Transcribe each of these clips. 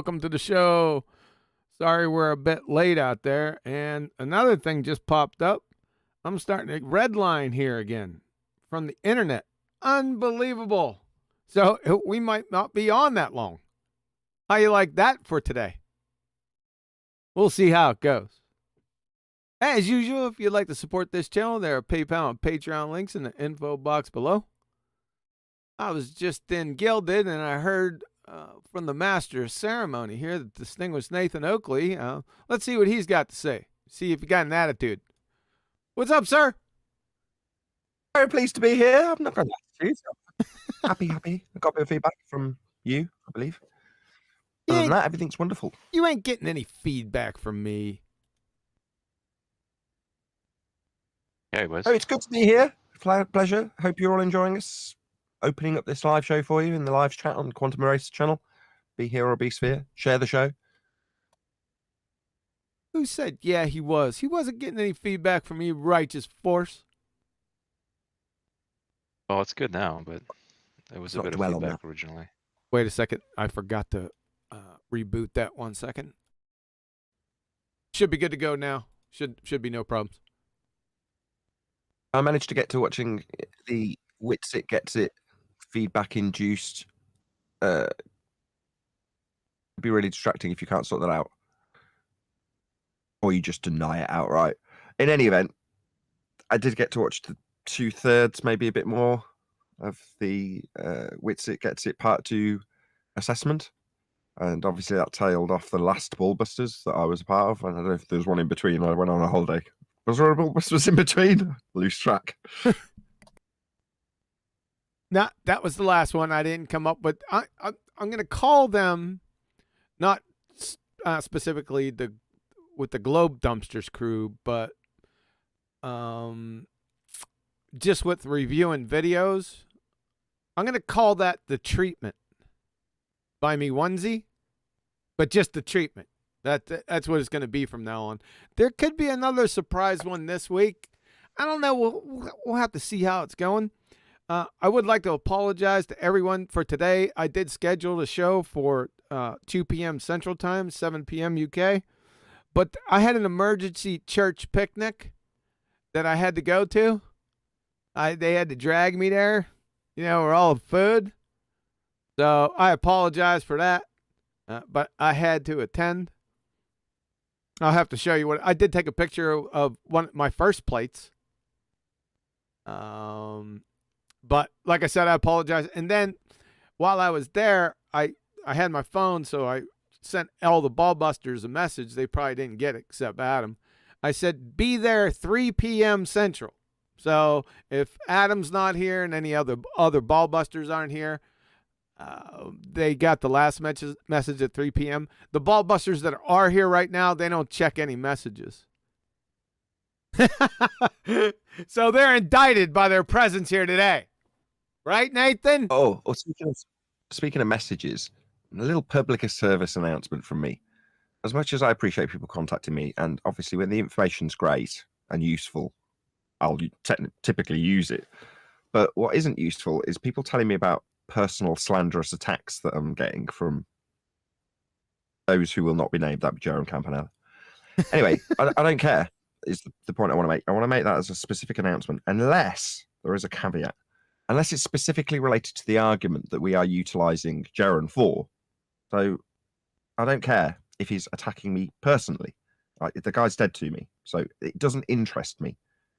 welcome to the show. Sorry we're a bit late out there. And another thing just popped up. I'm starting to redline here again from the internet. Unbelievable. So we might not be on that long. How you like that for today? We'll see how it goes. As usual, if you'd like to support this channel, there are PayPal and Patreon links in the info box below. I was just in Gilded, and I heard from the master of ceremony here, the distinguished Nathan Oakley. Let's see what he's got to say. See if you got an attitude. What's up, sir? Very pleased to be here. I'm not going to attitude. Happy. I got a bit of feedback from you, I believe. Other than that, everything's wonderful. You ain't getting any feedback from me. Yeah, it was. Oh, it's good to be here. Pleasure. Hope you're all enjoying us. Opening up this live show for you in the live chat on Quantum Erasers channel. Be here or be sphere. Share the show. Who said, yeah, he was? He wasn't getting any feedback from you, righteous force. Well, it's good now, but it was a bit of feedback originally. Wait a second. I forgot to reboot that 1 second. Should be good to go now. Should be no problems. I managed to get to watching the Wits It Gets It feedback induced. It'd be really distracting if you can't sort that out. Or you just deny it outright. In any event, I did get to watch the 2/3, maybe a bit more, of the Wits It Gets It Part 2 assessment. And obviously that tailed off the last BALLBUSTERS that I was a part of. And I don't know if there was one in between. I went on a holiday. Was there a BALLBUSTERS in between? Loose track. No, that was the last one I didn't come up with. I'm going to call them, not specifically with the Globe Dumpsters crew, but just with reviewing videos. I'm going to call that the treatment. Buy me onesie, but just the treatment. That's what it's going to be from now on. There could be another surprise one this week. I don't know. We'll have to see how it's going. I would like to apologize to everyone for today. I did schedule a show for 2 p.m. Central Time, 7 p.m. UK. But I had an emergency church picnic that I had to go to. They had to drag me there. You know, we're all food. So I apologize for that. But I had to attend. I'll have to show you what I did. Take a picture of one of my first plates. But like I said, I apologize. And then while I was there, I had my phone, so I sent all the BALLBUSTERS a message. They probably didn't get it except Adam. I said, be there 3 p.m. Central. So if Adam's not here and any other BALLBUSTERS aren't here, they got the last message at 3 p.m. The BALLBUSTERS that are here right now, they don't check any messages. So they're indicted by their presence here today. Right, Nathan? Oh, speaking of messages, a little public service announcement from me. As much as I appreciate people contacting me, and obviously when the information's great and useful, I'll typically use it. But what isn't useful is people telling me about personal slanderous attacks that I'm getting from those who will not be named. That'd be Jerome Campanella. Anyway, I don't care, is the point I want to make. I want to make that as a specific announcement, unless there is a caveat. Unless it's specifically related to the argument that we are utilizing Jaren for. So I don't care if he's attacking me personally. The guy's dead to me, so it doesn't interest me.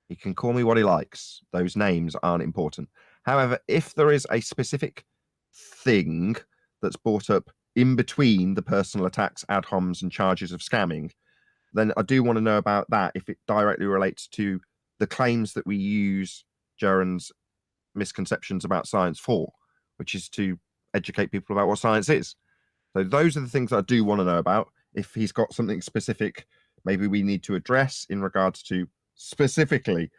He can call me what he likes. Those names aren't important. However, if there is a specific thing that's brought up in between the personal attacks, ad homs, and charges of scamming, then I do want to know about that if it directly relates to the claims that we use Jaren's misconceptions about science for, which is to educate people about what science is. So those are the things that I do want to know about. If he's got something specific, maybe we need to address in regards to specifically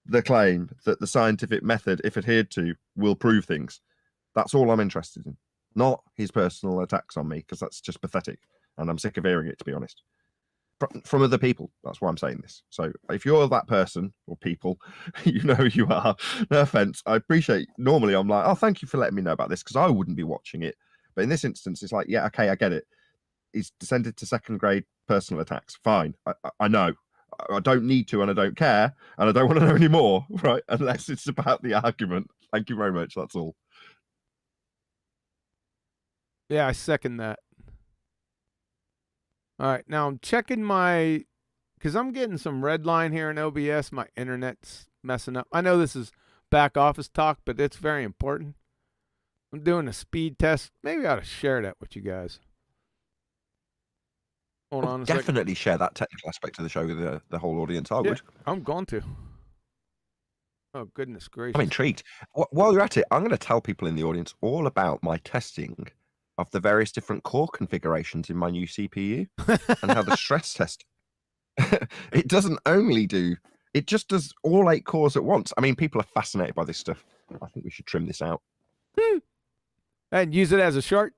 the claim that the scientific method, if adhered to, will prove things. That's all I'm interested in, not his personal attacks on me, because that's just pathetic, and I'm sick of hearing it, to be honest. From other people. That's why I'm saying this. So if you're that person or people, you know who you are. No offense. I appreciate, normally I'm like, oh, thank you for letting me know about this, because I wouldn't be watching it. But in this instance, it's like, yeah, okay, I get it. He's descended to second grade personal attacks. Fine. I know. I don't need to, and I don't care, and I don't want to know anymore, right? Unless it's about the argument. Thank you very much. That's all. Yeah, I second that. All right, now I'm checking my, because I'm getting some red line here in OBS. My internet's messing up. I know this is back office talk, but it's very important. I'm doing a speed test. Maybe I ought to share that with you guys. Hold on a second. Definitely share that technical aspect of the show with the whole audience. I would. I'm going to. Oh, goodness gracious. I'm intrigued. While you're at it, I'm going to tell people in the audience all about my testing of the various different core configurations in my new CPU and how the stress test, it doesn't only do, it just does all 8 cores at once. I mean, people are fascinated by this stuff. I think we should trim this out. And use it as a short?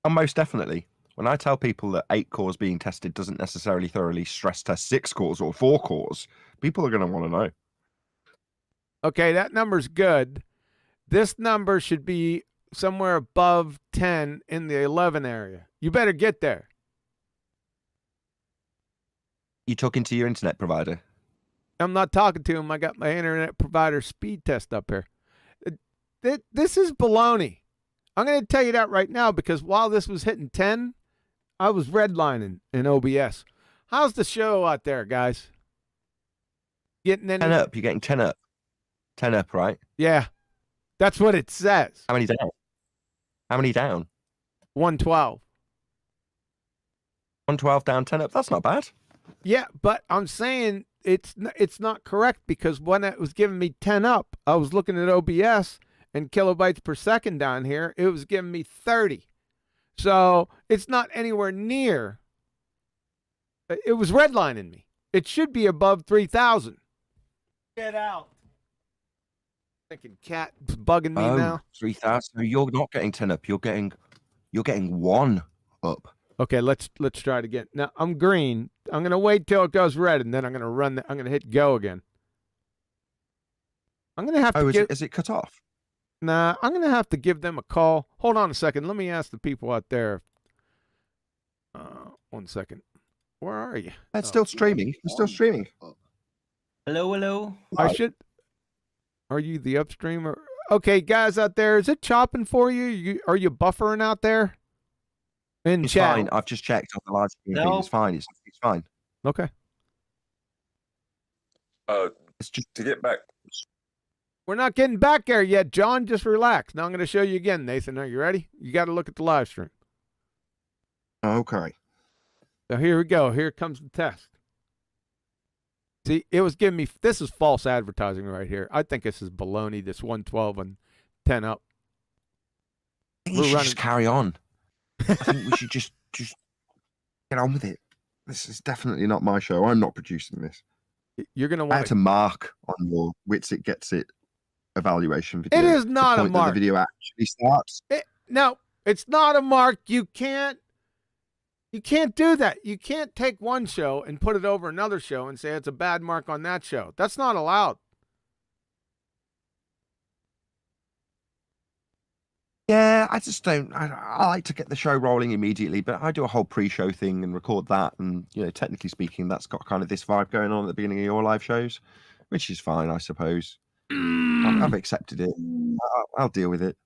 And most definitely. When I tell people that 8 cores being tested doesn't necessarily thoroughly stress test 6 cores or 4 cores, people are going to want to know. Okay, that number's good. This number should be somewhere above 10 in the 11 area. You better get there. You talking to your internet provider? I'm not talking to him. I got my internet provider speed test up here. This is baloney. I'm going to tell you that right now, because while this was hitting 10, I was redlining in OBS. How's the show out there, guys? Getting any? 10 up. You're getting 10 up. 10 up, right? Yeah. That's what it says. How many down? How many down? 112. 112 down, 10 up. That's not bad. Yeah, but I'm saying it's not correct, because when it was giving me 10 up, I was looking at OBS and kilobytes per second down here. It was giving me 30. So it's not anywhere near. It was redlining me. It should be above 3,000. Get out. Thinking cat bugging me now. 3,000. So you're not getting 10 up. You're getting 1 up. Okay, let's try it again. Now I'm green. I'm gonna wait till it goes red, and then I'm gonna run. I'm gonna hit go again. I'm gonna have to. Is it cut off? Nah, I'm gonna have to give them a call. Hold on a second. Let me ask the people out there. 1 second. Where are you? It's still streaming. It's still streaming. Hello, hello. I should. Are you the upstreamer? Okay, guys out there, is it chopping for you? Are you buffering out there? In It's chat? fine. I've just checked on the live stream. No. It's fine. It's fine. Okay. It's just To get back, We're not getting back there yet, John. Just relax. Now I'm going to show you again, Nathan. Are you ready? You got to look at the live stream. okay. So here we go. Here comes the test. See, it was giving me, this is false advertising right here. I think this is baloney, this 112 and 10 up. I think we should just carry on. I think we should just get on with it. This is definitely not my show. I'm not producing this. You're going to I want had to mark on your Wits It Gets It evaluation video. It is not the a point that mark. the video actually starts. No, it's not a mark. You can't do that. You can't take one show and put it over another show and say it's a bad mark on that show. That's not allowed. Yeah, I just don't. I like to get the show rolling immediately, but I do a whole pre-show thing and record that. And, technically speaking, that's got kind of this vibe going on at the beginning of your live shows, which is fine, I suppose. I've accepted it. I'll deal with it.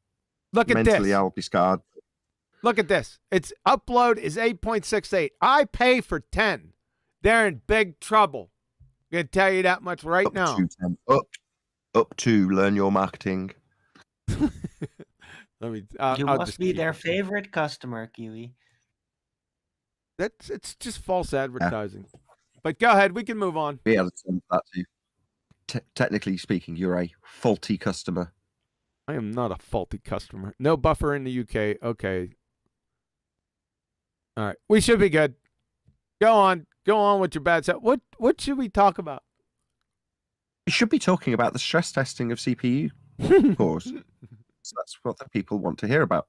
Look at Mentally, this. I'll be scarred. Look at this. Its upload is 8.68. I pay for 10. They're in big trouble. I'm going to tell you that much right now. Up to learn your marketing. Let me. You I'll must just be keep their it. favorite customer, Kiwi. It's just false advertising. But go ahead. We can move on. Yeah, that too. Technically speaking, you're a faulty customer. I am not a faulty customer. No buffer in the UK. Okay. All right. We should be good. Go on. Go on with your bad stuff. What should we talk about? We should be talking about the stress testing of CPU cores. So that's what the people want to hear about.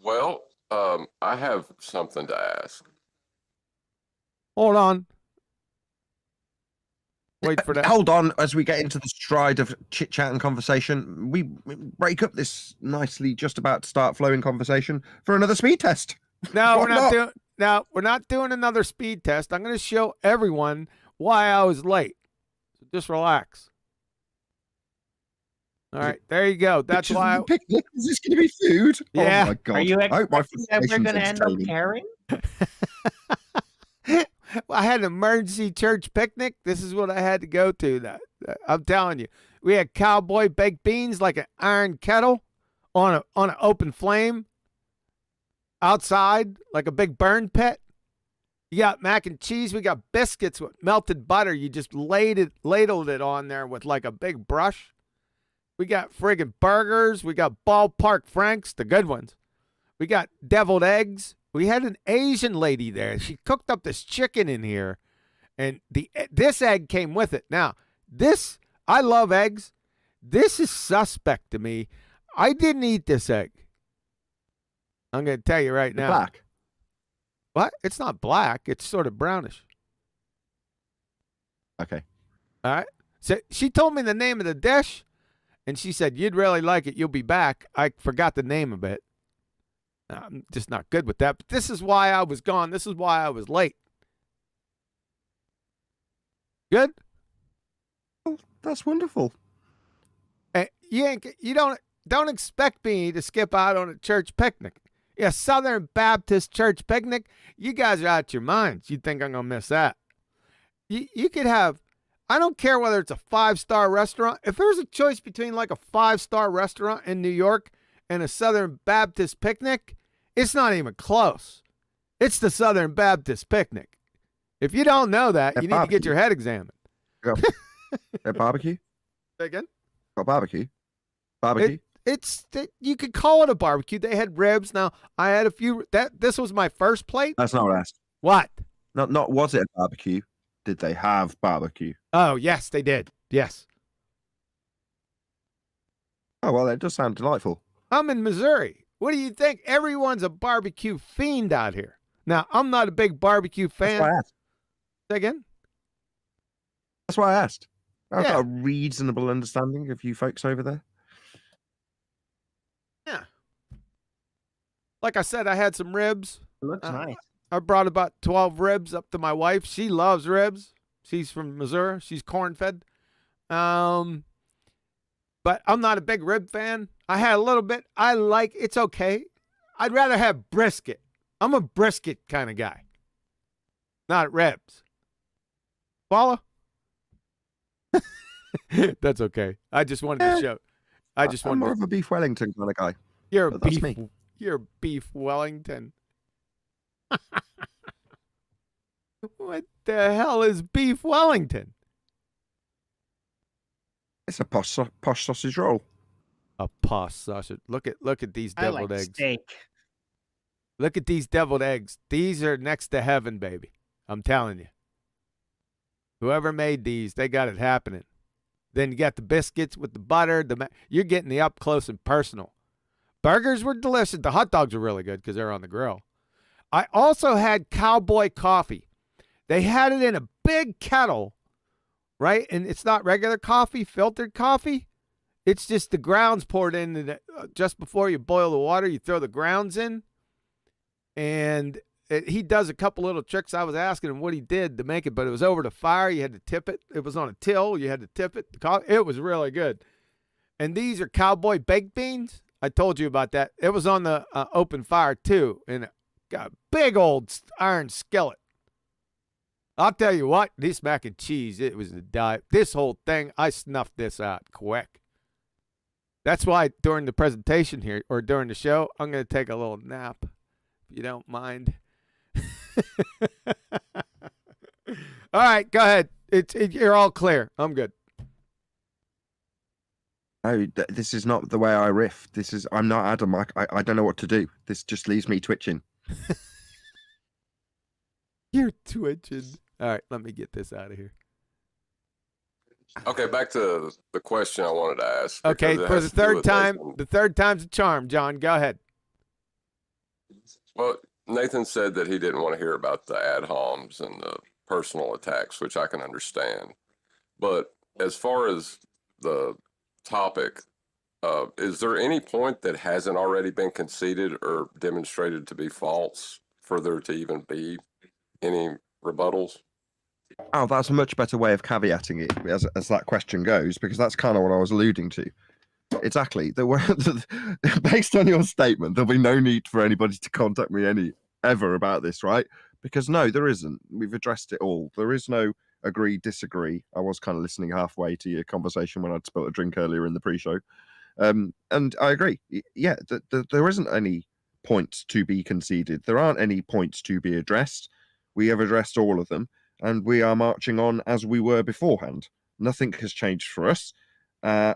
well, I have something to ask. Hold on. Wait for that. Hold on, as we get into the stride of chit chat and conversation, we break up this nicely, just about to start flowing conversation for another speed test. No, Why we're not not? doing. Now we're not doing another speed test. I'm going to show everyone why I was late. So just relax. All right, there you go. That's Pictures of why. the picnic. Is this going to be food? Yeah. Oh my god! Are you I hope my expecting that we're frustration's going to end up entertaining. caring? I had an emergency church picnic. This is what I had to go to. I'm telling you, we had Cowboy baked beans like an iron kettle on an open flame outside, like a big burn pit. You got mac and cheese. We got biscuits with melted butter. You just ladled it on there with like a big brush. We got friggin' burgers. We got ballpark franks, the good ones. We got deviled eggs. We had an Asian lady there. She cooked up this chicken in here, and this egg came with it. Now, I love eggs. This is suspect to me. I didn't eat this egg. I'm going to tell you right now. Black. What? It's not black. It's sort of brownish. Okay. All right. So she told me the name of the dish, and she said, "You'd really like it. You'll be back." I forgot the name of it. I'm just not good with that. But this is why I was gone. This is why I was late. Good? Well, that's wonderful. You don't expect me to skip out on a church picnic. Yeah, Southern Baptist church picnic. You guys are out your minds. You think I'm going to miss that. You could have, I don't care whether it's a 5-star restaurant. If there's a choice between like a 5-star restaurant in New York and a Southern Baptist picnic, it's not even close. It's the Southern Baptist picnic. If you don't know that, you need to get your head examined. Barbecue? Say again? Got barbecue? Barbecue? You could call it a barbecue. They had ribs. Now I had a few. This was my first plate. That's not what I asked. What? Not was it a barbecue? Did they have barbecue? Oh yes, they did. Yes. Oh well, that does sound delightful. I'm in Missouri. What do you think? Everyone's a barbecue fiend out here. Now I'm not a big barbecue fan. That's why I asked. Say again? That's why I asked. I've Yeah. got a reasonable understanding of you folks over there. Yeah. Like I said, I had some ribs. It looks nice. I brought about 12 ribs up to my wife. She loves ribs. She's from Missouri. She's corn-fed. But I'm not a big rib fan. I had a little bit. It's okay. I'd rather have brisket. I'm a brisket kind of guy. Not ribs. Follow? That's okay. I just wanted to show. I'm more of a beef Wellington kind of guy. You're a but that's beef. me. You're a beef Wellington. What the hell is beef Wellington? It's a posh sausage roll. A posh sausage. Look at these I deviled like eggs. steak. Look at these deviled eggs. These are next to heaven, baby. I'm telling you. Whoever made these, they got it happening. Then you got the biscuits with the butter. You're getting the up close and personal. Burgers were delicious. The hot dogs were really good because they're on the grill. I also had Cowboy coffee. They had it in a big kettle, right? And it's not regular coffee, filtered coffee. It's just the grounds poured in just before you boil the water. You throw the grounds in. And he does a couple little tricks. I was asking him what he did to make it, but it was over the fire. You had to tip it. It was on a till. You had to tip it. It was really good. And these are Cowboy baked beans. I told you about that. It was on the open fire, too, and got a big old iron skillet. I'll tell you what, this mac and cheese, it was a dive. This whole thing, I snuffed this out quick. That's why during the presentation here, or during the show, I'm going to take a little nap, if you don't mind. All right, go ahead. You're all clear. I'm good. No, this is not the way I riff. I'm not Adam. I don't know what to do. This just leaves me twitching. You're twitching. All right, let me get this out of here. Okay, back to the question I wanted to ask. Okay, because it for has the to do third with time, Nathan. the third time's a charm, John. Go ahead. Well, Nathan said that he didn't want to hear about the ad homs and the personal attacks, which I can understand. But as far as the topic, is there any point that hasn't already been conceded or demonstrated to be false for there to even be any rebuttals? Oh, that's a much better way of caveating it as that question goes, because that's kind of what I was alluding to. Exactly. Based on your statement, there'll be no need for anybody to contact me ever about this, right? Because no, there isn't. We've addressed it all. There is no agree, disagree. I was kind of listening halfway to your conversation when I'd spilt a drink earlier in the pre-show. And I agree. Yeah, there isn't any points to be conceded. There aren't any points to be addressed. We have addressed all of them, and we are marching on as we were beforehand. Nothing has changed for us.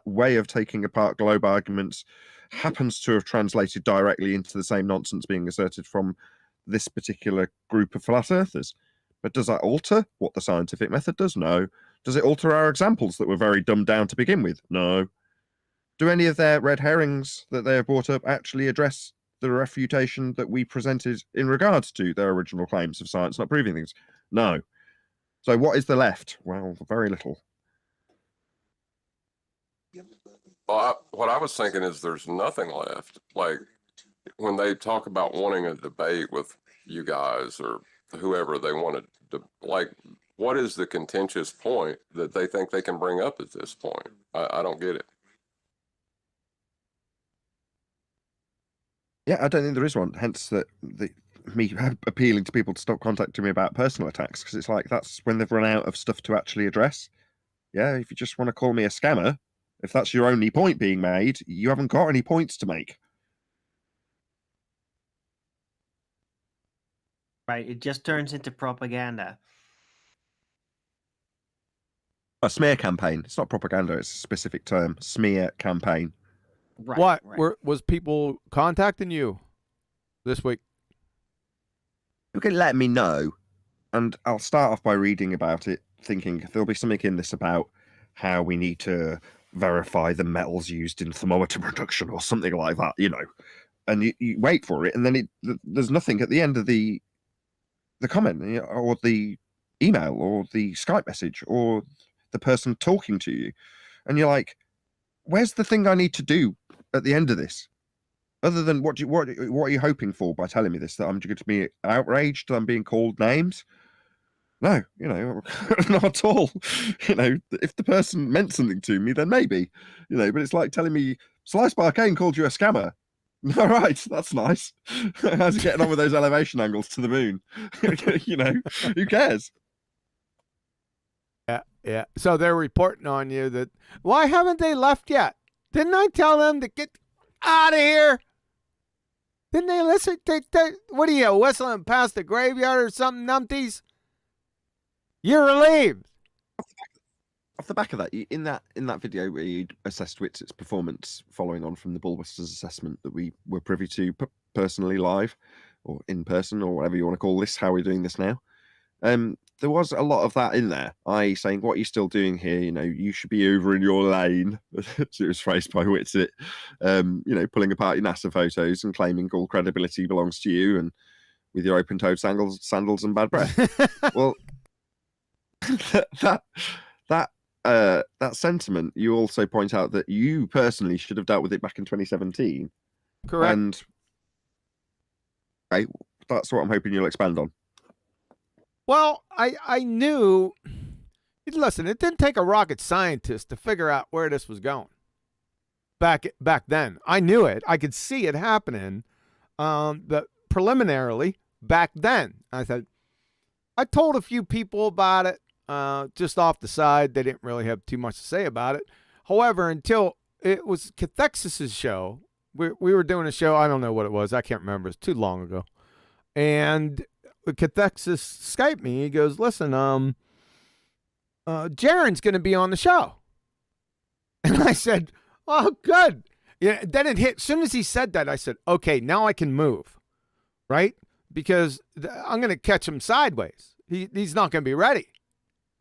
Way of taking apart globe arguments happens to have translated directly into the same nonsense being asserted from this particular group of flat earthers. But does that alter what the scientific method does? No. Does it alter our examples that were very dumbed down to begin with? No. Do any of their red herrings that they have brought up actually address the refutation that we presented in regards to their original claims of science not proving things? No. So what is the left? Well, very little. Well, what I was thinking is there's nothing left. Like when they talk about wanting a debate with you guys or whoever they wanted to, like, what is the contentious point that they think they can bring up at this point? I don't get it. Yeah, I don't think there is one. Hence me appealing to people to stop contacting me about personal attacks, because it's like that's when they've run out of stuff to actually address. Yeah, if you just want to call me a scammer, if that's your only point being made, you haven't got any points to make. Right, it just turns into propaganda. A smear campaign. It's not propaganda, it's a specific term. Smear campaign. Right. What Right. was people contacting you this week? You can let me know, and I'll start off by reading about it, thinking there'll be something in this about how we need to verify the metals used in thermometer production or something like that, you know. And you wait for it, and then there's nothing at the end of the comment, you know, or the email or the Skype message or the person talking to you, and you're like, where's the thing I need to do at the end of this? Other than what are you hoping for by telling me this? That I'm going to be outraged that I'm being called names? No, you know, not at all. You know, if the person meant something to me, then maybe, you know, but it's like telling me Slice Bar Kane called you a scammer. All right, that's nice. How's he getting on with those elevation angles to the moon? You know, who cares? Yeah. So they're reporting on you that, why haven't they left yet? Didn't I tell them to get out of here? Didn't they listen? What are you, whistling past the graveyard or something, numpties? You're relieved. Off the back of that, in that video where you assessed Witsit's performance following on from the Ballbusters assessment that we were privy to personally live or in person or whatever you want to call this, how we're doing this now, there was a lot of that in there. I saying, what are you still doing here? You know, you should be over in your lane. It was phrased by Witsit. You know, pulling apart your NASA photos and claiming all credibility belongs to you, and with your open-toed sandals and bad breath. Well, that sentiment, you also point out that you personally should have dealt with it back in 2017. Correct. And right, that's what I'm hoping you'll expand on. Well, I knew. Listen, it didn't take a rocket scientist to figure out where this was going. Back then, I knew it. I could see it happening. But preliminarily, back then, I told a few people about it. Just off the side, they didn't really have too much to say about it. However, until it was Cathexis's show, we were doing a show. I don't know what it was. I can't remember. It's too long ago. And Cathexis Skyped me. He goes, listen, Jaren's going to be on the show. And I said, oh, good. Yeah. Then it hit. As soon as he said that, I said, okay, now I can move. Right? Because I'm going to catch him sideways. He's not going to be ready.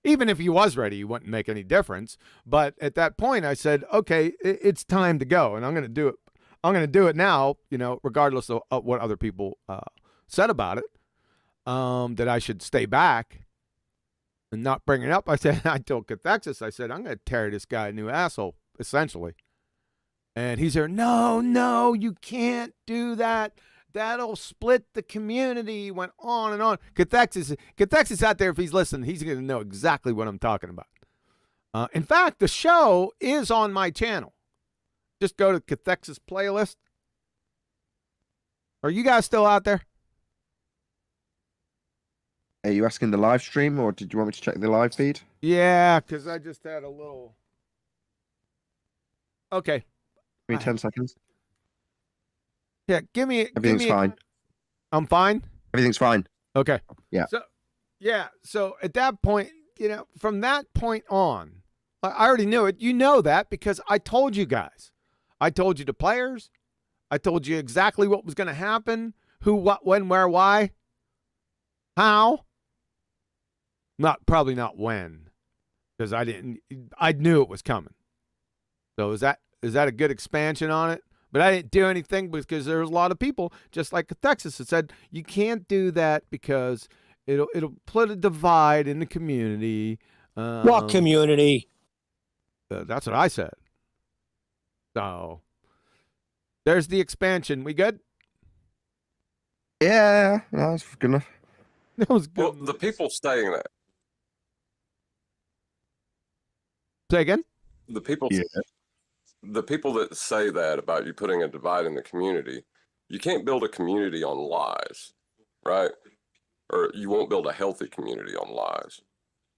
Even if he was ready, he wouldn't make any difference. But at that point, I said, okay, it's time to go. And I'm going to do it. I'm going to do it now, you know, regardless of what other people said about it, that I should stay back. and not bring it up. I said, I told Cathexis, I said, I'm going to tear this guy a new asshole, essentially. And he's there, no, you can't do that. That'll split the community. He went on and on. Cathexis out there, if he's listening, he's going to know exactly what I'm talking about. In fact, the show is on my channel. Just go to Cathexis playlist. Are you guys still out there? Are you asking the live stream, or did you want me to check the live feed? Yeah, because I just had a little... Okay. Give me 10 seconds. Yeah, give me... Everything's fine. I'm fine? Everything's fine. Okay. Yeah. So at that point, from that point on, I already knew it. You know that because I told you guys. I told you the players. I told you exactly what was going to happen. Who, what, when, where, why, how. Probably not when, because I knew it was coming. So is that a good expansion on it? But I didn't do anything because there was a lot of people, just like Texas, that said you can't do that because it'll put a divide in the community. What community? That's what I said. So there's the expansion. We good? Yeah, that's good enough. That was good. Well, the people saying that, Say again? the people, Yeah. the people that say that about you putting a divide in the community, you can't build a community on lies, right? Or you won't build a healthy community on lies.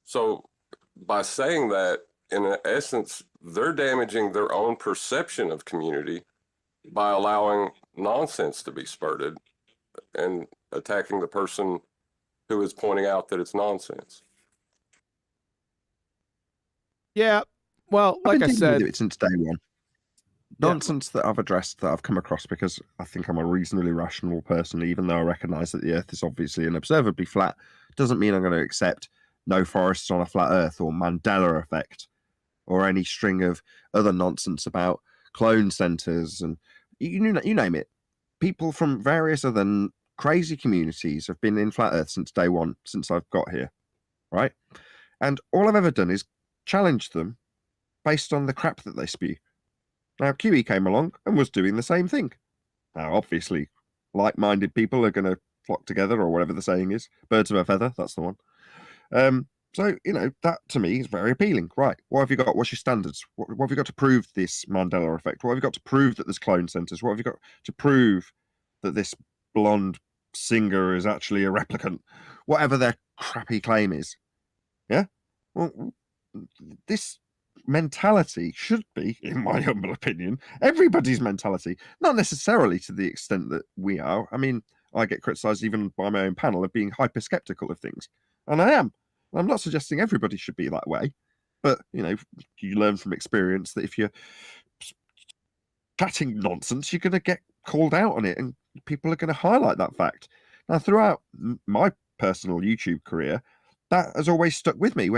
So by saying that, in essence, they're damaging their own perception of community by allowing nonsense to be spurted and attacking the person who is pointing out that it's nonsense. Yeah. Well, I've like been I dealing said, with it since day one. Nonsense that I've addressed, that I've come across, because I think I'm a reasonably rational person, even though I recognise that the Earth is obviously and observably flat, doesn't mean I'm going to accept no forests on a flat Earth or Mandela effect or any string of other nonsense about clone centres and you name it. People from various other crazy communities have been in flat Earth since day one, since I've got here, right? And all I've ever done is challenge them based on the crap that they spew. Now, QE came along and was doing the same thing. Now, obviously, like-minded people are going to flock together, or whatever the saying is. Birds of a feather, that's the one. So, that to me is very appealing. Right, what have you got? What's your standards? What have you got to prove this Mandela effect? What have you got to prove that there's clone centres? What have you got to prove that this blonde singer is actually a replicant? Whatever their crappy claim is. Yeah? Well, this mentality should be, in my humble opinion, everybody's mentality. Not necessarily to the extent that we are. I mean, I get criticised even by my own panel of being hyper-skeptical of things. And I am. I'm not suggesting everybody should be that way. But, you learn from experience that if you're chatting nonsense, you're going to get called out on it. And people are going to highlight that fact. Now, throughout my personal YouTube career, that has always stuck with me.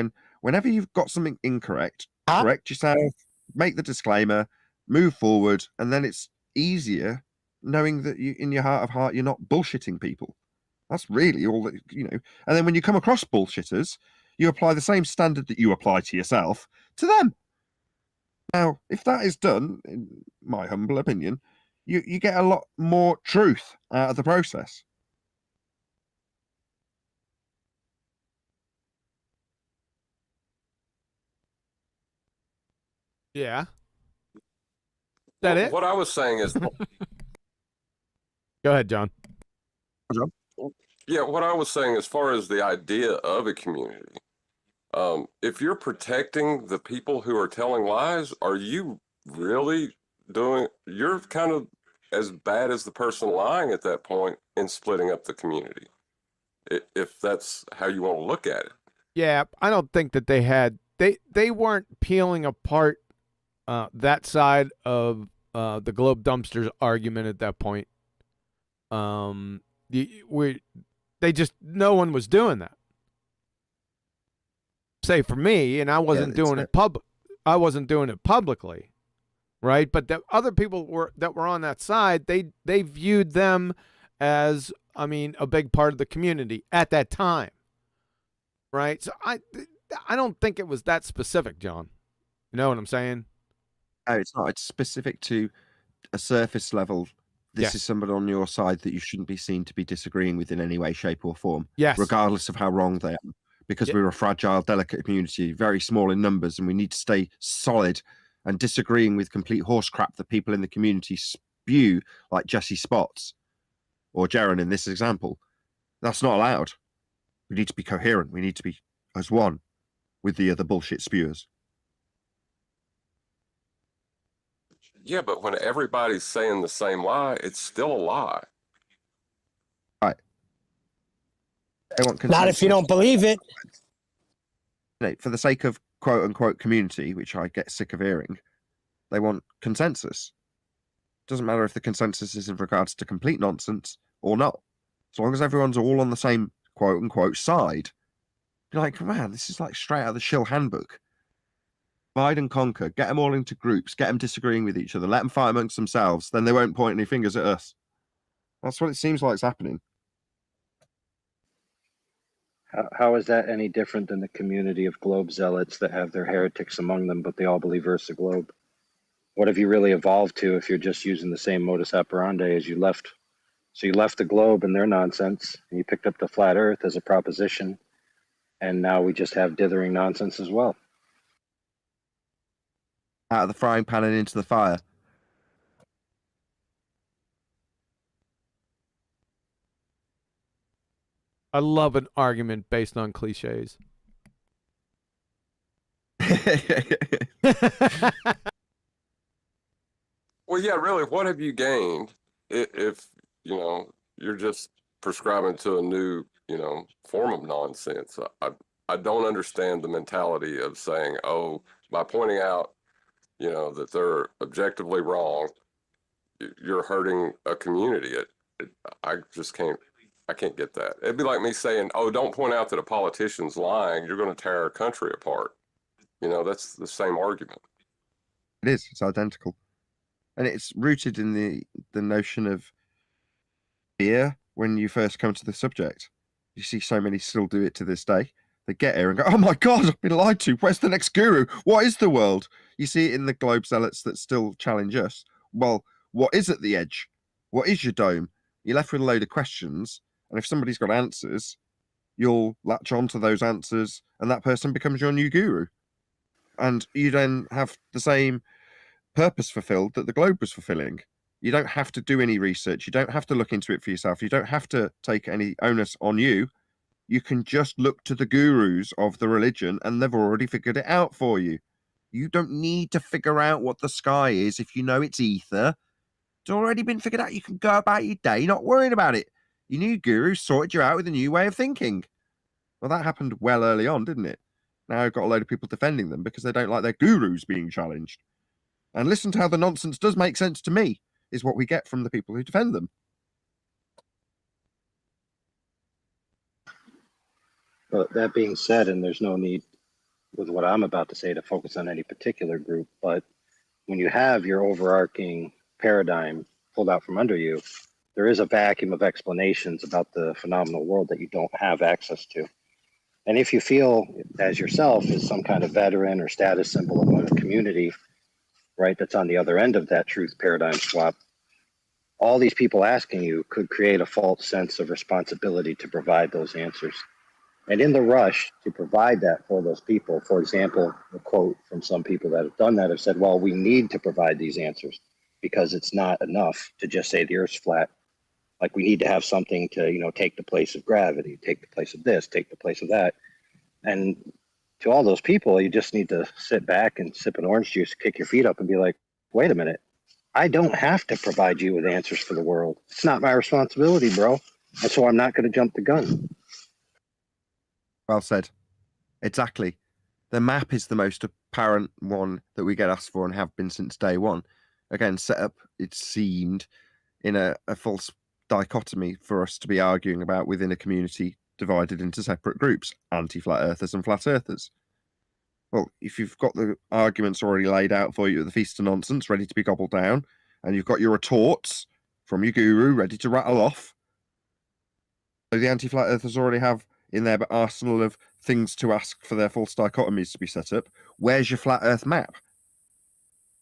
Whenever you've got something incorrect, correct yourself, make the disclaimer, move forward, and then it's easier knowing that you, in your heart of heart, you're not bullshitting people. That's really all that, And then when you come across bullshitters, you apply the same standard that you apply to yourself to them. Now, if that is done, in my humble opinion, you get a lot more truth out of the process. yeah. That it? What I was saying is, Go ahead, John. yeah, what I was saying as far as the idea of a community, if you're protecting the people who are telling lies, are you really you're kind of as bad as the person lying at that point in splitting up the community, if that's how you want to look at it. Yeah, I don't think that they weren't peeling apart that side of the Globe Dumpsters argument at that point. No one was doing that. Say for me, and I wasn't doing it I wasn't doing it publicly, right? But the other people that were on that side, they viewed them as, a big part of the community at that time. right? So I don't think it was that specific, John. You know what I'm saying? No, it's not. It's specific to a surface level. This Yes. is somebody on your side that you shouldn't be seen to be disagreeing with in any way, shape, or form, Yes. regardless of how wrong they are. Because Yeah. we're a fragile, delicate community, very small in numbers, and we need to stay solid. And disagreeing with complete horse crap that people in the community spew, like Jesse Spots or Jaron in this example, that's not allowed. We need to be coherent. We need to be as one with the other bullshit spewers. Yeah, but when everybody's saying the same lie, it's still a lie. Right. They want Not if you don't believe it. For the sake of quote unquote community, which I get sick of hearing, they want consensus. Doesn't matter if the consensus is in regards to complete nonsense or not. As long as everyone's all on the same quote unquote side. You're like, man, this is like straight out of the Shill handbook. Divide and conquer, get them all into groups, get them disagreeing with each other, let them fight amongst themselves, then they won't point any fingers at us. That's what it seems like is happening. How is that any different than the community of globe zealots that have their heretics among them, but they all believe Earth's a globe? What have you really evolved to if you're just using the same modus operandi as you left? So you left the globe and their nonsense, and you picked up the flat Earth as a proposition, and now we just have dithering nonsense as well. Out of the frying pan and into the fire. I love an argument based on cliches. Well, yeah, really, what have you gained if you know, you're just prescribing to a new, you know, form of nonsense? I don't understand the mentality of saying, oh, by pointing out, you know, that they're objectively wrong, you're hurting a community. I just can't. I can't get that. It'd be like me saying, oh, don't point out that a politician's lying. You're going to tear our country apart. You know, that's the same argument. It is. It's identical. And it's rooted in the notion of fear when you first come to the subject. You see so many still do it to this day. They get here and go, oh my God, I've been lied to. Where's the next guru? What is the world? You see it in the globe zealots that still challenge us. Well, what is at the edge? What is your dome? You're left with a load of questions. And if somebody's got answers, you'll latch on to those answers and that person becomes your new guru. And you then have the same purpose fulfilled that the globe was fulfilling. You don't have to do any research. You don't have to look into it for yourself. You don't have to take any onus on you. You can just look to the gurus of the religion and they've already figured it out for you. You don't need to figure out what the sky is if you know it's ether. It's already been figured out. You can go about your day not worrying about it. Your new guru sorted you out with a new way of thinking. Well, that happened well early on, didn't it? Now I've got a load of people defending them because they don't like their gurus being challenged. And listen to how the nonsense does make sense to me, is what we get from the people who defend them. But that being said, and there's no need with what I'm about to say to focus on any particular group, but when you have your overarching paradigm pulled out from under you, there is a vacuum of explanations about the phenomenal world that you don't have access to. And if you feel as yourself as some kind of veteran or status symbol of a community, right, that's on the other end of that truth paradigm swap, all these people asking you could create a false sense of responsibility to provide those answers. And in the rush to provide that for those people, for example, a quote from some people that have done that have said, well, we need to provide these answers because it's not enough to just say the Earth's flat. Like we need to have something to, you know, take the place of gravity, take the place of this, take the place of that. And to all those people, you just need to sit back and sip an orange juice, kick your feet up and be like, wait a minute. I don't have to provide you with answers for the world. It's not my responsibility, bro. And so I'm not going to jump the gun. Well said. Exactly. The map is the most apparent one that we get asked for and have been since day one. Again, set up, it seemed, in a false dichotomy for us to be arguing about within a community divided into separate groups, anti-flat earthers and flat earthers. Well, if you've got the arguments already laid out for you at the Feast of Nonsense, ready to be gobbled down, and you've got your retorts from your guru ready to rattle off, so the anti-flat earthers already have in their arsenal of things to ask for their false dichotomies to be set up. Where's your flat Earth map?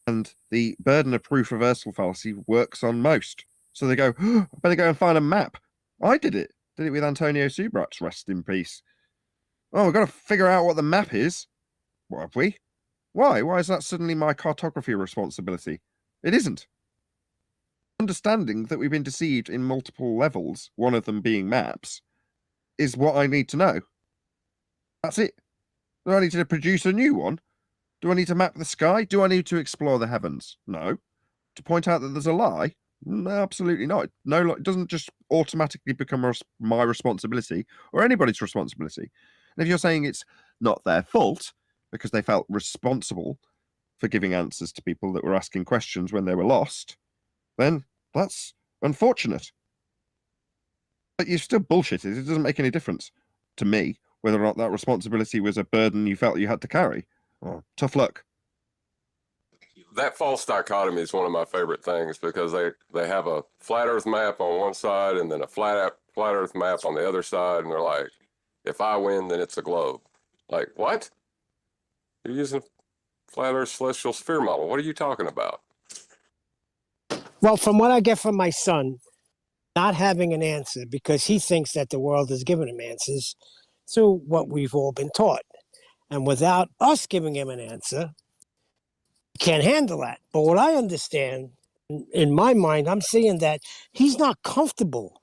And the burden of proof reversal fallacy works on most. So they go, oh, I better go and find a map. I did it. Did it with Antonio Subrats, rest in peace. Oh, we've got to figure out what the map is. What have we? Why? Why is that suddenly my cartography responsibility? It isn't. Understanding that we've been deceived in multiple levels, one of them being maps, is what I need to know. That's it. Do I need to produce a new one? Do I need to map the sky? Do I need to explore the heavens? No. To point out that there's a lie? No, absolutely not. No, it doesn't just automatically become my responsibility or anybody's responsibility. And if you're saying it's not their fault because they felt responsible for giving answers to people that were asking questions when they were lost, then that's unfortunate. But you're still bullshitted. It doesn't make any difference to me whether or not that responsibility was a burden you felt you had to carry. Oh, tough luck. That false dichotomy is one of my favorite things because they have a flat Earth map on one side and then a flat Earth map on the other side, and they're like, if I win, then it's a globe. Like, what? You're using flat Earth celestial sphere model. What are you talking about? Well, from what I get from my son, not having an answer because he thinks that the world has given him answers through what we've all been taught. And without us giving him an answer, he can't handle that. But what I understand, in my mind, I'm seeing that he's not comfortable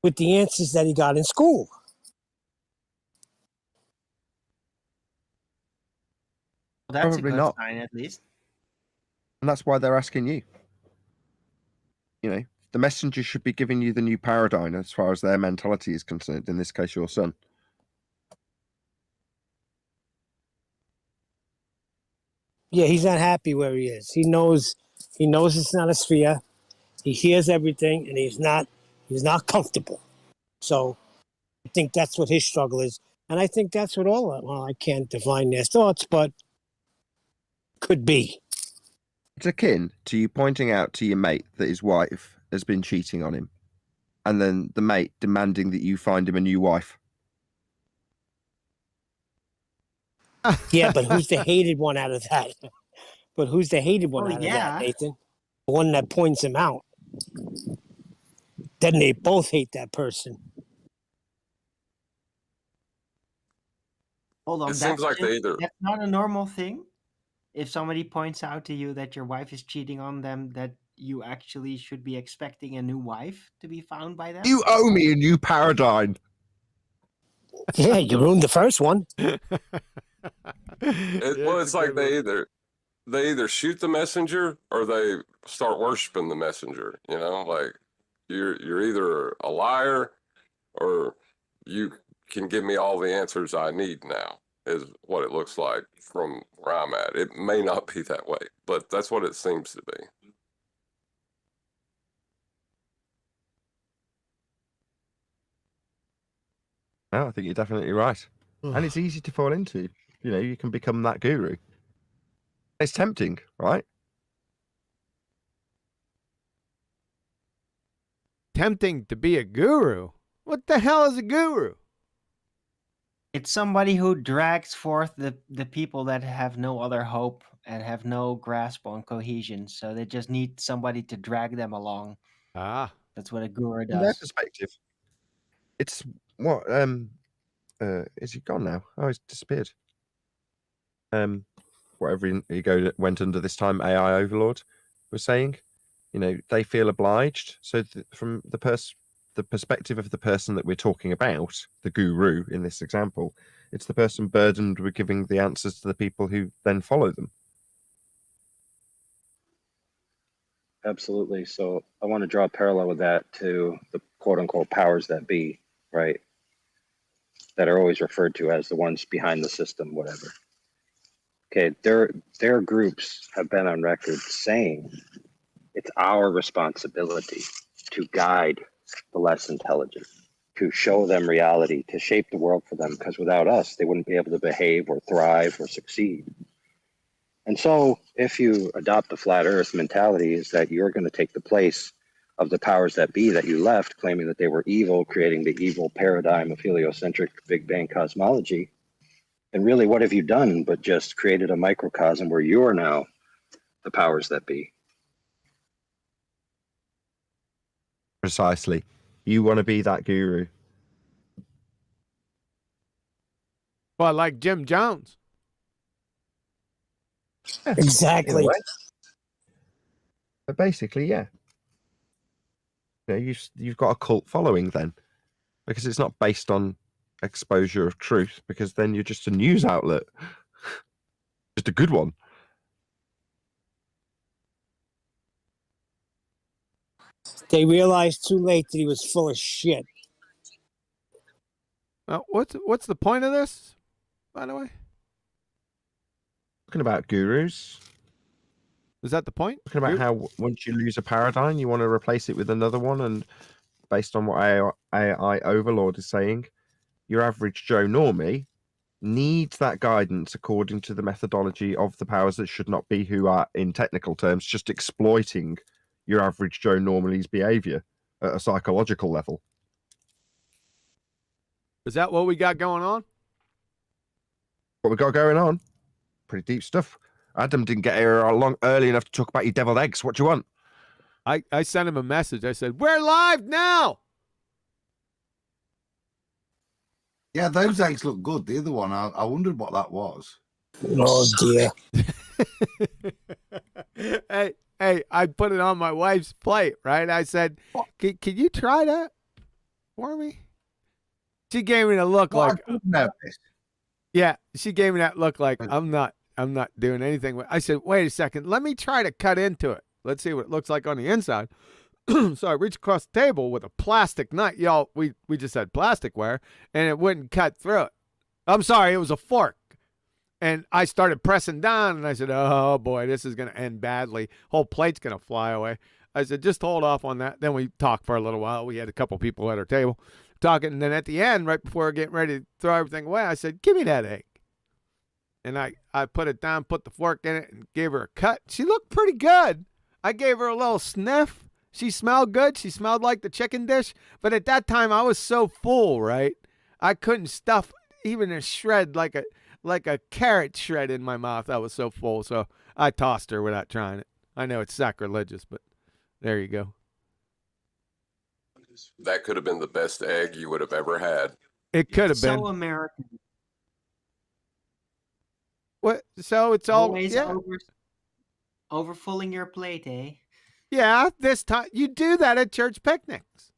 with the answers that he got in school. Well, that's Probably a good not. sign, at least. And that's why they're asking you. You know, the messenger should be giving you the new paradigm as far as their mentality is concerned, in this case, your son. Yeah, he's not happy where he is. He knows it's not a sphere. He hears everything and he's not comfortable. So I think that's what his struggle is. And I think that's what I can't define their thoughts, but could be. It's akin to you pointing out to your mate that his wife has been cheating on him, and then the mate demanding that you find him a new wife. Yeah, but who's the hated one out of that? But who's the hated one out of that, Nathan? The one that points him out. Then they both hate that person. Hold on. It seems like they either... That's not a normal thing. If somebody points out to you that your wife is cheating on them, that you actually should be expecting a new wife to be found by them. You owe me a new paradigm. Yeah, you ruined the first one. It's like they either shoot the messenger or they start worshiping the messenger. You know, like you're either a liar or you can give me all the answers I need now, is what it looks like from where I'm at. It may not be that way, but that's what it seems to be. No, I think you're definitely right. And it's easy to fall into. You know, you can become that guru. It's tempting, right? Tempting to be a guru? What the hell is a guru? It's somebody who drags forth the people that have no other hope and have no grasp on cohesion. So they just need somebody to drag them along. Ah. That's what a guru does. From their perspective, it's what is he gone now? Oh, he's disappeared. Whatever he went under this time, AI Overlord was saying, you know, they feel obliged. So from the perspective of the person that we're talking about, the guru in this example, it's the person burdened with giving the answers to the people who then follow them. Absolutely. So I want to draw a parallel with that to the quote unquote powers that be, right? That are always referred to as the ones behind the system, whatever. Okay, their groups have been on record saying it's our responsibility to guide the less intelligent, to show them reality, to shape the world for them, because without us, they wouldn't be able to behave or thrive or succeed. And so if you adopt the flat earth mentality, is that you're going to take the place of the powers that be that you left, claiming that they were evil, creating the evil paradigm of heliocentric Big Bang cosmology. And really, what have you done but just created a microcosm where you are now the powers that be? Precisely. You want to be that guru. Well, like Jim Jones. Exactly. In a way. But basically, yeah. You know, you've got a cult following then, because it's not based on exposure of truth, because then you're just a news outlet, just a good one. They realized too late that he was full of shit. What's the point of this, by the way? Talking about gurus. Is that the point? Talking about how once you lose a paradigm, you want to replace it with another one, and based on what AI Overlord is saying, your average Joe Normie needs that guidance according to the methodology of the powers that should not be, who are, in technical terms, just exploiting your average Joe Normie's behavior at a psychological level. Is that what we got going on? What we got going on? Pretty deep stuff. Adam didn't get here along early enough to talk about your deviled eggs. What do you want? I sent him a message. I said, we're live now. Yeah, those eggs look good. The other one, I wondered what that was. Oh, dear. Hey, I put it on my wife's plate, right? I said, can you try that for me? She gave me the look like, yeah, she gave me that look like, I'm not doing anything with. I said, wait a second, let me try to cut into it. Let's see what it looks like on the inside. So I reached across the table with a plastic knife. Y'all, we just had plasticware, and it wouldn't cut through it. I'm sorry, it was a fork. And I started pressing down, and I said, oh, boy, this is going to end badly. Whole plate's going to fly away. I said, just hold off on that. Then we talked for a little while. We had a couple people at our table talking. And then at the end, right before getting ready to throw everything away, I said, give me that egg. And I put it down, put the fork in it, and gave her a cut. She looked pretty good. I gave her a little sniff. She smelled good. She smelled like the chicken dish. But at that time, I was so full, right? I couldn't stuff even a shred, like a carrot shred in my mouth. I was so full. So I tossed her without trying it. I know it's sacrilegious, but there you go. That could have been the best egg you would have ever had. It could have been. So American. What? So it's all, Always yeah. Overfulling your plate, eh? Yeah, this time you do that at church picnics.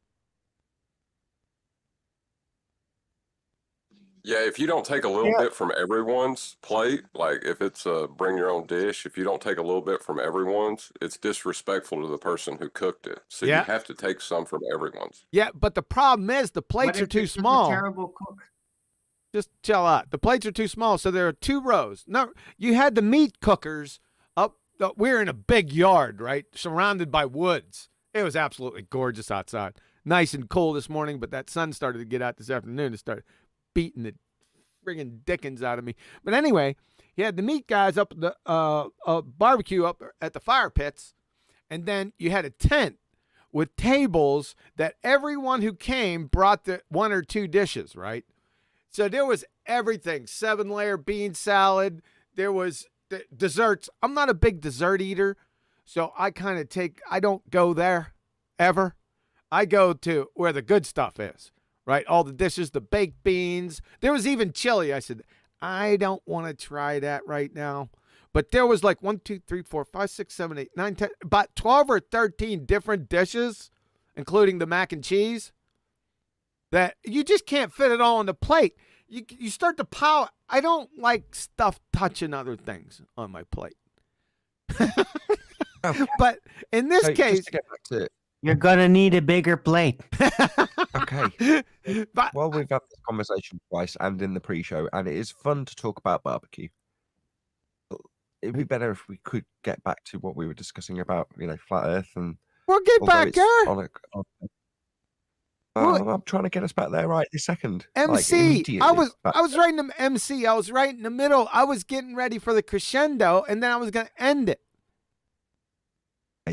Yeah, if you don't take a little bit from everyone's plate, like if it's a bring your own dish, if you don't take a little bit from everyone's, it's disrespectful to the person who cooked it. So you have to take some from everyone's. Yeah, but the problem is the plates are too small. A terrible cook. Just chill out. The plates are too small, so there are two rows. No, you had the meat cookers up. We're in a big yard, right, surrounded by woods. It was absolutely gorgeous outside. Nice and cool this morning, but that sun started to get out this afternoon and started beating the friggin' dickens out of me. But anyway, you had the meat guys up at the barbecue up at the fire pits, and then you had a tent with tables that everyone who came brought the one or two dishes, right? So there was everything, 7-layer bean salad. There was desserts. I'm not a big dessert eater, so I don't go there ever. I go to where the good stuff is, right? All the dishes, the baked beans. There was even chili. I said, I don't want to try that right now. But there was like 1, 2, 3, 4, 5, 6, 7, 8, 9, 10, about 12 or 13 different dishes, including the mac and cheese, that you just can't fit it all on the plate. You start to pile. I don't like stuff touching other things on my plate. But in this case, just to get back to it. You're gonna need a bigger plate. Okay. But Well, we've had this conversation twice and in the pre-show, and it is fun to talk about barbecue. It'd be better if we could get back to what we were discussing about, flat Earth, and we'll get although back it's there. I'm trying to get us back there right this second. MC. I was immediately. right in the MC. I was right in the middle. I was getting ready for the crescendo, and then I was going to end it.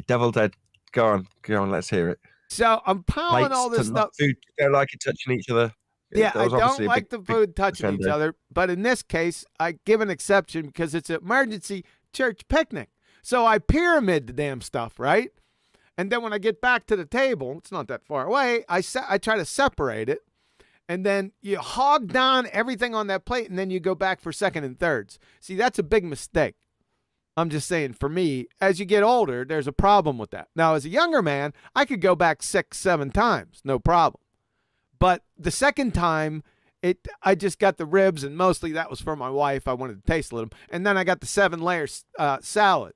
Deviled egg Go on. Let's hear it. So I'm piling all this stuff. Food don't like it touching each other. Yeah, That I was don't obviously a like big- the big food touching each crescendo. other, but in this case, I give an exception because it's an emergency church picnic. So I pyramid the damn stuff, right? And then when I get back to the table, it's not that far away, I try to separate it, and then you hog down everything on that plate, and then you go back for second and thirds. See, that's a big mistake. I'm just saying, for me, as you get older, there's a problem with that. Now, as a younger man, I could go back 6, 7 times, no problem. But the second time, I just got the ribs, and mostly that was for my wife. I wanted to taste a little. And then I got the 7-layer salad.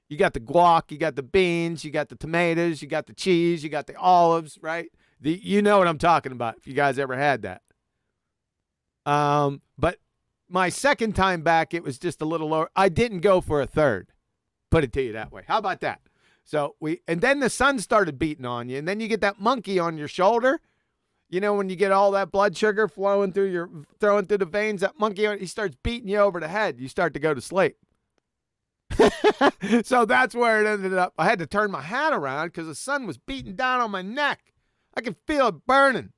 You got the guac, you got the beans, you got the tomatoes, you got the cheese, you got the olives, right? You know what I'm talking about if you guys ever had that. But my second time back, it was just a little lower. I didn't go for a third. Put it to you that way. How about that? So and then the sun started beating on you, and then you get that monkey on your shoulder. You know, when you get all that blood sugar throwing through the veins, that monkey, he starts beating you over the head. You start to go to sleep. So that's where it ended up. I had to turn my hat around because the sun was beating down on my neck. I could feel it burning.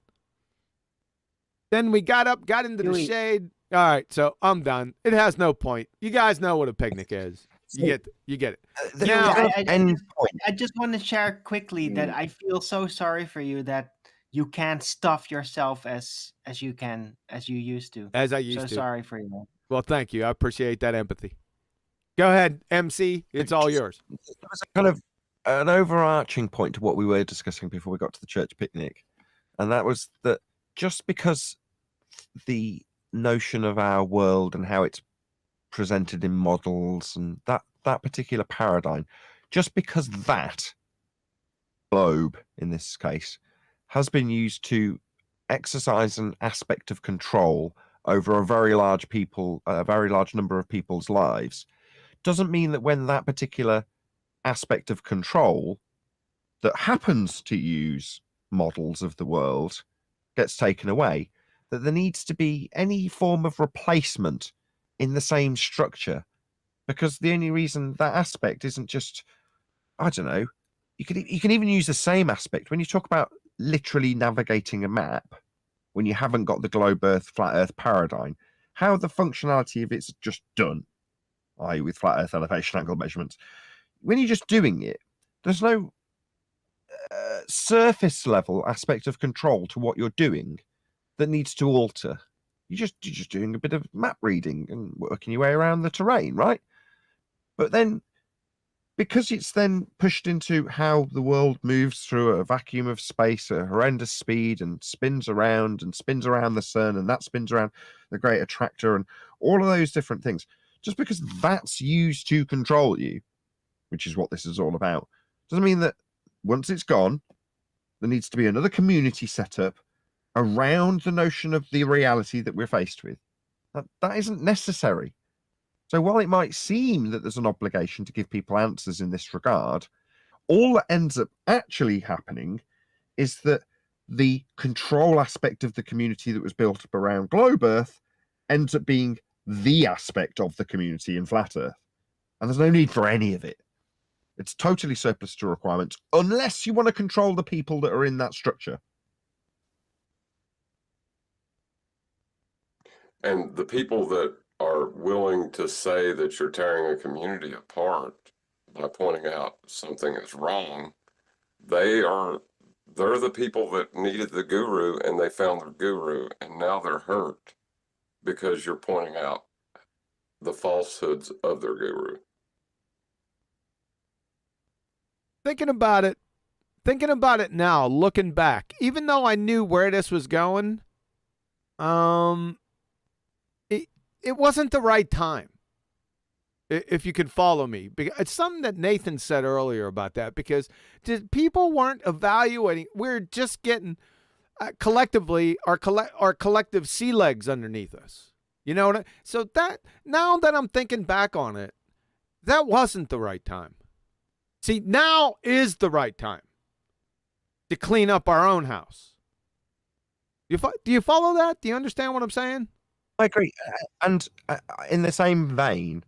Then we got up, got into the shade. All right, so I'm done. It has no point. You guys know what a picnic is. You get it. Now, I just want to share quickly that I feel so sorry for you that you can't stuff yourself as you used to. As I used to. So sorry for you. Well, thank you. I appreciate that empathy. Go ahead, MC. It's all yours. There was a kind of an overarching point to what we were discussing before we got to the church picnic, and that was that just because the notion of our world and how it's presented in models and that particular paradigm, just because that globe in this case has been used to exercise an aspect of control over a very large number of people's lives, doesn't mean that when that particular aspect of control that happens to use models of the world gets taken away, that there needs to be any form of replacement in the same structure. Because the only reason that aspect isn't just, I don't know, you can even use the same aspect when you talk about literally navigating a map, when you haven't got the globe earth, flat earth paradigm, how the functionality of it's just done, i.e. with flat earth elevation angle measurements. When you're just doing it, there's no surface level aspect of control to what you're doing that needs to alter. You're just doing a bit of map reading and working your way around the terrain, right? But then, because it's then pushed into how the world moves through a vacuum of space at a horrendous speed and spins around the sun, and that spins around the great attractor and all of those different things, just because that's used to control you, which is what this is all about, doesn't mean that once it's gone, there needs to be another community set up around the notion of the reality that we're faced with. That isn't necessary. So while it might seem that there's an obligation to give people answers in this regard, all that ends up actually happening is that the control aspect of the community that was built up around Globe Earth ends up being the aspect of the community in Flat Earth. And there's no need for any of it. It's totally surplus to requirements, unless you want to control the people that are in that structure. And the people that are willing to say that you're tearing a community apart by pointing out something is wrong, they're the people that needed the guru and they found their guru, and now they're hurt because you're pointing out the falsehoods of their guru. Thinking about it now, looking back, even though I knew where this was going, it wasn't the right time, if you could follow me. It's something that Nathan said earlier about that, because people weren't evaluating. We're just getting collectively our collective sea legs underneath us. You know, so that now that I'm thinking back on it, that wasn't the right time. See, now is the right time to clean up our own house. Do you follow that? Do you understand what I'm saying? I agree. And in the same vein,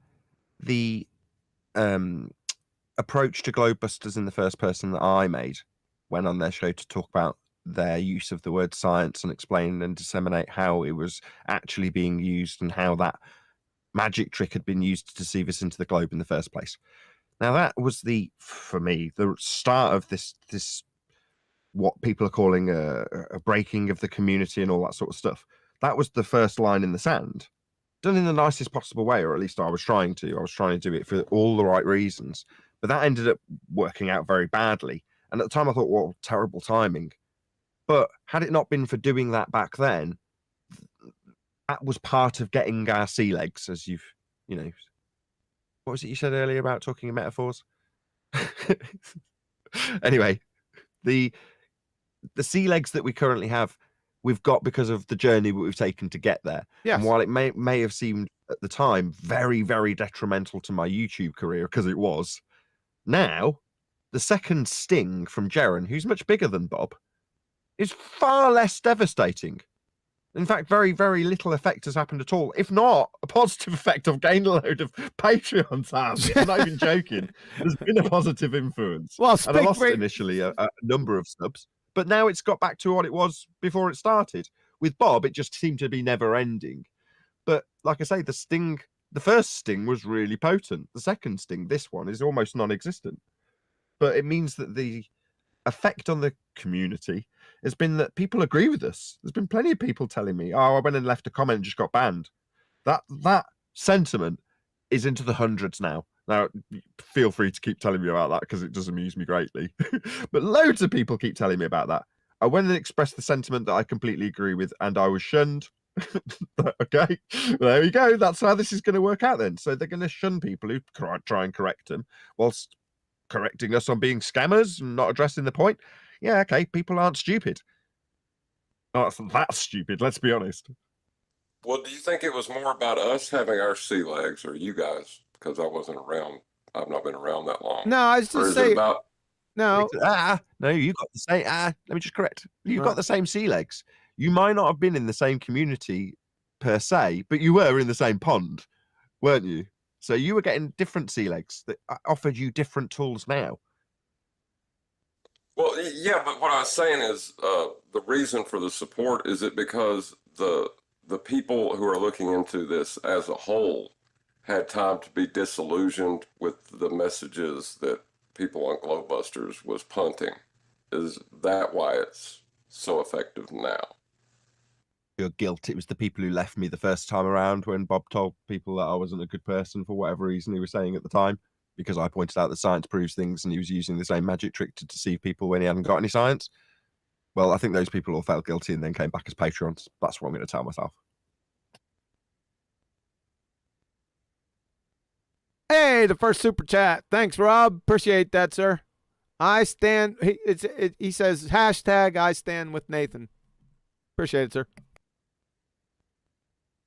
the approach to Globebusters in the first person that I made, went on their show to talk about their use of the word science and explain and disseminate how it was actually being used and how that magic trick had been used to deceive us into the globe in the first place. Now that was for me, the start of this what people are calling a breaking of the community and all that sort of stuff. That was the first line in the sand, done in the nicest possible way, or at least I was trying to. I was trying to do it for all the right reasons, but that ended up working out very badly. And at the time I thought, well, terrible timing. But had it not been for doing that back then, that was part of getting our sea legs, as you've, what was it you said earlier about talking in metaphors? Anyway, the sea legs that we currently have, we've got because of the journey that we've taken to get there. Yes. And while it may have seemed at the time very, very detrimental to my YouTube career, because it was, now the second sting from Jaren, who's much bigger than Bob, is far less devastating. In fact, very, very little effect has happened at all. If not, a positive effect. I've gained a load of Patreons out. I'm not even joking. There's been a positive influence. Well, and I lost initially a number of subs, but now it's got back to what it was before it started. With Bob, it just seemed to be never ending. But like I say, the first sting was really potent. The second sting, this one, is almost non-existent. But it means that the effect on the community has been that people agree with us. There's been plenty of people telling me, oh, I went and left a comment and just got banned. That sentiment is into the hundreds now. Now, feel free to keep telling me about that because it does amuse me greatly. But loads of people keep telling me about that. I went and expressed the sentiment that I completely agree with, and I was shunned. Okay, there we go. That's how this is going to work out then. So they're going to shun people who try and correct them whilst correcting us on being scammers and not addressing the point. Yeah, okay, people aren't stupid. Oh, that's stupid, let's be honest. Well, do you think it was more about us having our sea legs or you guys? Because I wasn't around. I've not been around that long. No, I was just saying. About... No. No, you got the same. Let me just correct. You've got the same sea legs. You might not have been in the same community per se, but you were in the same pond, weren't you? So you were getting different sea legs that offered you different tools now. Well, yeah, but what I was saying is the reason for the support is it because the people who are looking into this as a whole had time to be disillusioned with the messages that people on Globebusters was punting. Is that why it's so effective now? Your guilt. It was the people who left me the first time around when Bob told people that I wasn't a good person for whatever reason he was saying at the time, because I pointed out that science proves things and he was using the same magic trick to deceive people when he hadn't got any science. Well, I think those people all felt guilty and then came back as Patreons. That's what I'm going to tell myself. Hey, the first super chat. Thanks, Rob. Appreciate that, sir. I stand. He says hashtag I stand with Nathan. Appreciate it, sir.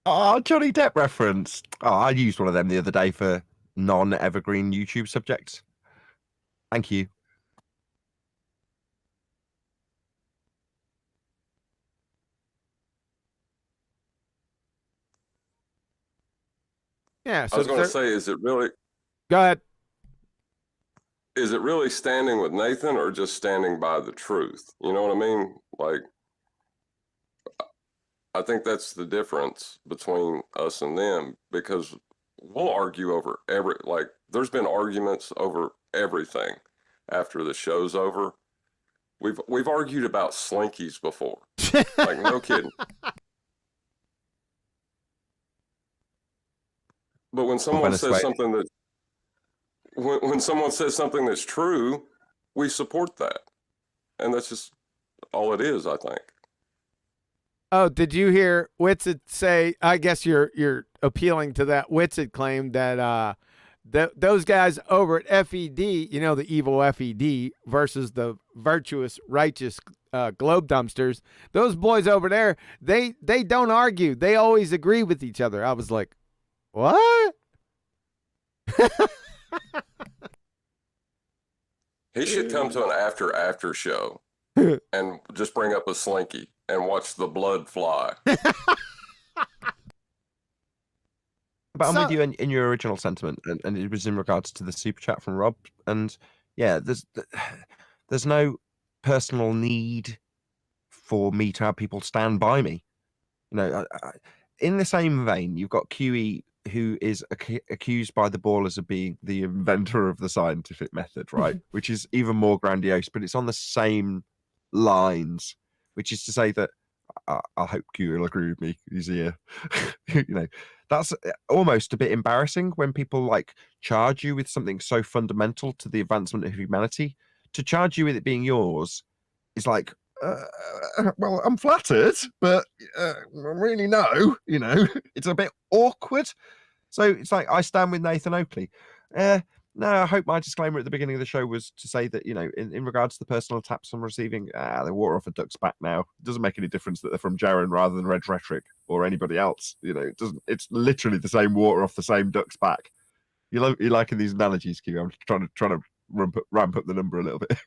Oh, Johnny Depp reference. Oh, I used one of them the other day for non-evergreen YouTube subjects. Thank you. Yeah. So I was going to say, is it really? Go ahead. Is it really standing with Nathan or just standing by the truth? You know what I mean? Like, I think that's the difference between us and them, because we'll argue over there's been arguments over everything after the show's over. We've argued about slinkies before. Like, no kidding. But when someone says something that when someone says something that's true, we support that. And that's just all it is, I think. Oh, did you hear Witsit say, I guess you're appealing to that. Witsit claimed that those guys over at FED, the evil FED versus the virtuous, righteous Globe Dumpsters, those boys over there, they don't argue. They always agree with each other. I was like, what? He should come to an after show and just bring up a slinky and watch the blood fly. How But I'm So- with you in your original sentiment, and it was in regards to the super chat from Rob. And yeah, there's no personal need for me to have people stand by me. You know, in the same vein, you've got QE, who is accused by the ballers of being the inventor of the scientific method, right? Which is even more grandiose, but it's on the same lines, which is to say that I hope QE will agree with me. He's here. You know, that's almost a bit embarrassing when people like charge you with something so fundamental to the advancement of humanity. To charge you with it being yours is like, well, I'm flattered, but really no, you know, it's a bit awkward. So it's like, I stand with Nathan Oakley. No, I hope my disclaimer at the beginning of the show was to say that, you know, in regards to the personal attacks I'm receiving, they're water off a duck's back now. It doesn't make any difference that they're from Jaren rather than Red Rhetoric or anybody else. You know, it doesn't. It's literally the same water off the same duck's back. You're liking these analogies, Q. I'm trying to ramp up the number a little bit.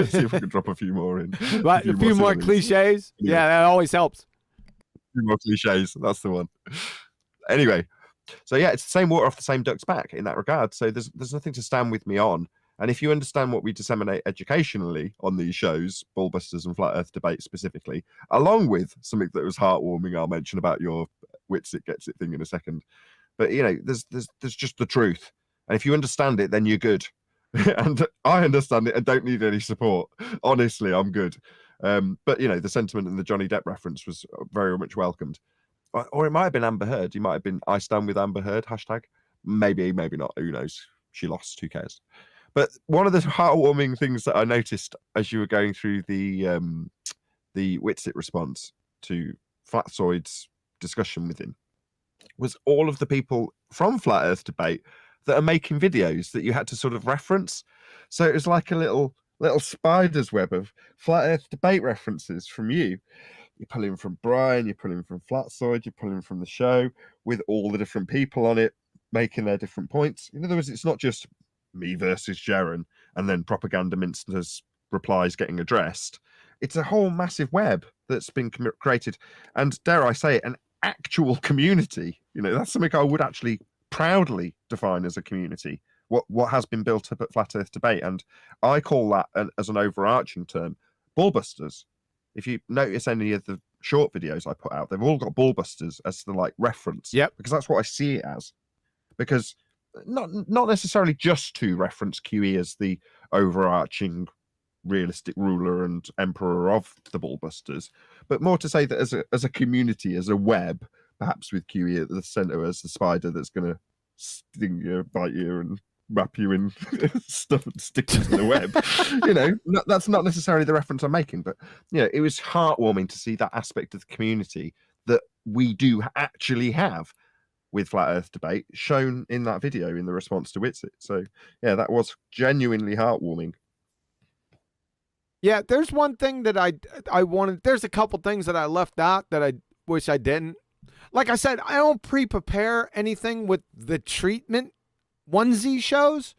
See if we can drop a few more in. But a few more similes. cliches. Yeah, that always helps. A few more cliches. That's the one. Anyway, so yeah, it's the same water off the same duck's back in that regard. So there's nothing to stand with me on. And if you understand what we disseminate educationally on these shows, Ballbusters and Flat Earth Debate specifically, along with something that was heartwarming, I'll mention about your wits it gets it thing in a second. But you know, there's just the truth. And if you understand it, then you're good. And I understand it and don't need any support. Honestly, I'm good. But you know, the sentiment in the Johnny Depp reference was very much welcomed. Or it might have been Amber Heard. You might have been I stand with Amber Heard hashtag. Maybe not. Who knows? She lost. Who cares? But one of the heartwarming things that I noticed as you were going through the Witsit response to Flatzoid's discussion with him was all of the people from Flat Earth Debate that are making videos that you had to sort of reference. So it was like a little spider's web of Flat Earth Debate references from you. You pull in from Brian, you pull in from Flatzoid, you pull in from the show with all the different people on it making their different points. In other words, it's not just me versus Jaren and then Propaganda Minster's replies getting addressed. It's a whole massive web that's been created, and dare I say it, an actual community. You know, that's something I would actually proudly define as a community. What has been built up at Flat Earth Debate, and I call that as an overarching term, Ballbusters. If you notice any of the short videos I put out, they've all got Ballbusters as the like reference. Yep. Because that's what I see it as. Because not necessarily just to reference QE as the overarching realistic ruler and emperor of the Ballbusters, but more to say that as a community, as a web, perhaps with QE at the center as the spider that's going to sting you, bite you, and wrap you in stuff and stick you to the web. You know, that's not necessarily the reference I'm making, but you know, it was heartwarming to see that aspect of the community that we do actually have with Flat Earth Debate shown in that video in the response to Witsit. So yeah, that was genuinely heartwarming. Yeah, there's one thing that I wanted. There's a couple things that I left out that I wish I didn't. Like I said, I don't pre-prepare anything with the treatment onesie shows.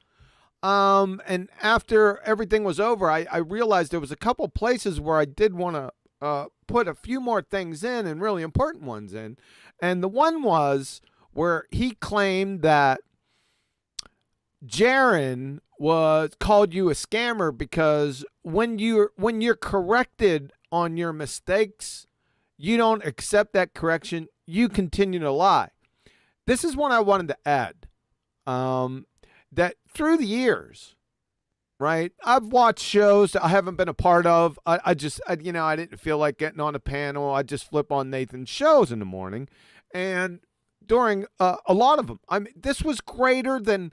And after everything was over, I realized there was a couple places where I did want to put a few more things in, and really important ones in. And the one was where he claimed that Jaren called you a scammer because when you're corrected on your mistakes, you don't accept that correction. You continue to lie. This is one I wanted to add. That through the years, right? I've watched shows that I haven't been a part of. I didn't feel like getting on a panel. I just flip on Nathan's shows in the morning, and during a lot of them, this was greater than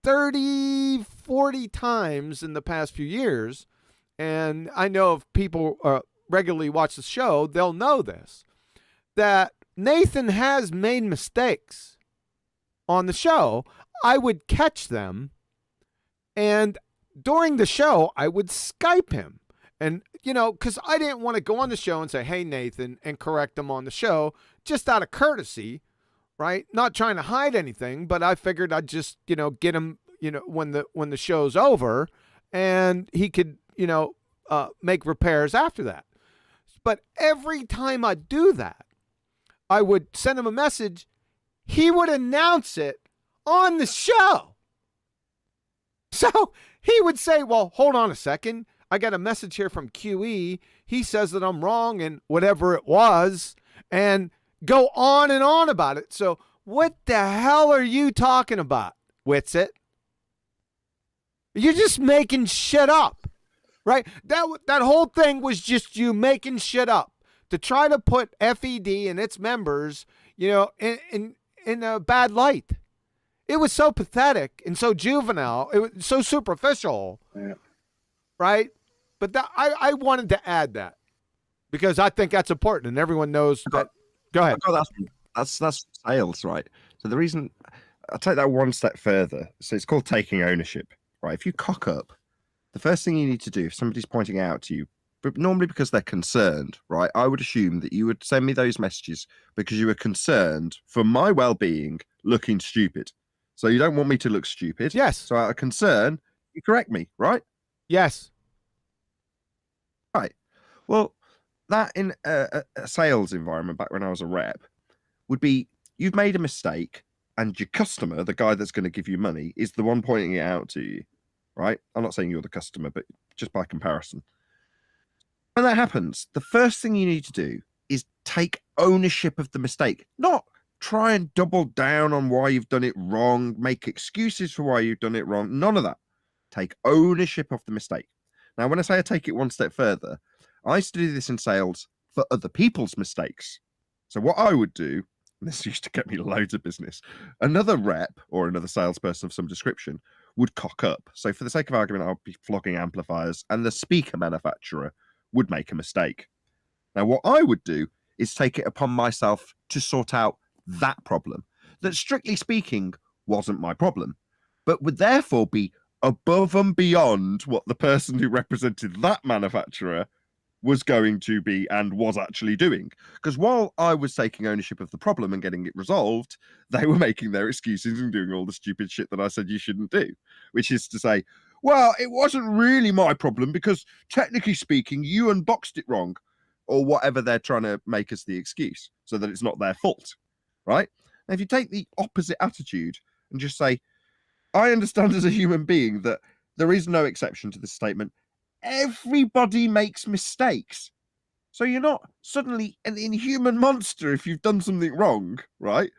30, 40 times in the past few years. And I know if people regularly watch the show, they'll know this, that Nathan has made mistakes on the show. I would catch them, and during the show, I would Skype him. And, you know, because I didn't want to go on the show and say, hey, Nathan, and correct him on the show, just out of courtesy, right? Not trying to hide anything, but I figured I'd just, you know, get him, you know, when the show's over, and he could, you know, make repairs after that. But every time I do that, I would send him a message, he would announce it on the show. So he would say, well, hold on a second. I got a message here from QE. He says that I'm wrong and whatever it was, and go on and on about it. So what the hell are you talking about, Witsit? You're just making shit up, right? That whole thing was just you making shit up to try to put FED and its members, you know, in a bad light. It was so pathetic and so juvenile. It was so superficial, right? But I wanted to add that because I think that's important, and everyone knows that. Go ahead. That's sales, right? So the reason I'll take that one step further. So it's called taking ownership, right? If you cock up, the first thing you need to do if somebody's pointing out to you, but normally because they're concerned, right? I would assume that you would send me those messages because you were concerned for my well-being looking stupid. So you don't want me to look stupid. Yes. So out of concern, you correct me, right? Yes. Right. Well, that in a sales environment back when I was a rep would be you've made a mistake and your customer, the guy that's going to give you money, is the one pointing it out to you, right? I'm not saying you're the customer, but just by comparison. When that happens, the first thing you need to do is take ownership of the mistake, not try and double down on why you've done it wrong, make excuses for why you've done it wrong. None of that. Take ownership of the mistake. Now, when I say I take it one step further, I used to do this in sales for other people's mistakes. So what I would do, and this used to get me loads of business, another rep or another salesperson of some description would cock up. So for the sake of argument, I'll be flogging amplifiers and the speaker manufacturer would make a mistake. Now, what I would do is take it upon myself to sort out that problem that, strictly speaking, wasn't my problem, but would therefore be above and beyond what the person who represented that manufacturer was going to be and was actually doing. Because while I was taking ownership of the problem and getting it resolved, they were making their excuses and doing all the stupid shit that I said you shouldn't do, which is to say, well, it wasn't really my problem because technically speaking, you unboxed it wrong, or whatever they're trying to make us the excuse so that it's not their fault, right? Now, if you take the opposite attitude and just say, I understand as a human being that there is no exception to this statement. Everybody makes mistakes. So you're not suddenly an inhuman monster if you've done something wrong, right?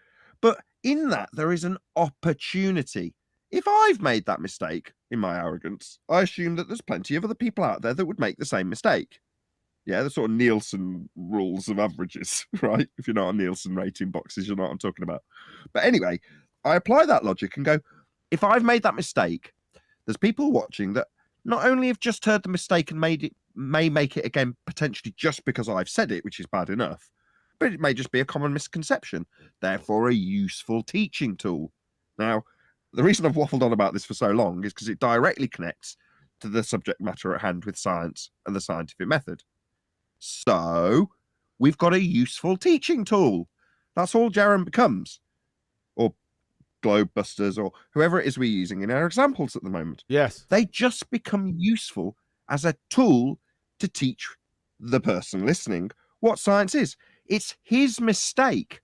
But in that, there is an opportunity. If I've made that mistake in my arrogance, I assume that there's plenty of other people out there that would make the same mistake. Yeah, the sort of Nielsen rules of averages, right? If you're not on Nielsen rating boxes, you know what I'm talking about. But anyway, I apply that logic and go, if I've made that mistake, there's people watching that not only have just heard the mistake and may make it again potentially just because I've said it, which is bad enough, but it may just be a common misconception, therefore a useful teaching tool. Now, the reason I've waffled on about this for so long is because it directly connects to the subject matter at hand with science and the scientific method. So we've got a useful teaching tool. That's all Jaren becomes, or BALLBUSTERS, or whoever it is we're using in our examples at the moment. Yes. They just become useful as a tool to teach the person listening what science is. It's his mistake.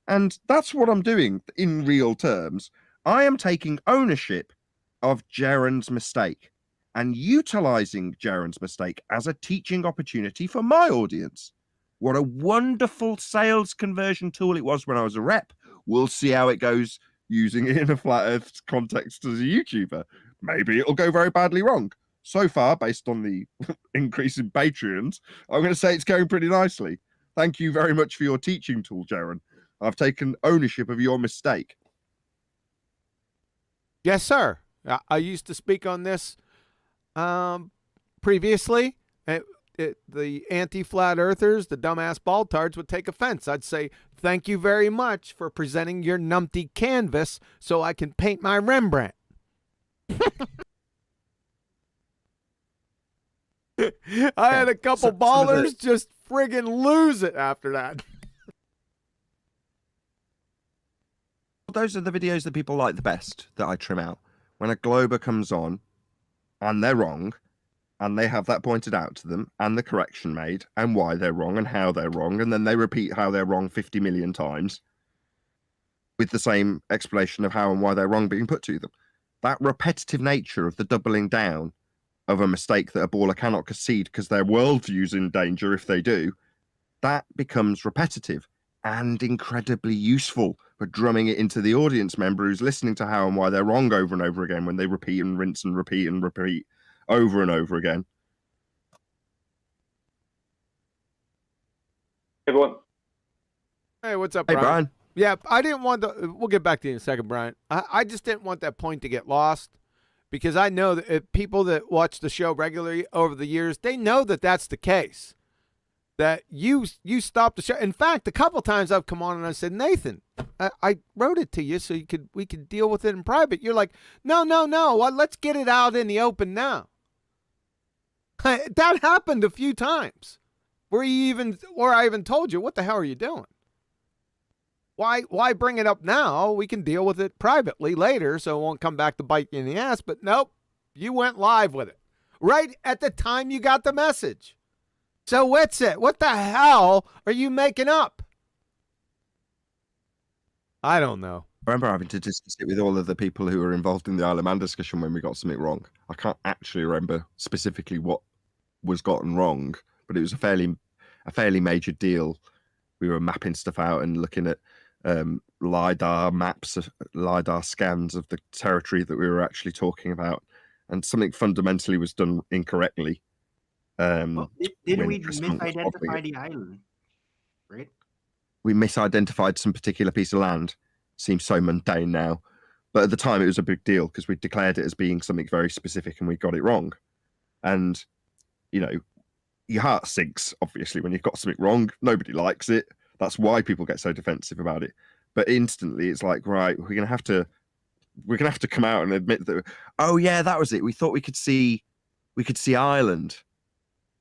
And that's what I'm doing in real terms. I am taking ownership of Jaren's mistake and utilizing Jaren's mistake as a teaching opportunity for my audience. What a wonderful sales conversion tool it was when I was a rep. We'll see how it goes using it in a flat earth context as a YouTuber. Maybe it'll go very badly wrong. So far, based on the increase in Patreons, I'm going to say it's going pretty nicely. Thank you very much for your teaching tool, Jaren. I've taken ownership of your mistake. Yes, sir. I used to speak on this previously. The anti-flat earthers, the dumbass baltards would take offense. I'd say, thank you very much for presenting your numpty canvas so I can paint my Rembrandt. I had a couple ballers just friggin' lose it after that. Those are the videos that people like the best that I trim out. When a Glober comes on and they're wrong, and they have that pointed out to them and the correction made and why they're wrong and how they're wrong, and then they repeat how they're wrong 50 million times with the same explanation of how and why they're wrong being put to them. That repetitive nature of the doubling down of a mistake that a baller cannot concede because their worldview's in danger if they do, that becomes repetitive and incredibly useful for drumming it into the audience member who's listening to how and why they're wrong over and over again when they repeat and rinse and repeat and repeat over and over again. Everyone. Hey, what's up, Hey, Brian? Brian. Yeah, I didn't want to. We'll get back to you in a second, Brian. I just didn't want that point to get lost because I know that people that watch the show regularly over the years, they know that that's the case. That you stopped the show. In fact, a couple times I've come on and I said, Nathan, I wrote it to you so we could deal with it in private. You're like, no. Well, let's get it out in the open now. That happened a few times where I even told you, what the hell are you doing? Why bring it up now? We can deal with it privately later so it won't come back to bite you in the ass. But nope, you went live with it right at the time you got the message. So what's it? What the hell are you making up? I don't know. I remember having to discuss it with all of the people who were involved in the Isle of Man discussion when we got something wrong. I can't actually remember specifically what was gotten wrong, but it was a fairly major deal. We were mapping stuff out and looking at LiDAR maps, LiDAR scans of the territory that we were actually talking about, and something fundamentally was done incorrectly. Well, didn't we Chris Hunt was modeling misidentify it. the island? Right? We misidentified some particular piece of land. Seems so mundane now, but at the time it was a big deal because we declared it as being something very specific and we got it wrong. And you know, your heart sinks obviously when you've got something wrong. Nobody likes it. That's why people get so defensive about it. But instantly it's like, right, we're gonna have to come out and admit that, oh yeah, that was it. We thought we could see Ireland.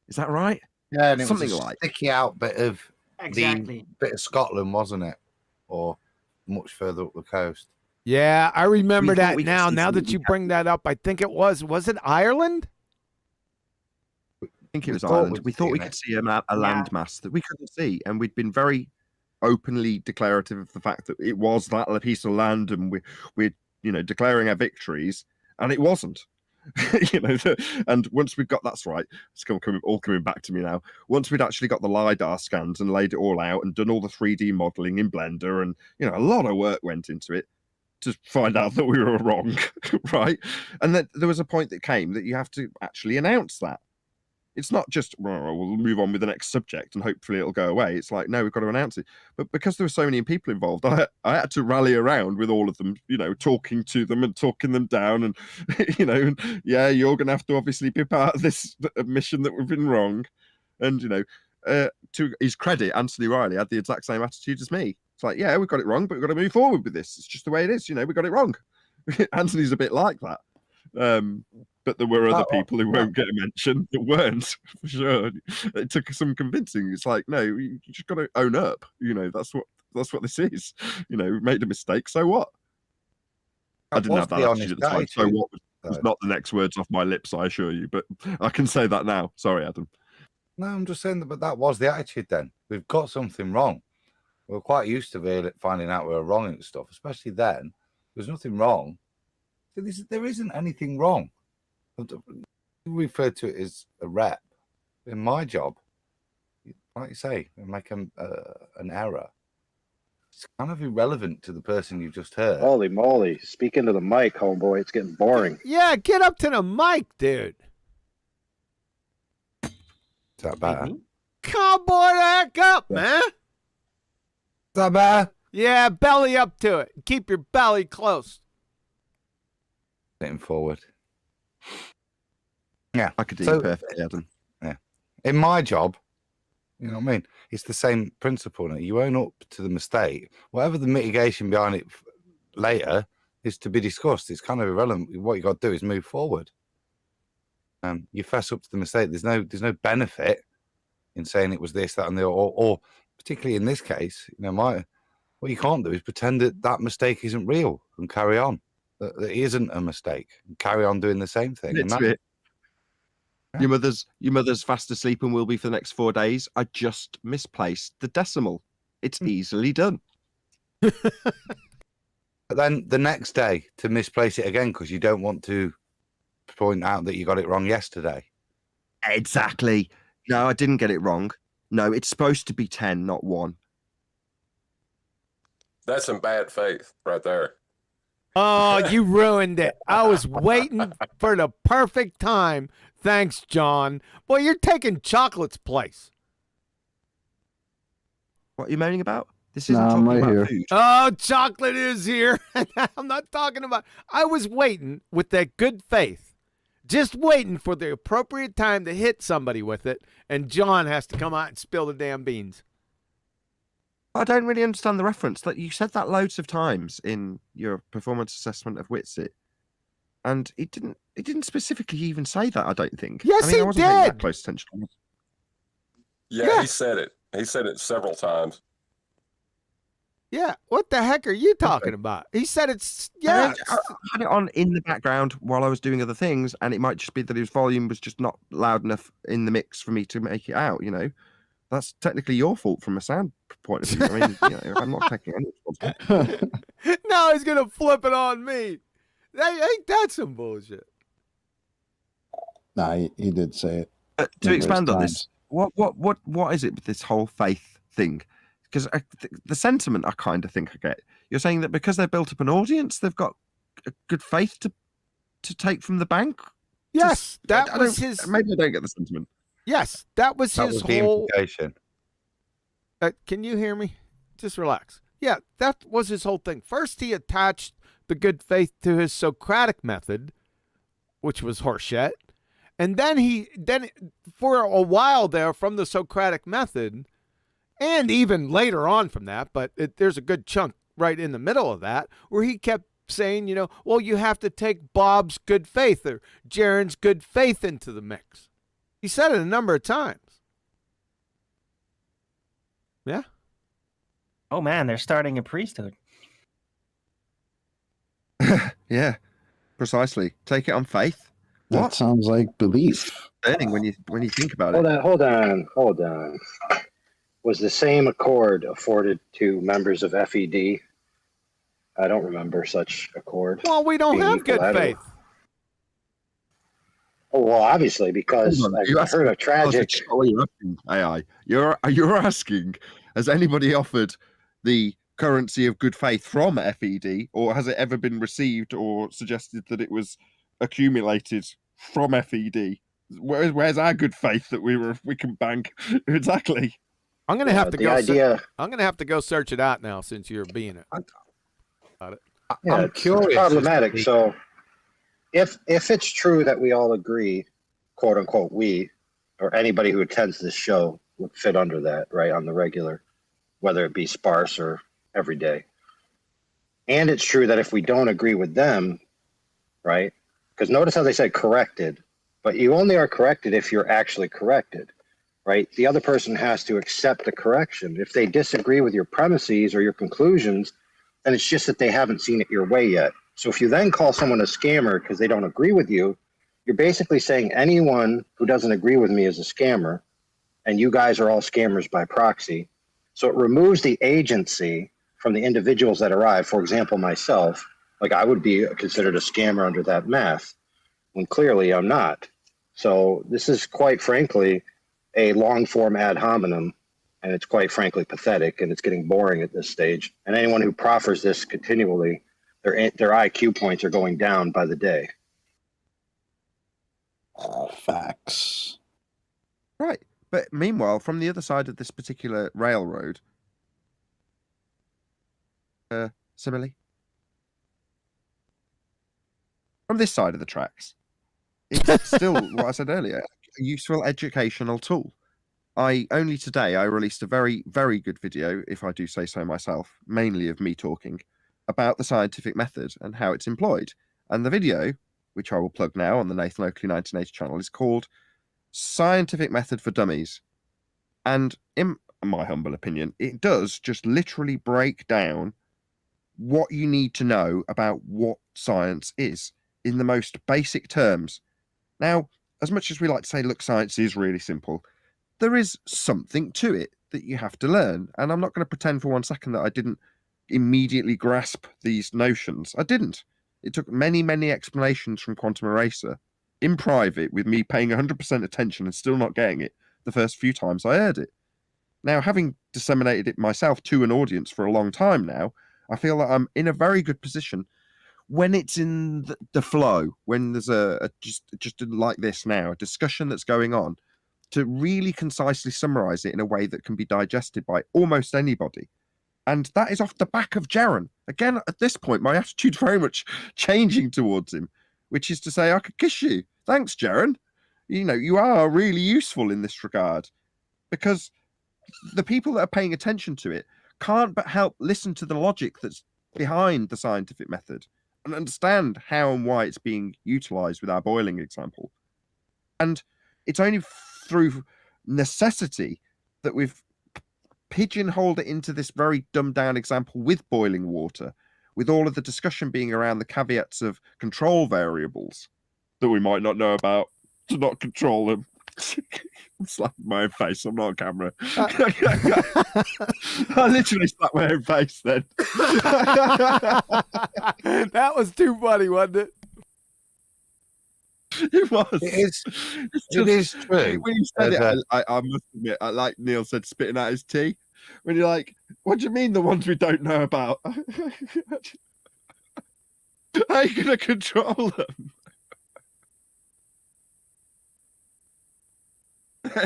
Is that right? Yeah, and it Something was a like sticky out bit of Exactly. the bit of Scotland, wasn't it? Or much further up the coast. Yeah, I remember We thought that we could now. see Now that something you bring that up, I think it was it Ireland? I think it was thought Ireland. we'd we thought seen we it. could see a landmass that we couldn't see, and we'd been very openly declarative of the fact that it was that piece of land, and we're declaring our victories, and it wasn't. And once we've got that's right, it's all coming back to me now. Once we'd actually got the LiDAR scans and laid it all out and done all the 3D modeling in Blender, and a lot of work went into it to find out that we were wrong, right? And then there was a point that came that you have to actually announce that. It's not just, well, we'll move on with the next subject and hopefully it'll go away. It's like, no, we've got to announce it. But because there were so many people involved, I had to rally around with all of them, talking to them and talking them down. And, yeah, you're going to have to obviously be part of this admission that we've been wrong. And, to his credit, Anthony Riley had the exact same attitude as me. It's like, yeah, we've got it wrong, but we've got to move forward with this. It's just the way it is. We got it wrong. Anthony's a bit like that. But there were other people who won't get a mention that weren't, for sure. It took some convincing. It's like, no, you just got to own up. That's what this is. We made a mistake, so what? I didn't have that attitude at the time. So what was not the next words off my lips, I assure you. But I can say that now. Sorry, Adam. No, I'm just saying that, but that was the attitude then. We've got something wrong. We're quite used to finding out we were wrong and stuff, especially then. There's nothing wrong. So there isn't anything wrong. We refer to it as a rep. In my job, like you say, make an error. It's kind of irrelevant to the person you've just heard. Holy moly. Speak into the mic, homeboy. It's getting boring. Yeah, get up to the mic, dude. Is that better? Cowboy the heck up, man. Is that better? Yeah, belly up to it. Keep your belly close. Getting forward. Yeah. I could do you perfectly, Adam. Yeah. In my job, you know what I mean? It's the same principle. You own up to the mistake. Whatever the mitigation behind it later is to be discussed. It's kind of irrelevant. What you got to do is move forward. You fess up to the mistake. There's no benefit in saying it was this, that, and the or particularly in this case, what you can't do is pretend that mistake isn't real and carry on. That it isn't a mistake and carry on doing the same thing. And Your mother's fast asleep and will be for the next 4 days. I just misplaced the decimal. It's easily done. But then the next day to misplace it again because you don't want to point out that you got it wrong yesterday. Exactly. No, I didn't get it wrong. No, it's supposed to be 10, not 1. That's some bad faith right there. Oh, you ruined it. I was waiting for the perfect time. Thanks, John. Boy, you're taking chocolate's place. What are you moaning about? This isn't Nah, I'm talking right about here. food. Oh, chocolate is here. I'm not talking about. I was waiting with that good faith, just waiting for the appropriate time to hit somebody with it, and John has to come out and spill the damn beans. I don't really understand the reference. That you said that loads of times in your performance assessment of Witsit, and it didn't specifically even say that. I don't think. Yes, I mean, he I wasn't paying that did. close attention. Yeah, Yeah. he said it. He said it several times. Yeah, what the heck are you talking about? He said it's yeah. I had it on in the background while I was doing other things, and it might just be that his volume was just not loud enough in the mix for me to make it out. You know, that's technically your fault from a sound point of view. I mean, you know, I'm not taking any responsibility. Now he's gonna flip it on me. Ain't that some bullshit? Nah, he did say it. But to numerous expand on this, times. what is it with this whole faith thing? Because the sentiment I kind of think I get. You're saying that because they've built up an audience, they've got a good faith to take from the bank. Yes, that I was don't- his. Maybe I don't get the sentiment. Yes, that was That his was the whole. implication. Can you hear me? Just relax. Yeah, that was his whole thing. First, he attached the good faith to his Socratic method, which was horseshit, and then for a while there, from the Socratic method, and even later on from that, but there's a good chunk right in the middle of that where he kept saying, you know, well, you have to take Bob's good faith or Jaron's good faith into the mix. He said it a number of times. Yeah. Oh man, they're starting a priesthood. Yeah, precisely. Take it on faith. That What? sounds like belief. Learning when you think about it. Hold on. Was the same accord afforded to members of FED? I don't remember such accord. Well, we don't Being have good equilateral. faith. Oh, well, obviously, because Hold on, I've you asked- heard of tragic. Oh, you're asking AI. You're asking, has anybody offered the currency of good faith from FED, or has it ever been received or suggested that it was accumulated from FED? Where's our good faith that we can bank? Exactly. I'm gonna have to the go. idea. I'm gonna have to go search it out now since you're being it. Yeah, I'm it's curious. problematic. as to So, if it's true that we all agree, quote unquote, we or anybody who attends this show would fit under that, right, on the regular, whether it be sparse or every day. And it's true that if we don't agree with them, right, because notice how they said corrected, but you only are corrected if you're actually corrected, right? The other person has to accept the correction. If they disagree with your premises or your conclusions, then it's just that they haven't seen it your way yet. So if you then call someone a scammer because they don't agree with you, you're basically saying anyone who doesn't agree with me is a scammer, and you guys are all scammers by proxy. So it removes the agency from the individuals that arrive. For example, myself, like I would be considered a scammer under that math, when clearly I'm not. So this is quite frankly a long form ad hominem, and it's quite frankly pathetic, and it's getting boring at this stage. And anyone who proffers this continually, their IQ points are going down by the day. Facts. Right. But meanwhile, from the other side of this particular railroad, simile, from this side of the tracks, it's still what I said earlier, a useful educational tool. Only today I released a very, very good video, if I do say so myself, mainly of me talking about the scientific method and how it's employed. And the video, which I will plug now on the Nathan Oakley 1980 channel, is called Scientific Method for Dummies. And in my humble opinion, it does just literally break down what you need to know about what science is in the most basic terms. Now, as much as we like to say, look, science is really simple, there is something to it that you have to learn. And I'm not going to pretend for 1 second that I didn't immediately grasp these notions. I didn't. It took many, many explanations from Quantum Eraser in private, with me paying 100% attention and still not getting it the first few times I heard it. Now, having disseminated it myself to an audience for a long time now, I feel that I'm in a very good position when it's in the flow, when there's just like this now, a discussion that's going on, to really concisely summarize it in a way that can be digested by almost anybody. And that is off the back of Jaren. Again, at this point, my attitude very much changing towards him, which is to say, I could kiss you. Thanks, Jaren. You know, you are really useful in this regard, because the people that are paying attention to it can't but help listen to the logic that's behind the scientific method and understand how and why it's being utilized with our boiling example. And it's only through necessity that we've pigeonholed it into this very dumbed down example with boiling water, with all of the discussion being around the caveats of control variables that we might not know about to not control them. I'm slapping my own face. I'm not on camera. I literally slapped my own face then. That was too funny, wasn't it? It was. It is true. When you said it, I must admit, like Neil said, spitting out his tea. When you're like, what do you mean the ones we don't know about? How are you going to control them?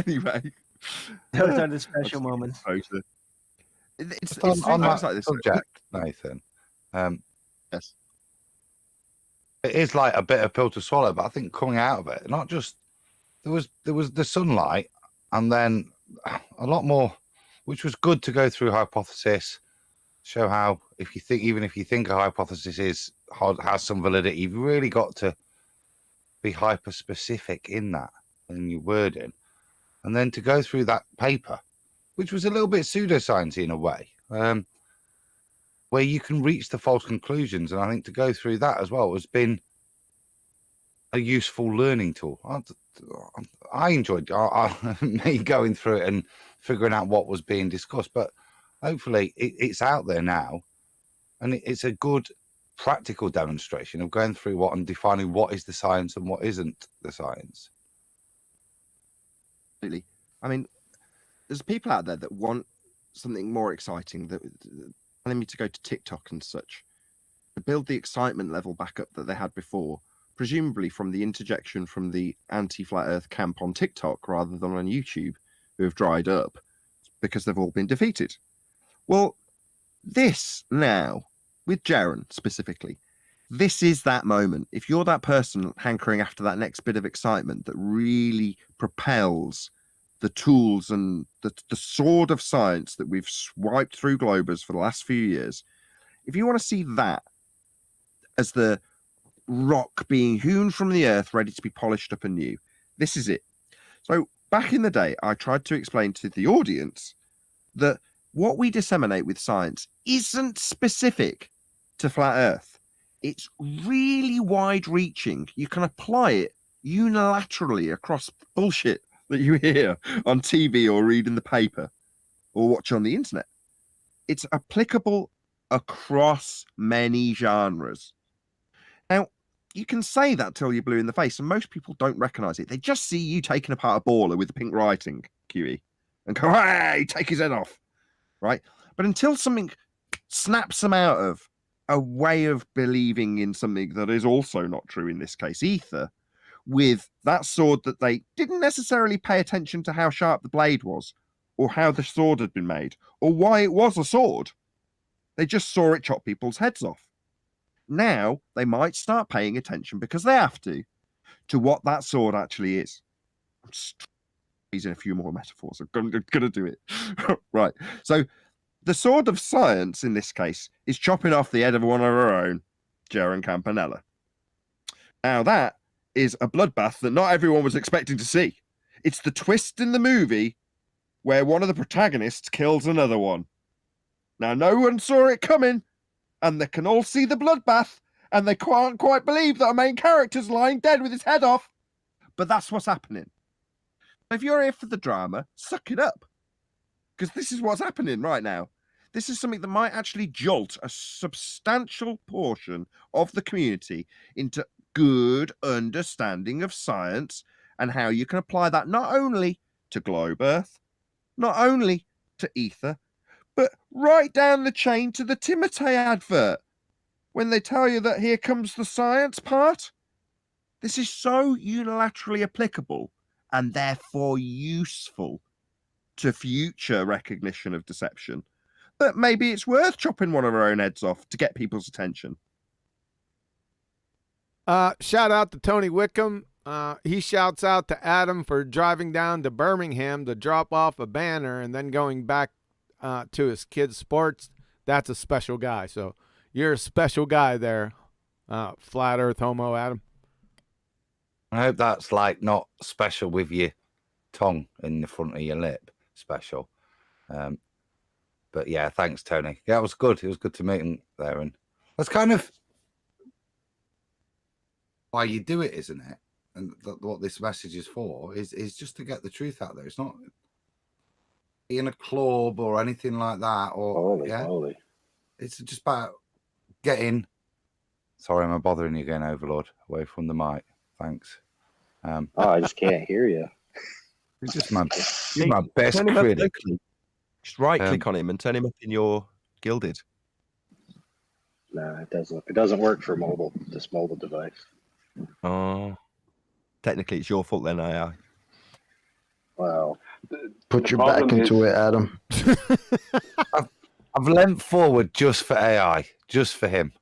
Anyway, Those are the special moments. It's on that like this subject, Nathan. Yes. It is like a bitter pill to swallow, but I think coming out of it, not just there was the sunlight, and then a lot more, which was good to go through hypothesis, show how even if you think a hypothesis has some validity, you've really got to be hyper specific in that in your wording, and then to go through that paper, which was a little bit pseudoscience in a way. Where you can reach the false conclusions. And I think to go through that as well has been a useful learning tool. I enjoyed me going through it and figuring out what was being discussed, but hopefully it's out there now. And it's a good practical demonstration of going through what and defining what is the science and what isn't the science. Absolutely. I mean, there's people out there that want something more exciting, that telling me to go to TikTok and such, to build the excitement level back up that they had before, presumably from the interjection from the anti-flat earth camp on TikTok rather than on YouTube, who have dried up because they've all been defeated. Well, this now, with Jaren specifically, this is that moment. If you're that person hankering after that next bit of excitement that really propels the tools and the sword of science that we've swiped through Globers for the last few years, if you want to see that as the rock being hewn from the earth, ready to be polished up anew, this is it. So back in the day, I tried to explain to the audience that what we disseminate with science isn't specific to flat earth. It's really wide reaching. You can apply it unilaterally across bullshit that you hear on TV or read in the paper or watch on the internet. It's applicable across many genres. Now, you can say that till you're blue in the face, and most people don't recognize it. They just see you taking apart a baller with the pink writing, QE, and go, hey, take his head off, right? But until something snaps them out of a way of believing in something that is also not true, in this case, ether, with that sword that they didn't necessarily pay attention to how sharp the blade was, or how the sword had been made, or why it was a sword. They just saw it chop people's heads off. Now they might start paying attention, because they have to what that sword actually is. I'm just using a few more metaphors. I'm gonna do it. Right. So the sword of science in this case is chopping off the head of one of our own, Jaren Campanella. Now that is a bloodbath that not everyone was expecting to see. It's the twist in the movie where one of the protagonists kills another one. Now, no one saw it coming, and they can all see the bloodbath, and they can't quite believe that a main character's lying dead with his head off. but that's what's happening. If you're here for the drama, suck it up. Because this is what's happening right now. This is something that might actually jolt a substantial portion of the community into good understanding of science and how you can apply that not only to globe Earth, not only to ether, but right down the chain to the Timotei advert. When they tell you that here comes the science part, this is so unilaterally applicable and therefore useful to future recognition of deception that maybe it's worth chopping one of our own heads off to get people's attention. Shout out to Tony Wickham. He shouts out to Adam for driving down to Birmingham to drop off a banner and then going back to his kids' sports. That's a special guy. So you're a special guy there, Flat Earth Homo Adam. I hope that's like not special with your tongue in the front of your lip. Special. But yeah, thanks, Tony. Yeah, it was good. It was good to meet him there. And that's kind of why you do it, isn't it? And what this message is for is just to get the truth out there. It's not in a club or anything like that. Or Holy. It's just about getting. Sorry, am I bothering you again, Overlord? Away from the mic. Thanks. I just can't hear you. You're just my best critic. Just right-click on him and turn him up in your gilded. No, it doesn't. It doesn't work for this mobile device. Oh, technically, it's your fault then, AI. Well, Put your back into it, Adam. I've leant forward just for AI, just for him,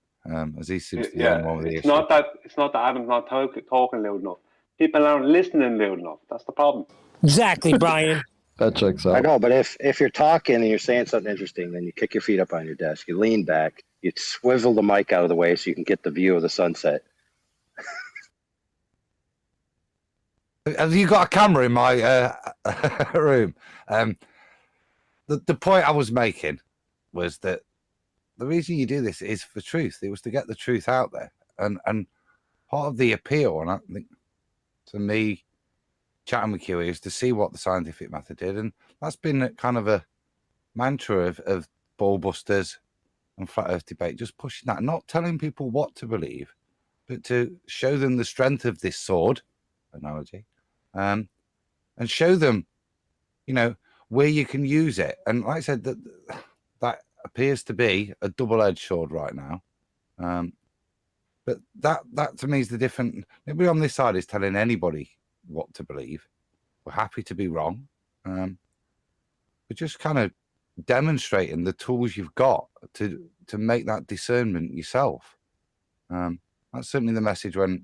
as he seems to be on one of the issues. It's not that Adam's not talking loud enough. People aren't listening loud enough. That's the problem. Exactly, Brian. That checks out. I know, but if you're talking and you're saying something interesting, then you kick your feet up on your desk, you lean back, you swivel the mic out of the way so you can get the view of the sunset. Have you got a camera in my room? The point I was making was that the reason you do this is for truth. It was to get the truth out there. And part of the appeal, and I think to me, chatting with you is to see what the scientific method did. And that's been kind of a mantra of BALLBUSTERS and Flat Earth debate, just pushing that, not telling people what to believe, but to show them the strength of this sword analogy, and show them, where you can use it. And like I said, that appears to be a double-edged sword right now. But that to me is the different. Nobody on this side is telling anybody what to believe. We're happy to be wrong. We're just kind of demonstrating the tools you've got to make that discernment yourself. That's certainly the message when,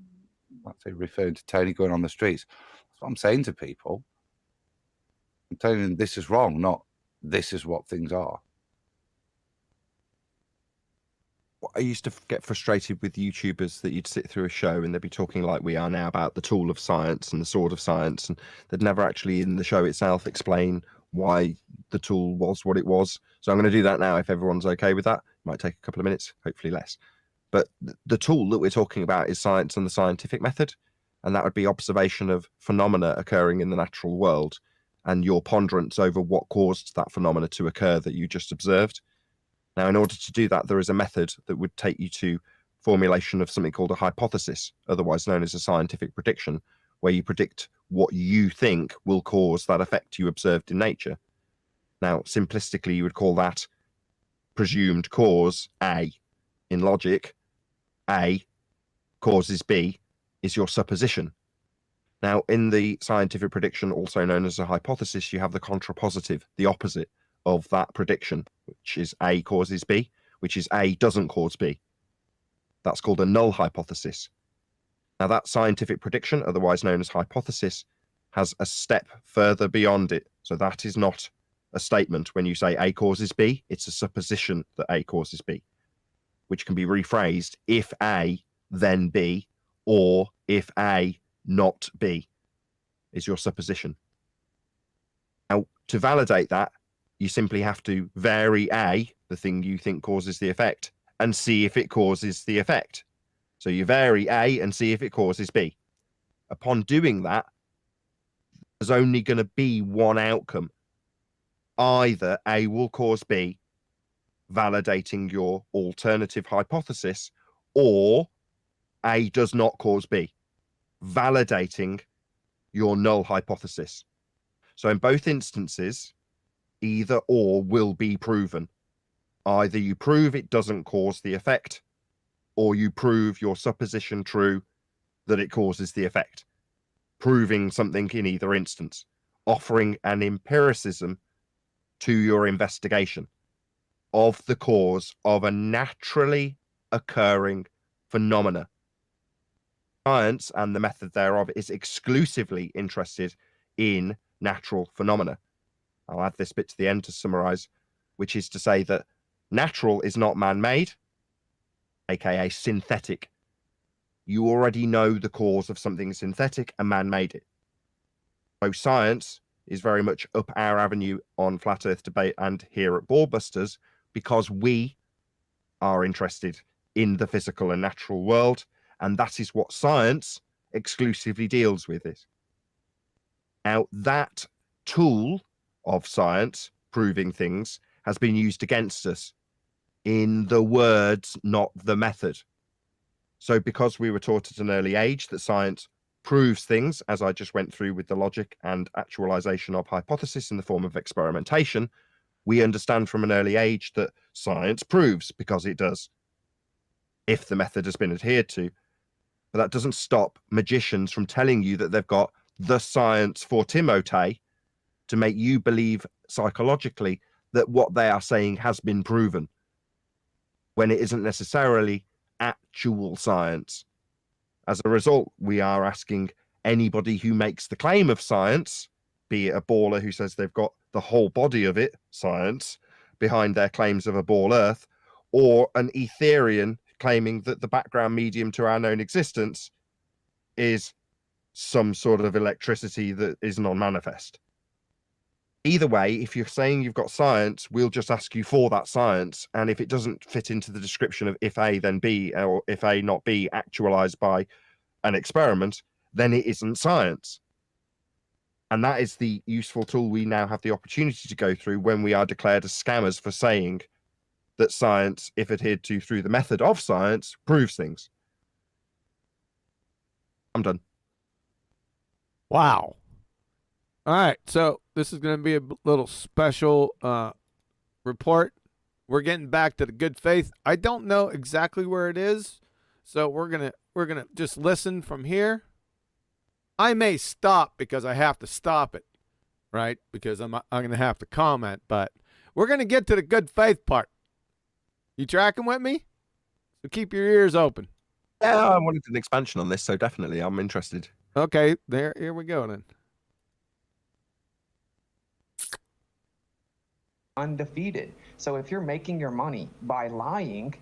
let's say, referring to Tony going on the streets. That's what I'm saying to people. I'm telling them this is wrong, not this is what things are. I used to get frustrated with YouTubers that you'd sit through a show and they'd be talking like we are now about the tool of science and the sword of science, and they'd never actually in the show itself explain why the tool was what it was. So I'm going to do that now if everyone's okay with that. It might take a couple of minutes, hopefully less. But the tool that we're talking about is science and the scientific method, and that would be observation of phenomena occurring in the natural world and your ponderance over what caused that phenomena to occur that you just observed. Now, in order to do that, there is a method that would take you to formulation of something called a hypothesis, otherwise known as a scientific prediction, where you predict what you think will cause that effect you observed in nature. Now, simplistically, you would call that presumed cause A. In logic, A causes B is your supposition. Now, in the scientific prediction, also known as a hypothesis, you have the contrapositive, the opposite of that prediction, which is A causes B, which is A doesn't cause B. That's called a null hypothesis. Now, that scientific prediction, otherwise known as hypothesis, has a step further beyond it. So that is not a statement. When you say A causes B, it's a supposition that A causes B, which can be rephrased if A, then B, or if A, not B, is your supposition. Now, to validate that, you simply have to vary A, the thing you think causes the effect, and see if it causes the effect. So you vary A and see if it causes B. Upon doing that, there's only going to be one outcome. Either A will cause B, validating your alternative hypothesis, or A does not cause B, validating your null hypothesis. So in both instances, either or will be proven. Either you prove it doesn't cause the effect, or you prove your supposition true that it causes the effect. Proving something in either instance, offering an empiricism to your investigation of the cause of a naturally occurring phenomena. Science and the method thereof is exclusively interested in natural phenomena. I'll add this bit to the end to summarize, which is to say that natural is not man-made, aka synthetic. You already know the cause of something synthetic, and man made it. So science is very much up our avenue on Flat Earth debate and here at Ballbusters, because we are interested in the physical and natural world, and that is what science exclusively deals with. It. Now, that tool of science, proving things, has been used against us in the words, not the method. So because we were taught at an early age that science proves things, as I just went through with the logic and actualization of hypothesis in the form of experimentation, we understand from an early age that science proves, because it does, if the method has been adhered to. But that doesn't stop magicians from telling you that they've got the science for Timotei to make you believe psychologically that what they are saying has been proven, when it isn't necessarily actual science. As a result, we are asking anybody who makes the claim of science, be it a baller who says they've got the whole body of it, science, behind their claims of a ball earth, or an Etherian claiming that the background medium to our known existence is some sort of electricity that is non-manifest. Either way, if you're saying you've got science, we'll just ask you for that science. And if it doesn't fit into the description of if A, then B, or if A, not B, actualized by an experiment, then it isn't science. And that is the useful tool we now have the opportunity to go through when we are declared as scammers for saying that science, if adhered to through the method of science, proves things. I'm done. Wow. All right, so this is going to be a little special report. We're getting back to the good faith. I don't know exactly where it is, so we're gonna just listen from here. I may stop because I have to stop it, right? Because I'm gonna have to comment, but we're gonna get to the good faith part. You tracking with me? So keep your ears open. Yeah, I wanted an expansion on this, so definitely I'm interested. Okay, here we go then. Undefeated. So if you're making your money by lying,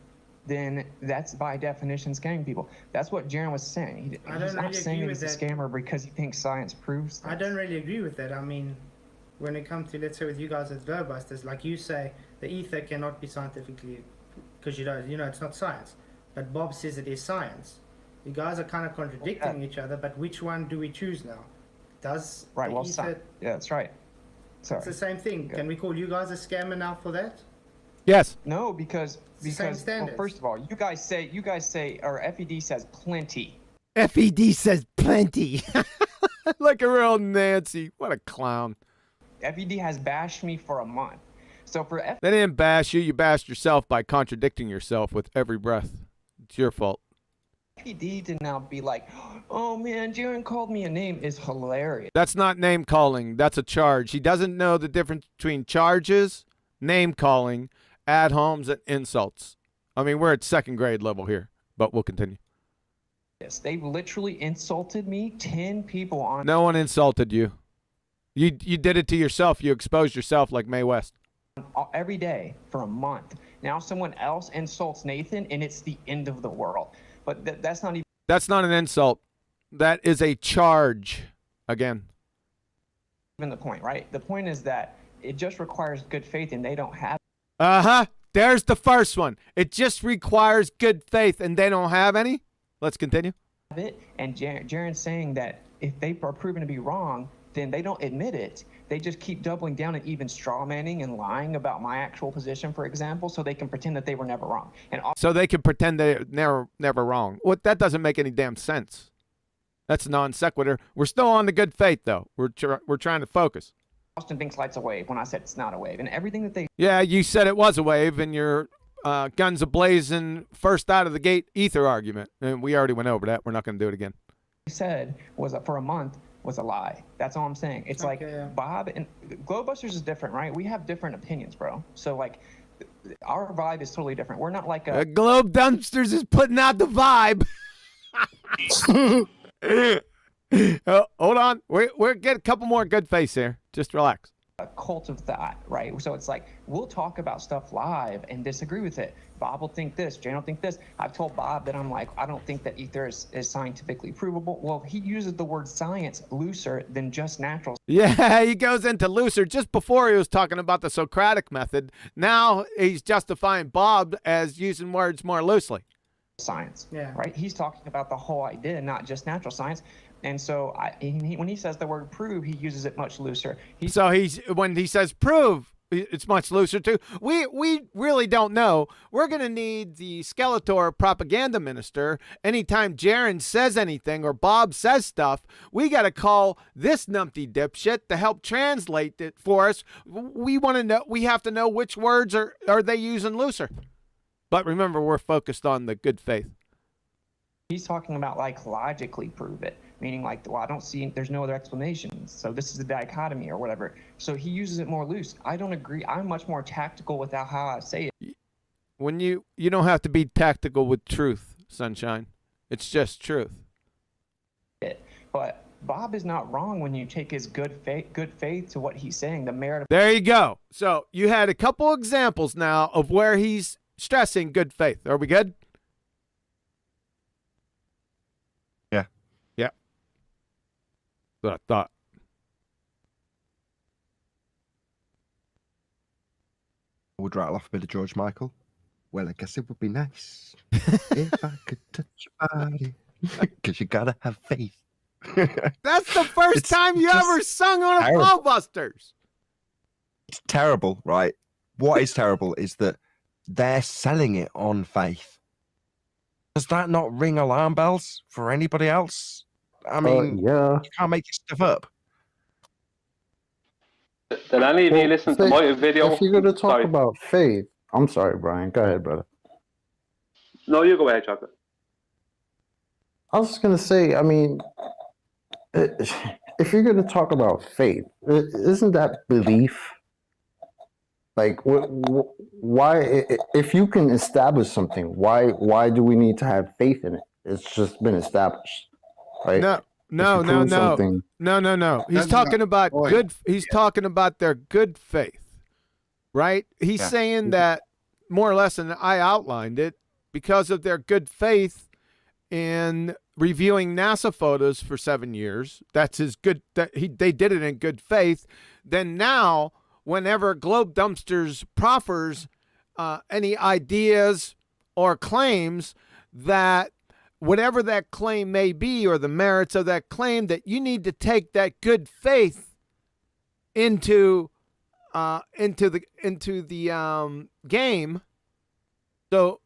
then that's by definition scamming people. That's what Jaron was saying. He's not saying he's a scammer because he thinks science proves things. I don't really agree with that. I mean, when it comes to, let's say with you guys as Ballbusters, like you say, the ether cannot be scientifically, because you know it's not science. But Bob says it is science. You guys are kind of contradicting each other, but which one do we choose now? Does right, the well, ether... Yeah, that's right. Sorry. It's the same thing. Can we call you guys a scammer now for that? Yes. No, because well, first of all, you guys say, or FED says plenty. FED says plenty. Like a real Nancy. What a clown. FED has bashed me for a month. So for They didn't bash you. You bashed yourself by contradicting yourself with every breath. It's your fault. FED to now be like, oh man, Jaron called me a name is hilarious. That's not name calling. That's a charge. He doesn't know the difference between charges, name calling, ad homs, and insults. I mean, we're at second grade level here, but we'll continue. Yes, they've literally insulted me. 10 people on. No one insulted you. You did it to yourself. You exposed yourself like Mae West. Every day for a month. Now someone else insults Nathan, and it's the end of the world. But that's not even. That's not an insult. That is a charge. Again. Even the point, right? The point is that it just requires good faith, and they don't have. There's the first one. It just requires good faith, and they don't have any. Let's continue. it, and Jaren's saying that if they are proven to be wrong, then they don't admit it. They just keep doubling down and even straw manning and lying about my actual position, for example, so they can pretend that they were never wrong. And so they can pretend they're never wrong. What? That doesn't make any damn sense. That's non sequitur. We're still on the good faith, though. We're trying to focus. Austin thinks light's a wave when I said it's not a wave, and everything that they Yeah, you said it was a wave, and your guns a-blazing, first out of the gate ether argument, and we already went over that. We're not going to do it again. said was for a month was a lie. That's all I'm saying. It's like Bob and Globebusters is different, right? We have different opinions, bro. So like our vibe is totally different. We're not like a Globe Dumpsters is putting out the vibe. Hold on. We're getting a couple more good face here. Just relax. A cult of thought, right? So it's like we'll talk about stuff live and disagree with it. Bob will think this, Jane will think this. I've told Bob that I'm like, I don't think that ether is scientifically provable. Well, he uses the word science looser than just natural. Yeah, he goes into looser. Just before he was talking about the Socratic method. Now he's justifying Bob as using words more loosely. Science, right? He's talking about the whole idea, not just natural science. And so when he says the word prove, he uses it much looser. When he says prove, it's much looser too. We really don't know. We're going to need the Skeletor propaganda minister. Anytime Jaren says anything or Bob says stuff, we got to call this numpty dipshit to help translate it for us. We want to know. We have to know which words are they using looser. But remember, we're focused on the good faith. He's talking about like logically prove it, meaning like, well, I don't see, there's no other explanations. So this is a dichotomy or whatever. So he uses it more loose. I don't agree. I'm much more tactical with how I say it. When you don't have to be tactical with truth, Sunshine. It's just truth. But Bob is not wrong when you take his good faith to what he's saying, the merit of. There you go. So you had a couple examples now of where he's stressing good faith. Are we good? Yeah. Yeah. That's what I thought. I would rattle off a bit of George Michael. Well, I guess it would be nice if I could touch your body, because you gotta have faith. That's the first time you ever sung on a BALLBUSTERS. It's terrible, right? What is terrible is that they're selling it on faith. Does that not ring alarm bells for anybody else? I mean, yeah. You can't make this stuff up. Did any of you listen to my video? If you're going to talk about faith, I'm sorry, Brian. Go ahead, brother. No, you go ahead, Chocolate. I was just going to say, I mean, if you're going to talk about faith, isn't that belief? Like, why, if you can establish something, why do we need to have faith in it? It's just been established, right? No. He's talking about good. He's talking about their good faith, right? He's saying that more or less, and I outlined it, because of their good faith in reviewing NASA photos for 7 years. That's his good. They did it in good faith. Then now, whenever Globe Dumpsters proffers any ideas or claims, that whatever that claim may be or the merits of that claim, that you need to take that good faith into the game. So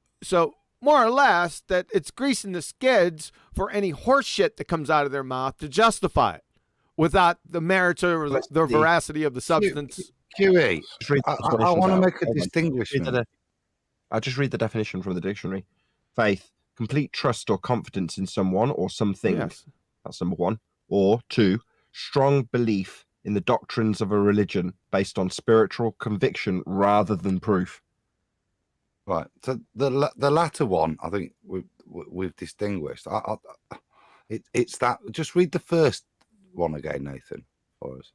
more or less that it's greasing the skids for any horse shit that comes out of their mouth to justify it without the merits or the veracity of the substance. QE, I want to make a distinction. I'll just read the definition from the dictionary. Faith, complete trust or confidence in someone or something. Yes. That's number one. Or two, strong belief in the doctrines of a religion based on spiritual conviction rather than proof. Right. So the latter one, I think we've distinguished. It's that. Just read the first one again, Nathan, for us.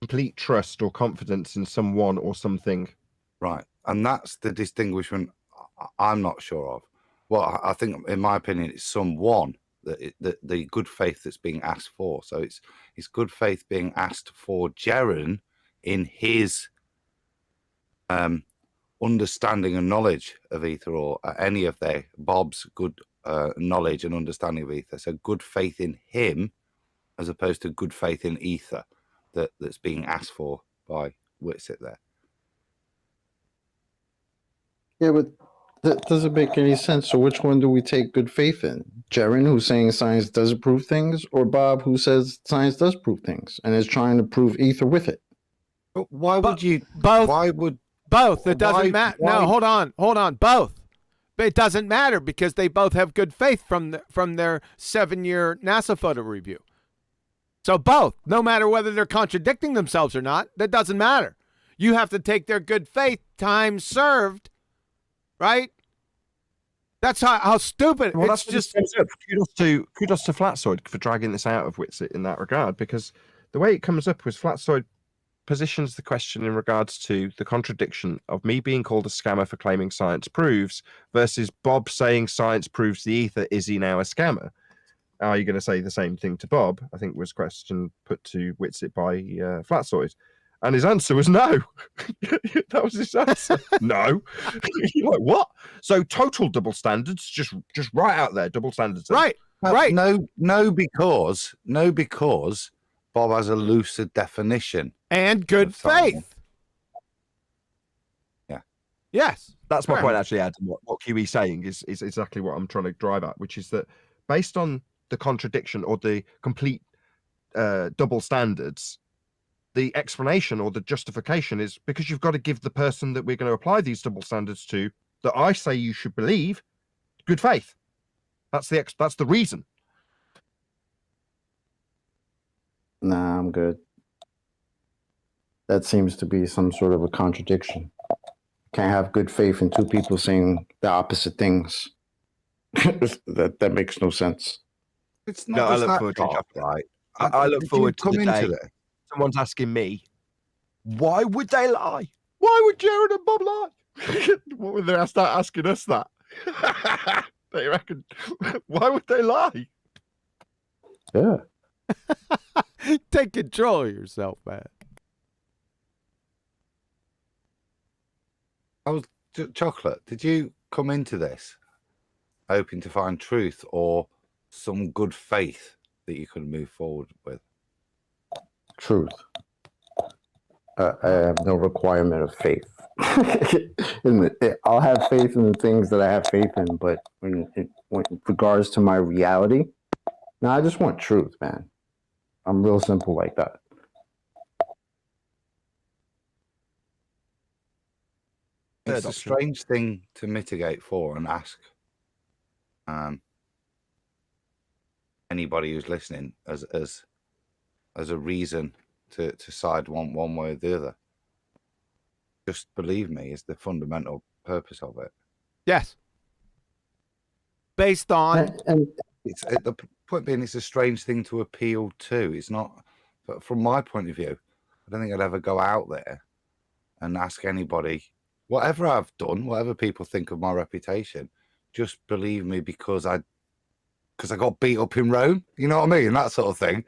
Complete trust or confidence in someone or something. Right. And that's the distinguishment I'm not sure of. Well, I think, in my opinion, it's someone that the good faith that's being asked for. So it's good faith being asked for Jaren in his understanding and knowledge of ether, or any of their Bob's good knowledge and understanding of ether. So good faith in him, as opposed to good faith in ether that's being asked for by Whitsitt there. Yeah, but that doesn't make any sense. So which one do we take good faith in? Jaren, who's saying science doesn't prove things, or Bob, who says science does prove things and is trying to prove ether with it? But why would you? Both. Why would both? It doesn't matter. why- No, hold on. Both. But it doesn't matter because they both have good faith from their 7-year NASA photo review. So both, no matter whether they're contradicting themselves or not, that doesn't matter. You have to take their good faith, time served, right? That's how stupid. Well, it's just kudos to Flatsoid for dragging this out of Whitsitt in that regard, because the way it comes up was Flatsoid positions the question in regards to the contradiction of me being called a scammer for claiming science proves versus Bob saying science proves the ether. Is he now a scammer? Are you going to say the same thing to Bob? I think was a question put to Whitsitt by Flatsoid. And his answer was no. That was his answer. No. You're like, what? So total double standards, just right out there, double standards. right. Right. No, because Bob has a looser definition. And good faith. Yeah. Yes. That's my point, actually, Ad. What QE's saying is exactly what I'm trying to drive at, which is that based on the contradiction or the complete double standards, the explanation or the justification is because you've got to give the person that we're going to apply these double standards to, that I say you should believe, good faith. That's the reason. Nah, I'm good. That seems to be some sort of a contradiction. Can't have good faith in two people saying the opposite things. that makes no sense. It's No, I look forward to Bob, right? I look forward to come the day into it. someone's asking me, why would they lie? Why would Jared and Bob lie? What would they start asking us that? They reckon, why would they lie? Yeah. Take control of yourself, man. Chocolate, did you come into this hoping to find truth or some good faith that you could move forward with? Truth. I have no requirement of faith. I'll have faith in the things that I have faith in, but when regards to my reality, no, I just want truth, man. I'm real simple like that. It's a strange thing to mitigate for and ask anybody who's listening as a reason to side one way or the other. Just believe me is the fundamental purpose of it. Yes. Based on It's the point being, it's a strange thing to appeal to. It's not, but from my point of view, I don't think I'd ever go out there and ask anybody, whatever I've done, whatever people think of my reputation, just believe me because I got beat up in Rome. You know what I mean? That sort of thing.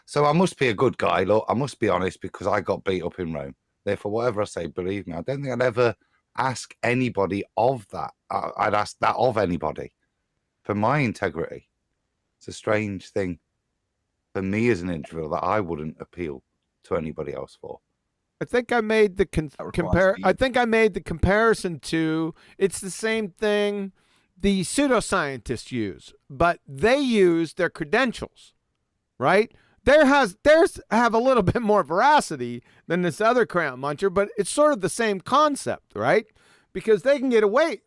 So I must be a good guy. Look, I must be honest because I got beat up in Rome. Therefore, whatever I say, believe me. I don't think I'd ever ask anybody of that. I'd ask that of anybody for my integrity. It's a strange thing for me as an individual that I wouldn't appeal to anybody else for. I think I made the comparison to, it's the same thing the pseudoscientists use, but they use their credentials, right? Theirs have a little bit more veracity than this other crown muncher, but it's sort of the same concept, right? Because they can get away.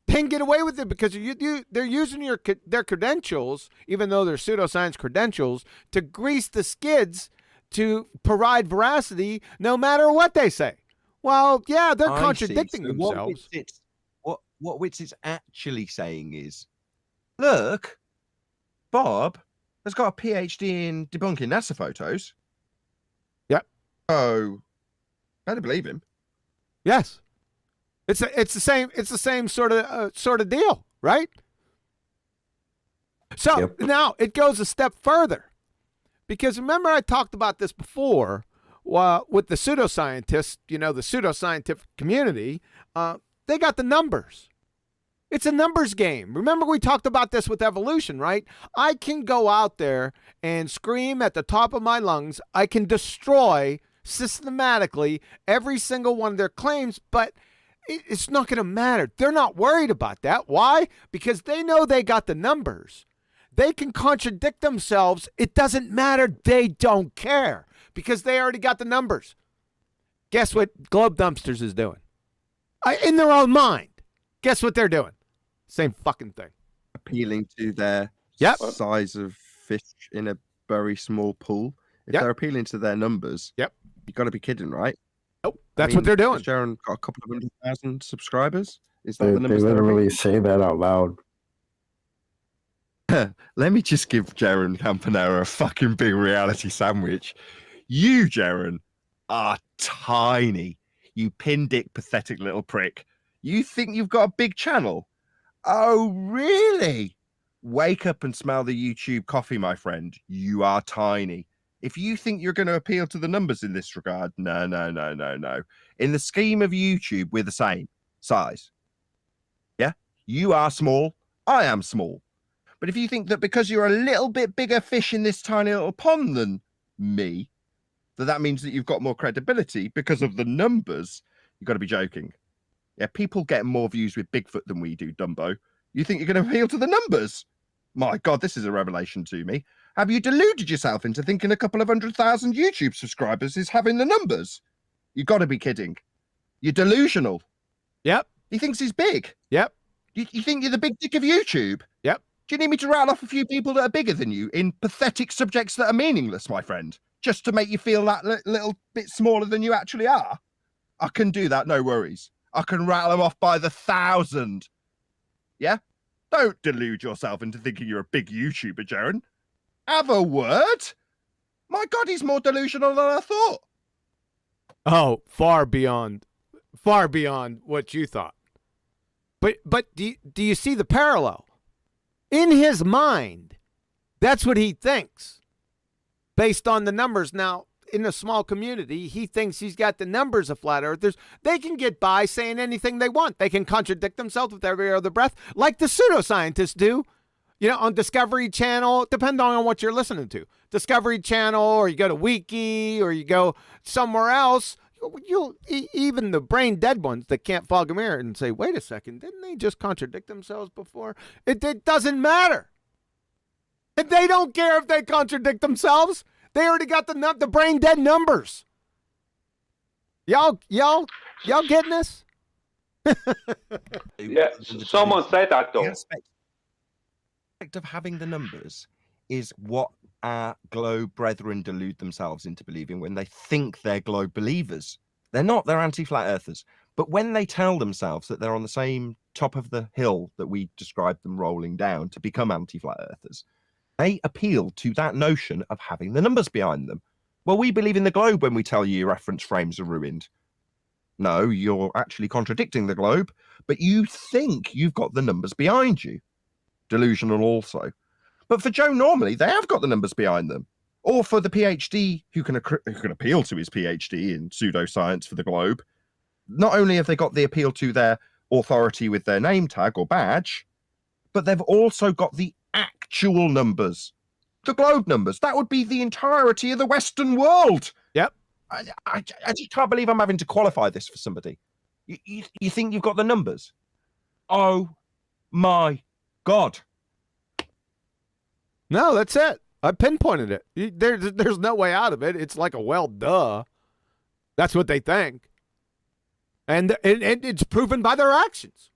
They can get away with it because they're using their credentials, even though they're pseudoscience credentials, to grease the skids to provide veracity no matter what they say. Well, yeah, they're contradicting themselves. What Whitsitt's actually saying is, look, Bob has got a PhD in debunking NASA photos. Yep. Oh, better believe him. Yes. It's the same sort of deal, right? So now it goes a step further. Because remember I talked about this before with the pseudoscientists, the pseudoscientific community, they got the numbers. It's a numbers game. Remember, we talked about this with evolution, right? I can go out there and scream at the top of my lungs. I can destroy systematically every single one of their claims, but it's not going to matter. They're not worried about that. Why? Because they know they got the numbers. They can contradict themselves. It doesn't matter. They don't care because they already got the numbers. Guess what Globe Dumpsters is doing? In their own mind. Guess what they're doing? Same fucking thing. Appealing to their size of fish in a very small pool. If they're appealing to their numbers, you've got to be kidding, right? Nope. That's what they're doing. Jaron got a couple of 100,000 subscribers. Is that the They numbers? literally say that out loud. Let me just give Jaron Campanera a fucking big reality sandwich. You, Jaron, are tiny. You pin dick, pathetic little prick. You think you've got a big channel? Oh, really? Wake up and smell the YouTube coffee, my friend. You are tiny. If you think you're going to appeal to the numbers in this regard, no. In the scheme of YouTube, we're the same size. Yeah? You are small. I am small. But if you think that because you're a little bit bigger fish in this tiny little pond than me, that means that you've got more credibility because of the numbers, you've got to be joking. Yeah, people get more views with Bigfoot than we do, Dumbo. You think you're going to appeal to the numbers? My God, this is a revelation to me. Have you deluded yourself into thinking a couple of 100,000 YouTube subscribers is having the numbers? You've got to be kidding. You're delusional. Yep. He thinks he's big. Yep. You think you're the big dick of YouTube? Yep. Do you need me to rattle off a few people that are bigger than you in pathetic subjects that are meaningless, my friend? Just to make you feel that little bit smaller than you actually are? I can do that, no worries. I can rattle them off by the 1,000. Yeah? Don't delude yourself into thinking you're a big YouTuber, Jaron. Have a word. My God, he's more delusional than I thought. Oh, far beyond what you thought. But do you see the parallel? In his mind, that's what he thinks based on the numbers. Now, in a small community, he thinks he's got the numbers of flat earthers. They can get by saying anything they want. They can contradict themselves with every other breath, like the pseudoscientists do. You know, on Discovery Channel, depending on what you're listening to. Discovery Channel, or you go to Wiki, or you go somewhere else. Even the brain dead ones that can't fog a mirror and say, wait a second, didn't they just contradict themselves before? It doesn't matter. And they don't care if they contradict themselves. They already got the brain dead numbers. Y'all getting this? Yeah, someone said that though. The aspect of having the numbers is what our globe brethren delude themselves into believing when they think they're globe believers. They're not, they're anti-flat earthers. But when they tell themselves that they're on the same top of the hill that we described them rolling down to become anti-flat earthers, they appeal to that notion of having the numbers behind them. Well, we believe in the globe when we tell you your reference frames are ruined. No, you're actually contradicting the globe, but you think you've got the numbers behind you. Delusional also. But for Joe, normally, they have got the numbers behind them. Or for the PhD who can appeal to his PhD in pseudoscience for the globe, not only have they got the appeal to their authority with their name tag or badge, but they've also got the actual numbers. The globe numbers. That would be the entirety of the Western world. Yep. I just can't believe I'm having to qualify this for somebody. You think you've got the numbers? Oh, my God. No, that's it. I pinpointed it. There's no way out of it. It's like a well, duh. That's what they think. And it's proven by their actions.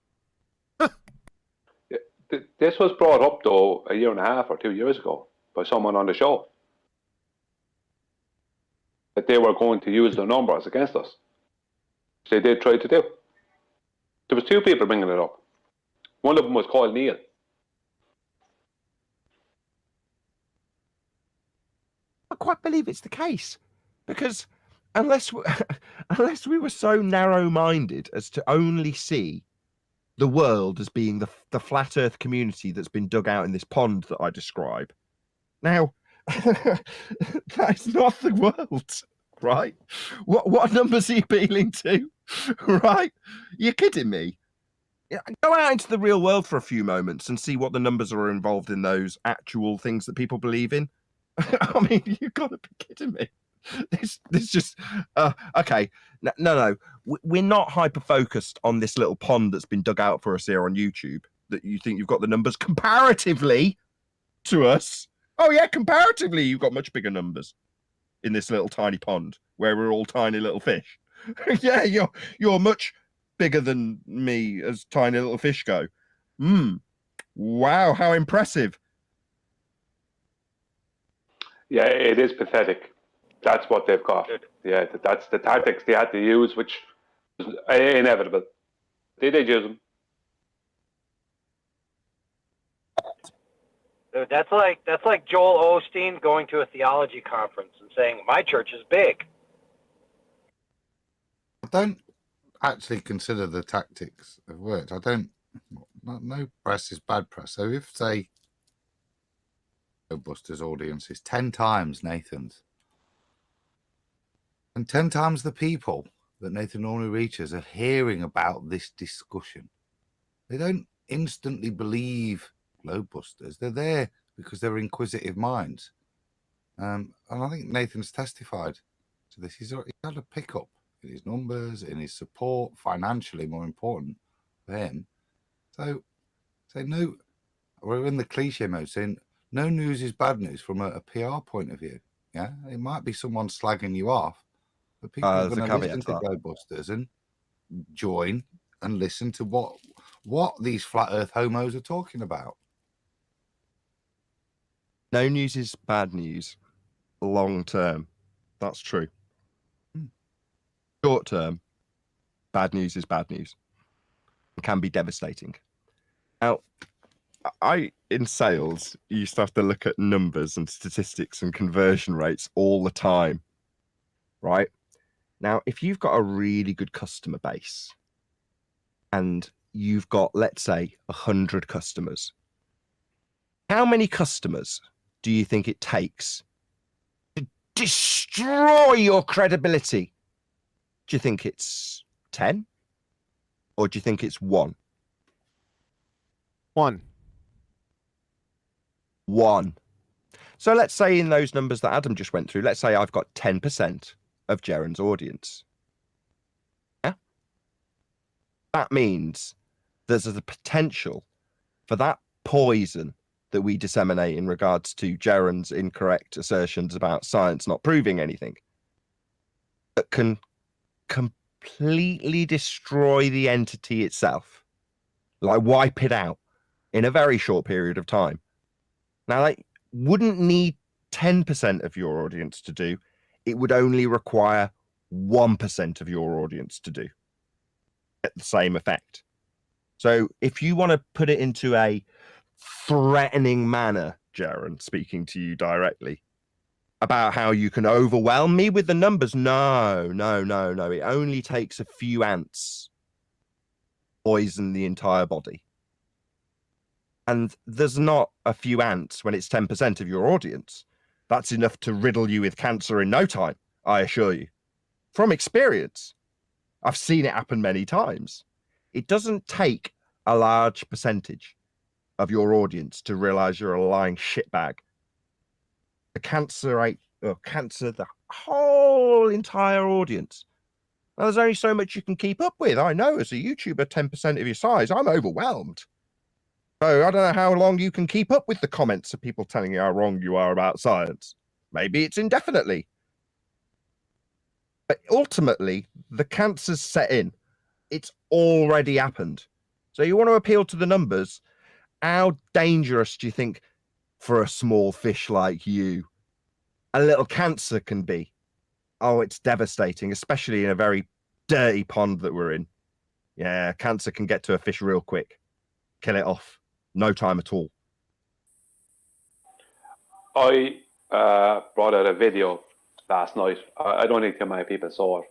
This was brought up, though, a year and a half or 2 years ago by someone on the show. That they were going to use the numbers against us. They did try to do. There was two people bringing it up. One of them was called Neil. I quite believe it's the case, because unless we were so narrow-minded as to only see the world as being the flat Earth community that's been dug out in this pond that I describe, now that's not the world, right? What numbers are you appealing to, right? You're kidding me? Go out into the real world for a few moments and see what the numbers are involved in those actual things that people believe in. I mean, you've got to be kidding me. This just okay. No. We're not hyper focused on this little pond that's been dug out for us here on YouTube. That you think you've got the numbers comparatively to us. Oh yeah, comparatively, you've got much bigger numbers in this little tiny pond where we're all tiny little fish. Yeah, you're much bigger than me as tiny little fish go. Wow, how impressive. Yeah, it is pathetic. That's what they've got. Yeah, that's the tactics they had to use, which is inevitable. They did use them. Dude, that's like Joel Osteen going to a theology conference and saying, "My church is big." I don't actually consider the tactics have worked. I don't. No press is bad press. So if, say, Busters' audience is 10 times Nathan's, and 10 times the people that Nathan normally reaches are hearing about this discussion, they don't instantly believe Busters. They're there because they're inquisitive minds. And I think Nathan's testified to this. He's had a pickup in his numbers, in his support, financially, more important for him. So, say no, we're in the cliche mode saying no news is bad news from a PR point of view. Yeah, it might be someone slagging you off, but people are going to listen to Busters and join and listen to what these flat earth homos are talking about. No news is bad news long term. That's true. Short term, bad news is bad news. It can be devastating. Now, in sales, you used to have to look at numbers and statistics and conversion rates all the time, right? Now, if you've got a really good customer base and you've got, let's say, 100 customers, how many customers do you think it takes to destroy your credibility? Do you think it's 10? Or do you think it's 1? 1. 1. So let's say in those numbers that Adam just went through, let's say I've got 10% of Jaren's audience. Yeah? That means there's a potential for that poison that we disseminate in regards to Jaren's incorrect assertions about science not proving anything that can completely destroy the entity itself, like wipe it out in a very short period of time. Now, that wouldn't need 10% of your audience to do. It would only require 1% of your audience to do at the same effect. So if you want to put it into a threatening manner, Jaren, speaking to you directly, about how you can overwhelm me with the numbers, no. It only takes a few ants to poison the entire body. And there's not a few ants when it's 10% of your audience. That's enough to riddle you with cancer in no time, I assure you. From experience, I've seen it happen many times. It doesn't take a large percentage of your audience to realize you're a lying shitbag. The the whole entire audience. Now, there's only so much you can keep up with. I know as a YouTuber, 10% of your size, I'm overwhelmed. So I don't know how long you can keep up with the comments of people telling you how wrong you are about science. Maybe it's indefinitely. But ultimately, the cancer's set in. It's already happened. So you want to appeal to the numbers. How dangerous do you think for a small fish like you a little cancer can be? Oh, it's devastating, especially in a very dirty pond that we're in. Yeah, cancer can get to a fish real quick. Kill it off. No time at all. I brought out a video last night. I don't think too many people saw it.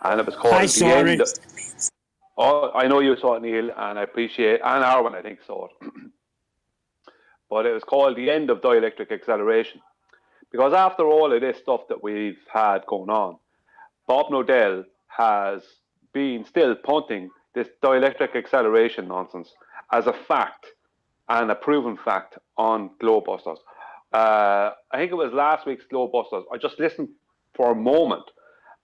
And it was called I saw it. Oh, I know you saw it, Neil, and I appreciate, and Arwen, I think, saw it. But it was called The End of Dielectric Acceleration. Because after all of this stuff that we've had going on, Bob Nodell has been still punting this dielectric acceleration nonsense as a fact and a proven fact on Globebusters. I think it was last week's Globebusters. I just listened for a moment,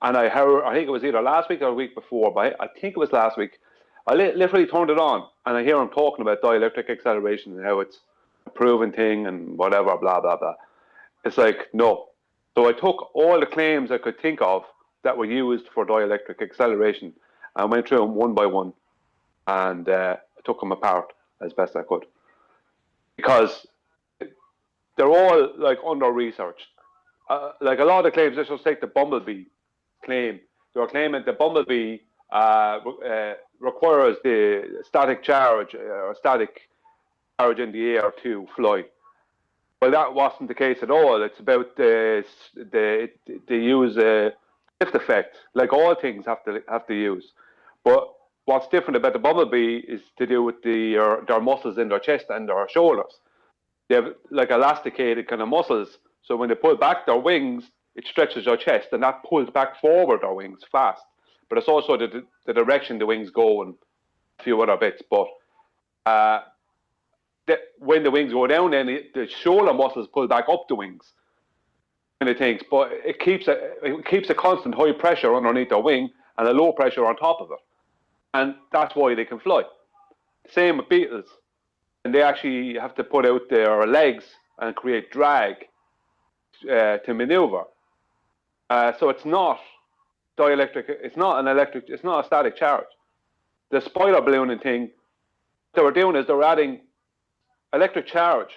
and I heard, I think it was either last week or a week before, but I think it was last week. I literally turned it on, and I hear him talking about dielectric acceleration and how it's a proven thing and whatever, blah, blah, blah. It's like, no. So I took all the claims I could think of that were used for dielectric acceleration and went through them one by one, and took them apart as best I could. Because they're all like under-researched. Like a lot of the claims, let's just take the bumblebee claim. They were claiming the bumblebee requires the static charge or static charge in the air to fly. Well, that wasn't the case at all. It's about they use a lift effect, like all things have to use. But what's different about the bumblebee is to do with their muscles in their chest and their shoulders. They have like elasticated kind of muscles, so when they pull back their wings, it stretches their chest, and that pulls back forward their wings fast. But it's also the direction the wings go and a few other bits. But when the wings go down, then the shoulder muscles pull back up the wings. Kind of things, but it keeps a constant high pressure underneath their wing and a low pressure on top of it, and that's why they can fly. Same with beetles, and they actually have to put out their legs and create drag to maneuver. So it's not dielectric. It's not an electric. It's not a static charge. The spider ballooning thing, what they were doing is they were adding electric charge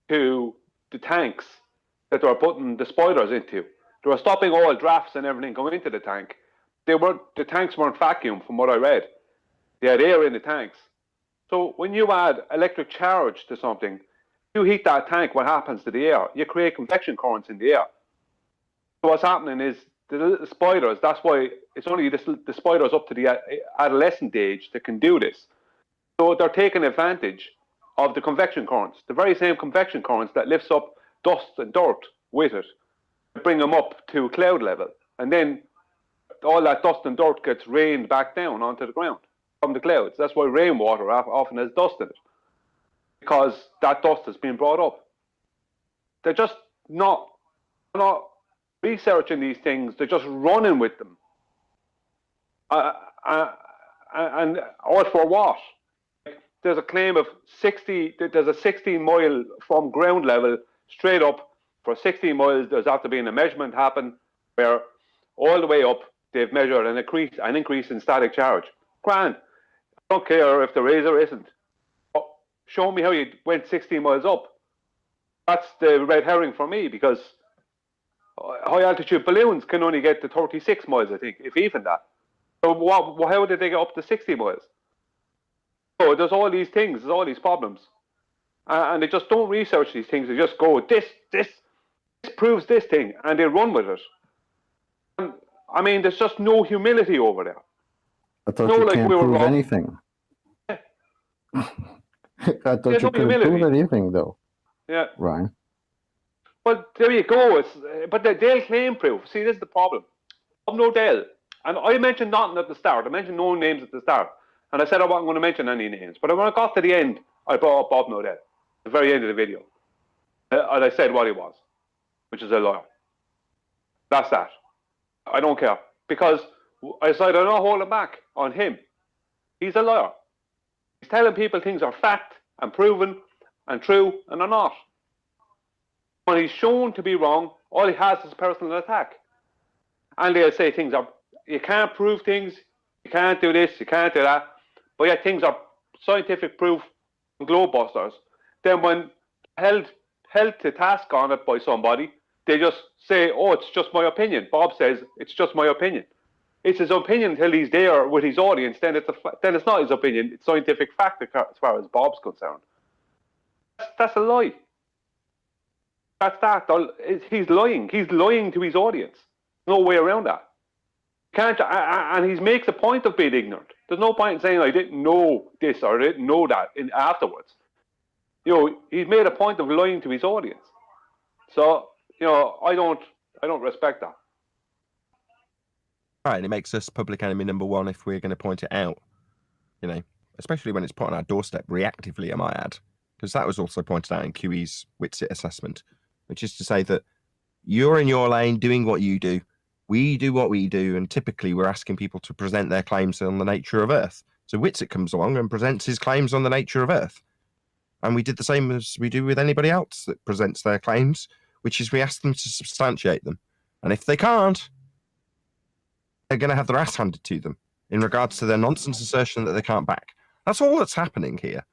to the tanks that they were putting the spiders into. They were stopping all drafts and everything going into the tank. The tanks weren't vacuum, from what I read. They had air in the tanks. So when you add electric charge to something, you heat that tank, what happens to the air? You create convection currents in the air. So what's happening is the little spiders, that's why it's only the spiders up to the adolescent age that can do this. So they're taking advantage of the convection currents, the very same convection currents that lifts up dust and dirt with it, to bring them up to cloud level. And then all that dust and dirt gets rained back down onto the ground from the clouds. That's why rainwater often has dust in it, because that dust has been brought up. They're just not researching these things. They're just running with them. And all for what? There's a claim of 60, there's a 16 mile from ground level straight up. For 16 miles, there's after being a measurement happen where all the way up, they've measured an increase in static charge. Grand. I don't care if there is or isn't. But show me how you went 16 miles up. That's the red herring for me, because high altitude balloons can only get to 36 miles, I think, if even that. So how did they get up to 60 miles? So there's all these things, there's all these problems. And they just don't research these things. They just go, this proves this thing, and they run with it. And, I mean, there's just no humility over there. I thought you can't prove anything. I thought you couldn't prove anything, though. Yeah. Ryan. Well, there you go. But they'll claim proof. See, this is the problem. Bob Nodell, and I mentioned nothing at the start. I mentioned no names at the start. And I said I wasn't going to mention any names. But when I got to the end, I brought up Bob Nodell, the very end of the video. And I said what he was, which is a lawyer. That's that. I don't care. Because I decided I'm not holding back on him. He's a lawyer. He's telling people things are fact and proven and true, and they're not. When he's shown to be wrong, all he has is personal attack. And they'll say things are, you can't prove things, you can't do this, you can't do that. But yet things are scientific proof on Globebusters. Then when held to task on it by somebody, they just say, oh, it's just my opinion. Bob says, it's just my opinion. It's his opinion until he's there with his audience. Then it's not his opinion. It's scientific fact as far as Bob's concerned. That's a lie. That's that. He's lying. He's lying to his audience. No way around that. And he makes a point of being ignorant. There's no point in saying I didn't know this or I didn't know that afterwards. You know, he's made a point of lying to his audience. So, you know, I don't respect that. Right, and it makes us public enemy number one if we're going to point it out. you know, especially when it's put on our doorstep reactively, I might add, because that was also pointed out in QE's Witsit assessment, which is to say that you're in your lane doing what you do, we do what we do, and typically we're asking people to present their claims on the nature of Earth. So Witsit comes along and presents his claims on the nature of Earth. And we did the same as we do with anybody else that presents their claims, which is we ask them to substantiate them. And if they can't, they're going to have their ass handed to them in regards to their nonsense assertion that they can't back. That's all that's happening here.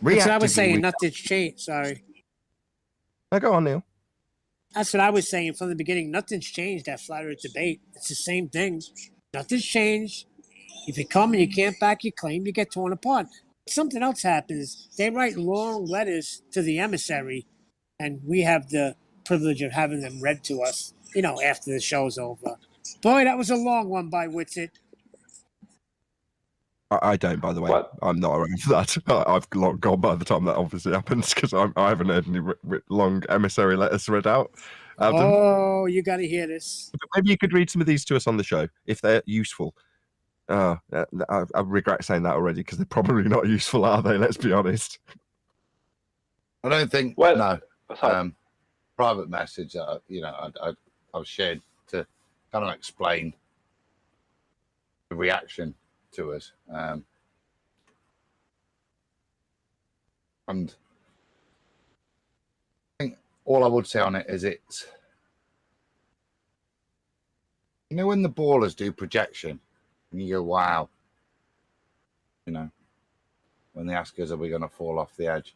That's what I was Reactively, saying. Nothing's changed. Sorry. Oh, go on, Neil. That's what I was saying from the beginning. Nothing's changed that flat earth debate. It's the same thing. Nothing's changed. If you come and you can't back your claim, you get torn apart. Something else happens. They write long letters to the emissary, and we have the privilege of having them read to us, you know, after the show's over. Boy, that was a long one by Witsit. I don't, by the way. I'm not around for that. I've long gone by the time that obviously happens because I haven't heard any long emissary letters read out. Oh, you got to hear this. Maybe you could read some of these to us on the show if they're useful. I regret saying that already because they're probably not useful, are they? Let's be honest. I don't think. Well, no. Private message that I've shared to kind of explain the reaction to us, and I think all I would say on it is it's, you know, when the ballers do projection and you go, wow, you know, when they ask us, are we going to fall off the edge?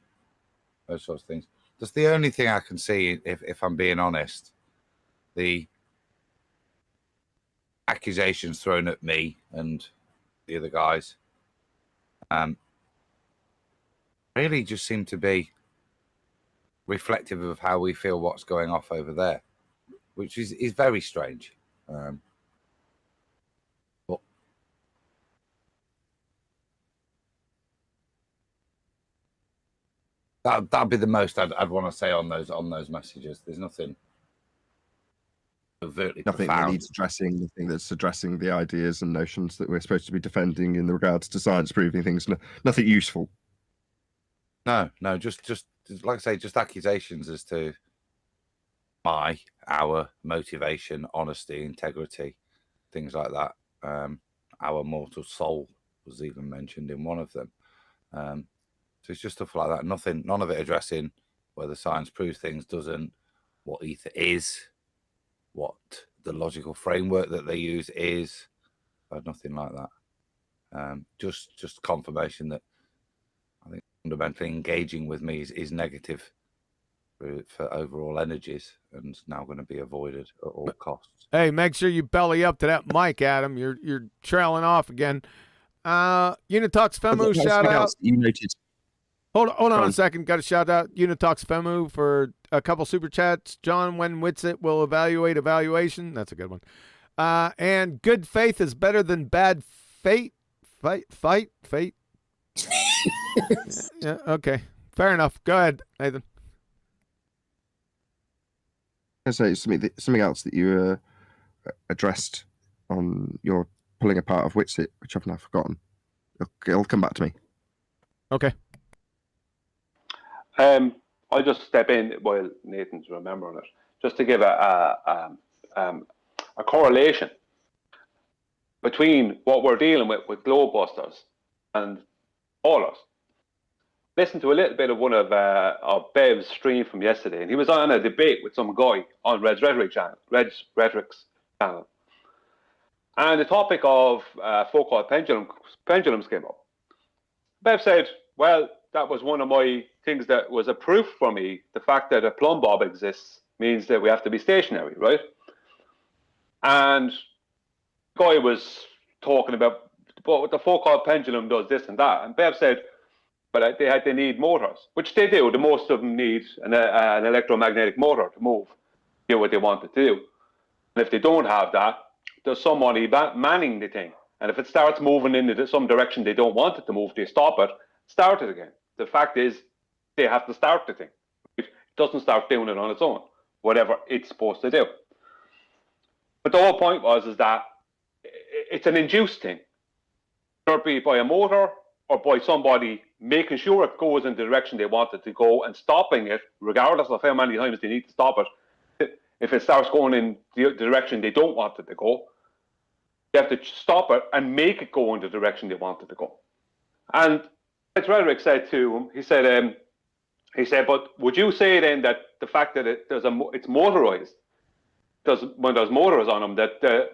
Those sorts of things. That's the only thing I can see, if I'm being honest. The accusations thrown at me and the other guys really just seem to be reflective of how we feel what's going off over there, which is very strange. But that'd be the most I'd want to say on those messages. There's nothing overtly Nothing profound. that needs addressing, nothing that's addressing the ideas and notions that we're supposed to be defending in regards to science proving things. Nothing useful. No, just like I say, just accusations as to our motivation, honesty, integrity, things like that. Our mortal soul was even mentioned in one of them. So it's just stuff like that. None of it addressing whether science proves things, doesn't, what ether is, what the logical framework that they use is. Nothing like that. Just confirmation that I think fundamentally engaging with me is negative for overall energies and is now going to be avoided at all costs. Hey, make sure you belly up to that mic, Adam. You're trailing off again. Unitox Femu, shout out. You noted. Hold on a second. Got to shout out Unitox Femu for a couple super chats. John, when Witsit will evaluate evaluation. That's a good one. And good faith is better than bad fate. Fate. Yeah, okay. Fair enough. Go ahead, Nathan. I say something else that you addressed on your pulling apart of Witsit, which I've now forgotten. It'll come back to me. Okay. I'll just step in while Nathan's remembering it, just to give a correlation between what we're dealing with Globebusters and all of us. Listen to a little bit of one of Bev's stream from yesterday, and he was on a debate with some guy on Red's Rhetoric's channel, and the topic of Foucault pendulums came up. Bev said, well, that was one of my things that was a proof for me. The fact that a plumb bob exists means that we have to be stationary, right? And the guy was talking about, but the Foucault pendulum does this and that, and Bev said, but they need motors, which they do. The most of them need an electromagnetic motor to move, do what they want it to do. And if they don't have that, there's somebody manning the thing. And if it starts moving in some direction they don't want it to move, they stop it, start it again. The fact is, they have to start the thing. It doesn't start doing it on its own, whatever it's supposed to do. But the whole point is that it's an induced thing. Either be by a motor or by somebody making sure it goes in the direction they want it to go and stopping it, regardless of how many times they need to stop it. If it starts going in the direction they don't want it to go, you have to stop it and make it go in the direction they want it to go. And Rhetoric said to him, he said, but would you say then that the fact that it's motorized, when there's motors on them, that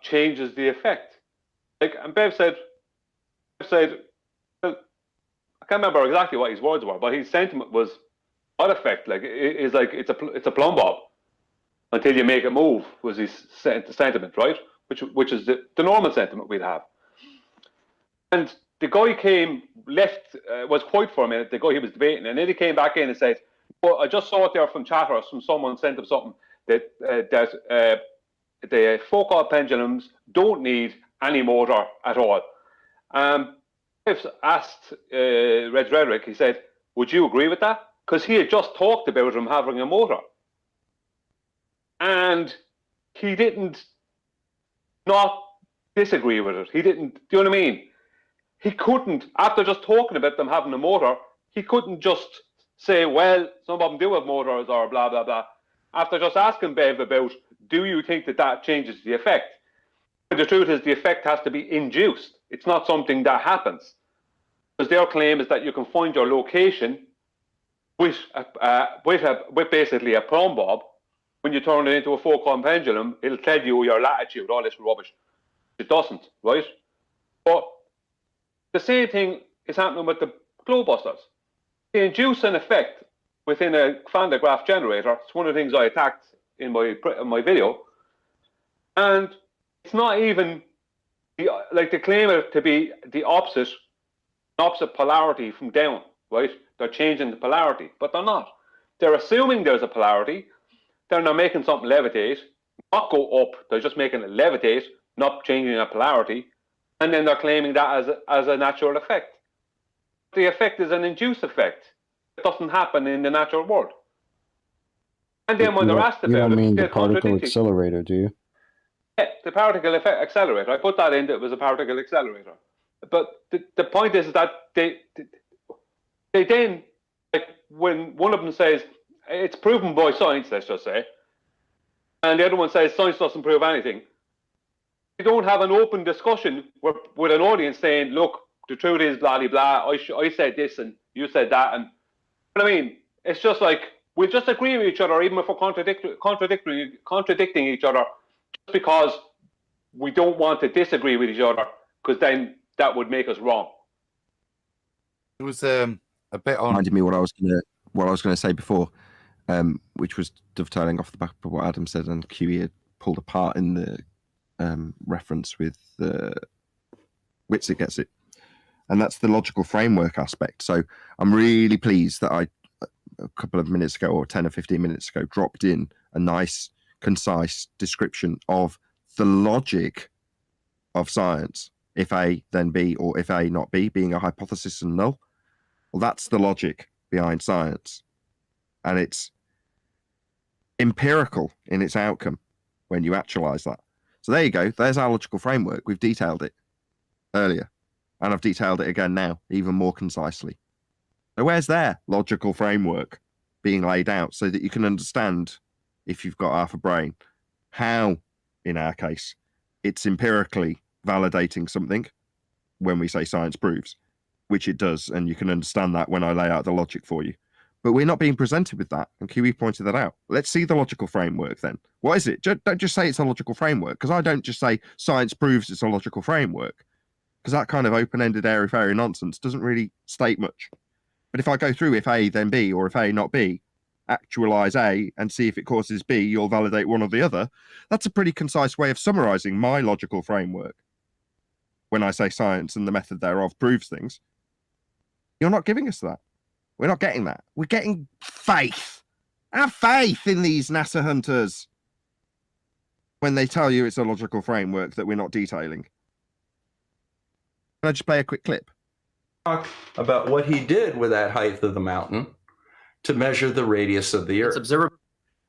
changes the effect? Like, and Bev said, well, I can't remember exactly what his words were, but his sentiment was, what effect? Like, it's a plumb bob until you make it move, was his sentiment, right? Which is the normal sentiment we'd have. And the guy was quiet for a minute, the guy he was debating, and then he came back in and said, well, I just saw it there from chatter, someone sent him something, that the Foucault pendulums don't need any motor at all. If asked Red Rhetoric, he said, would you agree with that? Because he had just talked about him having a motor. And he didn't not disagree with it. He didn't, do you know what I mean? He couldn't, after just talking about them having a motor, he couldn't just say, well, some of them do have motors or blah, blah, blah. After just asking Bev about, do you think that changes the effect? But the truth is the effect has to be induced. It's not something that happens. Because their claim is that you can find your location with basically a plumb bob. When you turn it into a Foucault pendulum, it'll tell you your latitude, all this rubbish. It doesn't, right? But the same thing is happening with the globebusters. They induce an effect within a Van de Graaff generator. It's one of the things I attacked in my video. And it's not even, they claim it to be the opposite polarity from down, right? They're changing the polarity, but they're not. They're assuming there's a polarity. They're not making something levitate, not go up. They're just making it levitate, not changing a polarity. And then they're claiming that as a natural effect. The effect is an induced effect. It doesn't happen in the natural world. And then when they're asked about it, you don't mean the they're particle contradicting. accelerator, do you? Yeah, the particle accelerator. I put that in. It was a particle accelerator. But the point is that they then, like, when one of them says it's proven by science, let's just say, and the other one says science doesn't prove anything, you don't have an open discussion with an audience saying, look, the truth is blah, blah, blah. I said this and you said that. And but I mean, it's just like, we'll just agree with each other, even if we're contradicting each other, just because we don't want to disagree with each other, because then that would make us wrong. It was a bit on. Reminded me what I was going to say before, which was dovetailing off the back of what Adam said, and QE had pulled apart in the reference with Witzig gets it, and that's the logical framework aspect. So I'm really pleased that I, a couple of minutes ago, or 10 or 15 minutes ago, dropped in a nice, concise description of the logic of science. If A, then B, or if A, not B, being a hypothesis and null. Well, that's the logic behind science. And it's empirical in its outcome when you actualize that. So there you go. There's our logical framework. We've detailed it earlier. And I've detailed it again now, even more concisely. So where's their logical framework being laid out so that you can understand, if you've got half a brain, how, in our case, it's empirically validating something when we say science proves, which it does, and you can understand that when I lay out the logic for you. But we're not being presented with that, and QE pointed that out. Let's see the logical framework then. What is it? Don't just say it's a logical framework, because I don't just say science proves it's a logical framework, because that kind of open-ended airy-fairy nonsense doesn't really state much. But if I go through if A, then B, or if A, not B, actualize A and see if it causes B, you'll validate one or the other, that's a pretty concise way of summarizing my logical framework. When I say science and the method thereof proves things, you're not giving us that. We're not getting that. We're getting faith. Have faith in these NASA hunters when they tell you it's a logical framework that we're not detailing. Can I just play a quick clip? Talk about what he did with that height of the mountain to measure the radius of the Earth.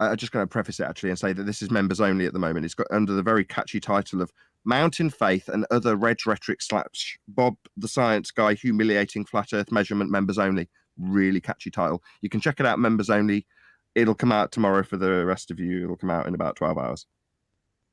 I'm just going to preface it actually and say that this is members only at the moment. It's got under the very catchy title of Mountain Faith and Other Red Rhetoric / Bob the Science Guy Humiliating Flat Earth Measurement Members Only. Really catchy title. You can check it out, members only. It'll come out tomorrow for the rest of you. It'll come out in about 12 hours.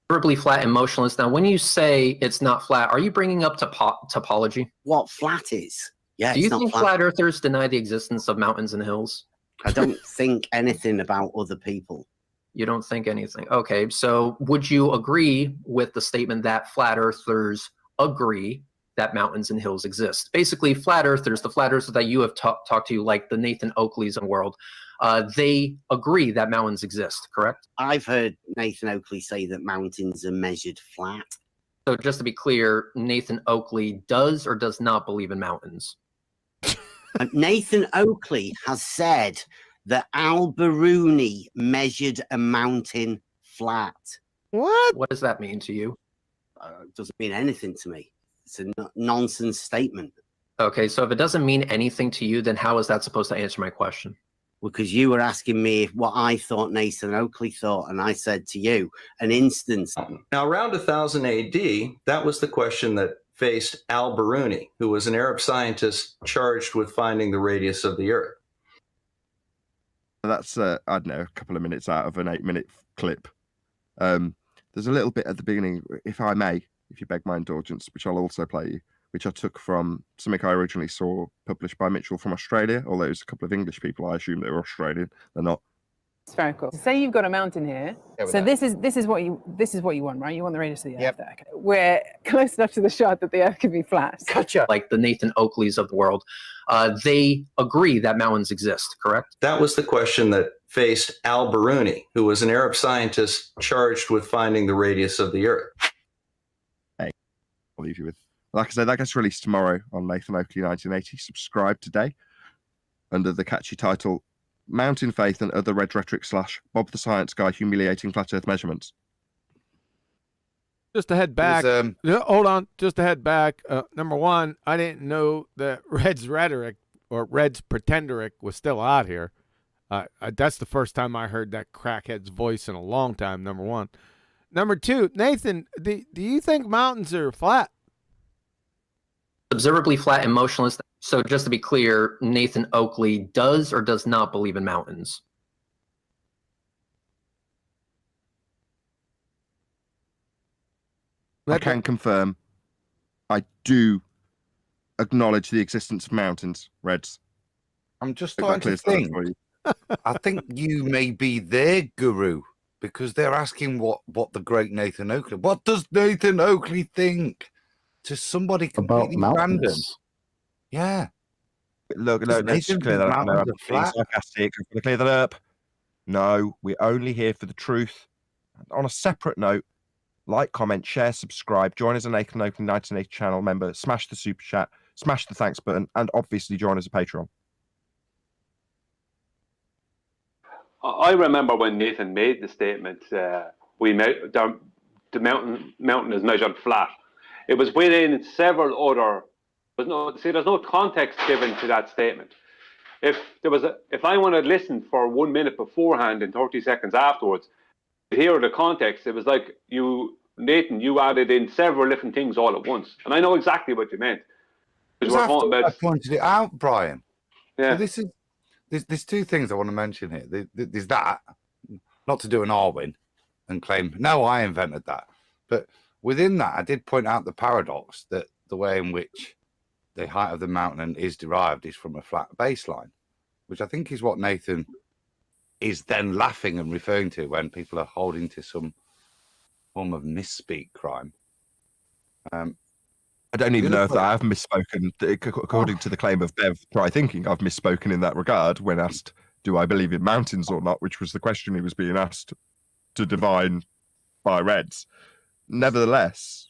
Terribly flat and motionless. Now, when you say it's not flat, are you bringing up topology? What flat is? Yeah. Do you think flat earthers deny the existence of mountains and hills? I don't think anything about other people. You don't think anything. Okay, so would you agree with the statement that flat earthers agree that mountains and hills exist? Basically, flat earthers, the flat earthers that you have talked to, like the Nathan Oakleys of the world, they agree that mountains exist, correct? I've heard Nathan Oakley say that mountains are measured flat. So just to be clear, Nathan Oakley does or does not believe in mountains? Nathan Oakley has said that Al-Biruni measured a mountain flat. What? What does that mean to you? It doesn't mean anything to me. It's a nonsense statement. Okay, so if it doesn't mean anything to you, then how is that supposed to answer my question? Because you were asking me what I thought Nathan Oakley thought, and I said to you, an instance. Now, around 1000 AD, that was the question that faced Al-Biruni, who was an Arab scientist charged with finding the radius of the Earth. That's, I don't know, a couple of minutes out of an 8-minute clip. There's a little bit at the beginning, if I may, if you beg my indulgence, which I'll also play you, which I took from something I originally saw published by Mitchell from Australia, although it's a couple of English people. I assume they were Australian. They're not. Spherical. Say you've got a mountain here. So this is what you want, right? You want the radius of the Earth. Okay. We're close enough to the shot that the Earth can be flat. Gotcha. Like the Nathan Oakleys of the world, they agree that mountains exist, correct? That was the question that faced Al-Biruni, who was an Arab scientist charged with finding the radius of the Earth. Hey, I'll leave you with. Like I said, that gets released tomorrow on Nathan Oakley 1980. Subscribe today under the catchy title Mountain Faith and Other Red Rhetoric / Bob the Science Guy Humiliating Flat Earth Measurements. Just to head back. Hold on. Just to head back. Number one, I didn't know that Red's rhetoric or Red's pretenderic was still out here. That's the first time I heard that crackhead's voice in a long time, number one. Number two, Nathan, do you think mountains are flat? Observably flat and motionless. So just to be clear, Nathan Oakley does or does not believe in mountains? I can confirm I do acknowledge the existence of mountains, Reds. I'm just trying to think. I think you may be their guru because they're asking what the great Nathan Oakley. What does Nathan Oakley think? To somebody completely random. Yeah. Look, no, let's clear that up. No, I'm being sarcastic. I'm going to clear that up. No, we're only here for the truth. On a separate note, like, comment, share, subscribe, join as a Nathan Oakley 1980 channel member, smash the super chat, smash the thanks button, and obviously join as a Patreon. I remember when Nathan made the statement, the mountain is measured flat. It was within several other. There's no context given to that statement. If I wanted to listen for 1 minute beforehand and 30 seconds afterwards, to hear the context, it was like Nathan, you added in several different things all at once, and I know exactly what you meant. I pointed it out, Brian. Yeah. So there's two things I want to mention here. There's that, not to do an Arwin and claim, no, I invented that. But within that, I did point out the paradox that the way in which the height of the mountain is derived is from a flat baseline, which I think is what Nathan is then laughing and referring to when people are holding to some form of misspeak crime. I don't even know if I've misspoken. According to the claim of Bev, try thinking I've misspoken in that regard when asked, do I believe in mountains or not, which was the question he was being asked to divine by Reds. Nevertheless,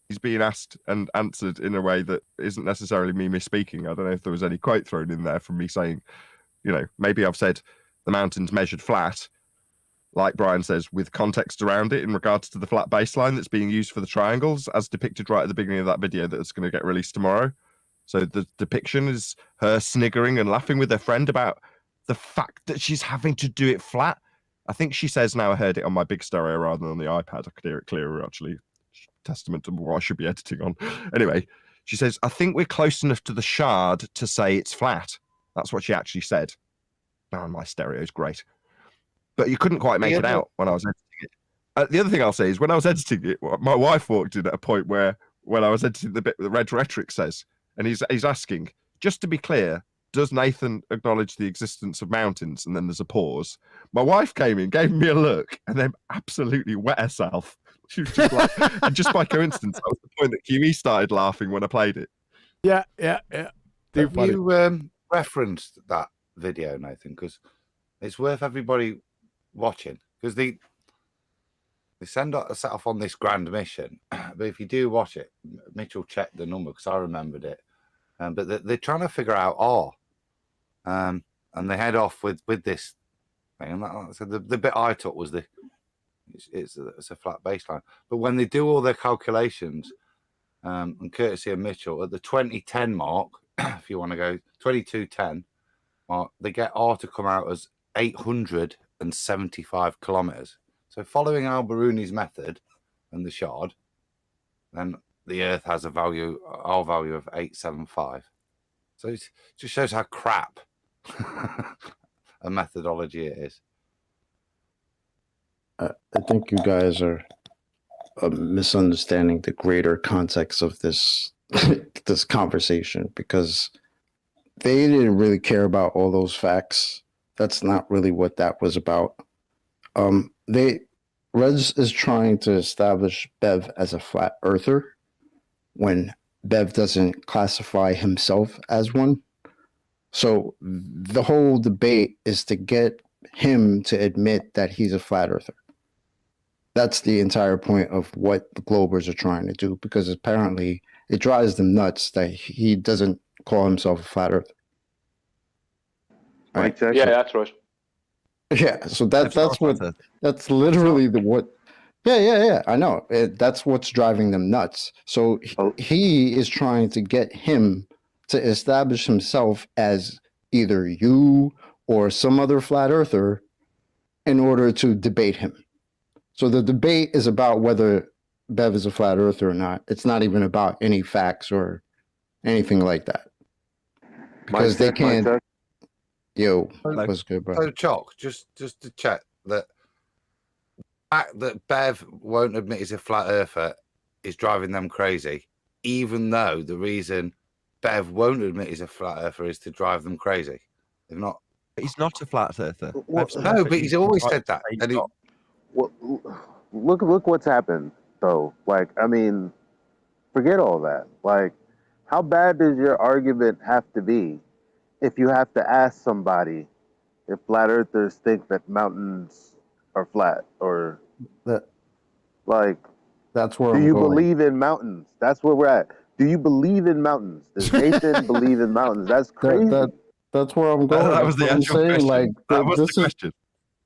he's being asked and answered in a way that isn't necessarily me misspeaking. I don't know if there was any quote thrown in there from me saying, maybe I've said the mountain's measured flat, like Brian says, with context around it in regards to the flat baseline that's being used for the triangles, as depicted right at the beginning of that video that's going to get released tomorrow. So the depiction is her sniggering and laughing with her friend about the fact that she's having to do it flat. I think she says now I heard it on my big stereo rather than on the iPad. I could hear it clearer, actually. testament to what I should be editing on. Anyway, she says, I think we're close enough to the shard to say it's flat. That's what she actually said. Oh, my stereo is great. But you couldn't quite make it out when I was editing it. The other thing I'll say is when I was editing it, my wife walked in at a point where when I was editing the bit the Red Rhetoric says, and he's asking, just to be clear, does Nathan acknowledge the existence of mountains? And then there's a pause. My wife came in, gave me a look, and then absolutely wet herself. She was just like, and just by coincidence, that was the point that QE started laughing when I played it. Yeah. Have you referenced that video, Nathan? Because it's worth everybody watching. Because they set off on this grand mission. But if you do watch it, Mitchell checked the number because I remembered it. But they're trying to figure out R. And they head off with this thing. And so the bit I took was it's a flat baseline. But when they do all their calculations, and courtesy of Mitchell, at the 2010 mark, if you want to go 2210 mark, they get R to come out as 875 kilometers. So following Al-Biruni's method and the shard, then the Earth has a value, R value of 875. So it just shows how crap a methodology it is. I think you guys are misunderstanding the greater context of this this conversation, because they didn't really care about all those facts. That's not really what that was about. Rez is trying to establish Bev as a flat earther when Bev doesn't classify himself as one. So the whole debate is to get him to admit that he's a flat earther. That's the entire point of what the Globers are trying to do, because apparently it drives them nuts that he doesn't call himself a flat earther. Right? Yeah, that's right. Yeah, so that's literally Yeah, I know. That's what's driving them nuts. So he is trying to get him to establish himself as either you or some other flat earther in order to debate him. So the debate is about whether Bev is a flat earther or not. It's not even about any facts or anything like that. Because they can't. Yo, what's good, bro? So, Chalk, just to check that fact that Bev won't admit he's a flat earther is driving them crazy, even though the reason Bev won't admit he's a flat earther is to drive them crazy. They're not. He's not a flat earther. No, but he's always said that. And look what's happened, though. Like, I mean, forget all that. Like, how bad does your argument have to be if you have to ask somebody if flat earthers think that mountains are flat, or that's where do I'm you going. believe in mountains? That's where we're at. Do you believe in mountains? Does Nathan believe in mountains? That's crazy. That's where I'm going. That was the actual question. Like, that was the question.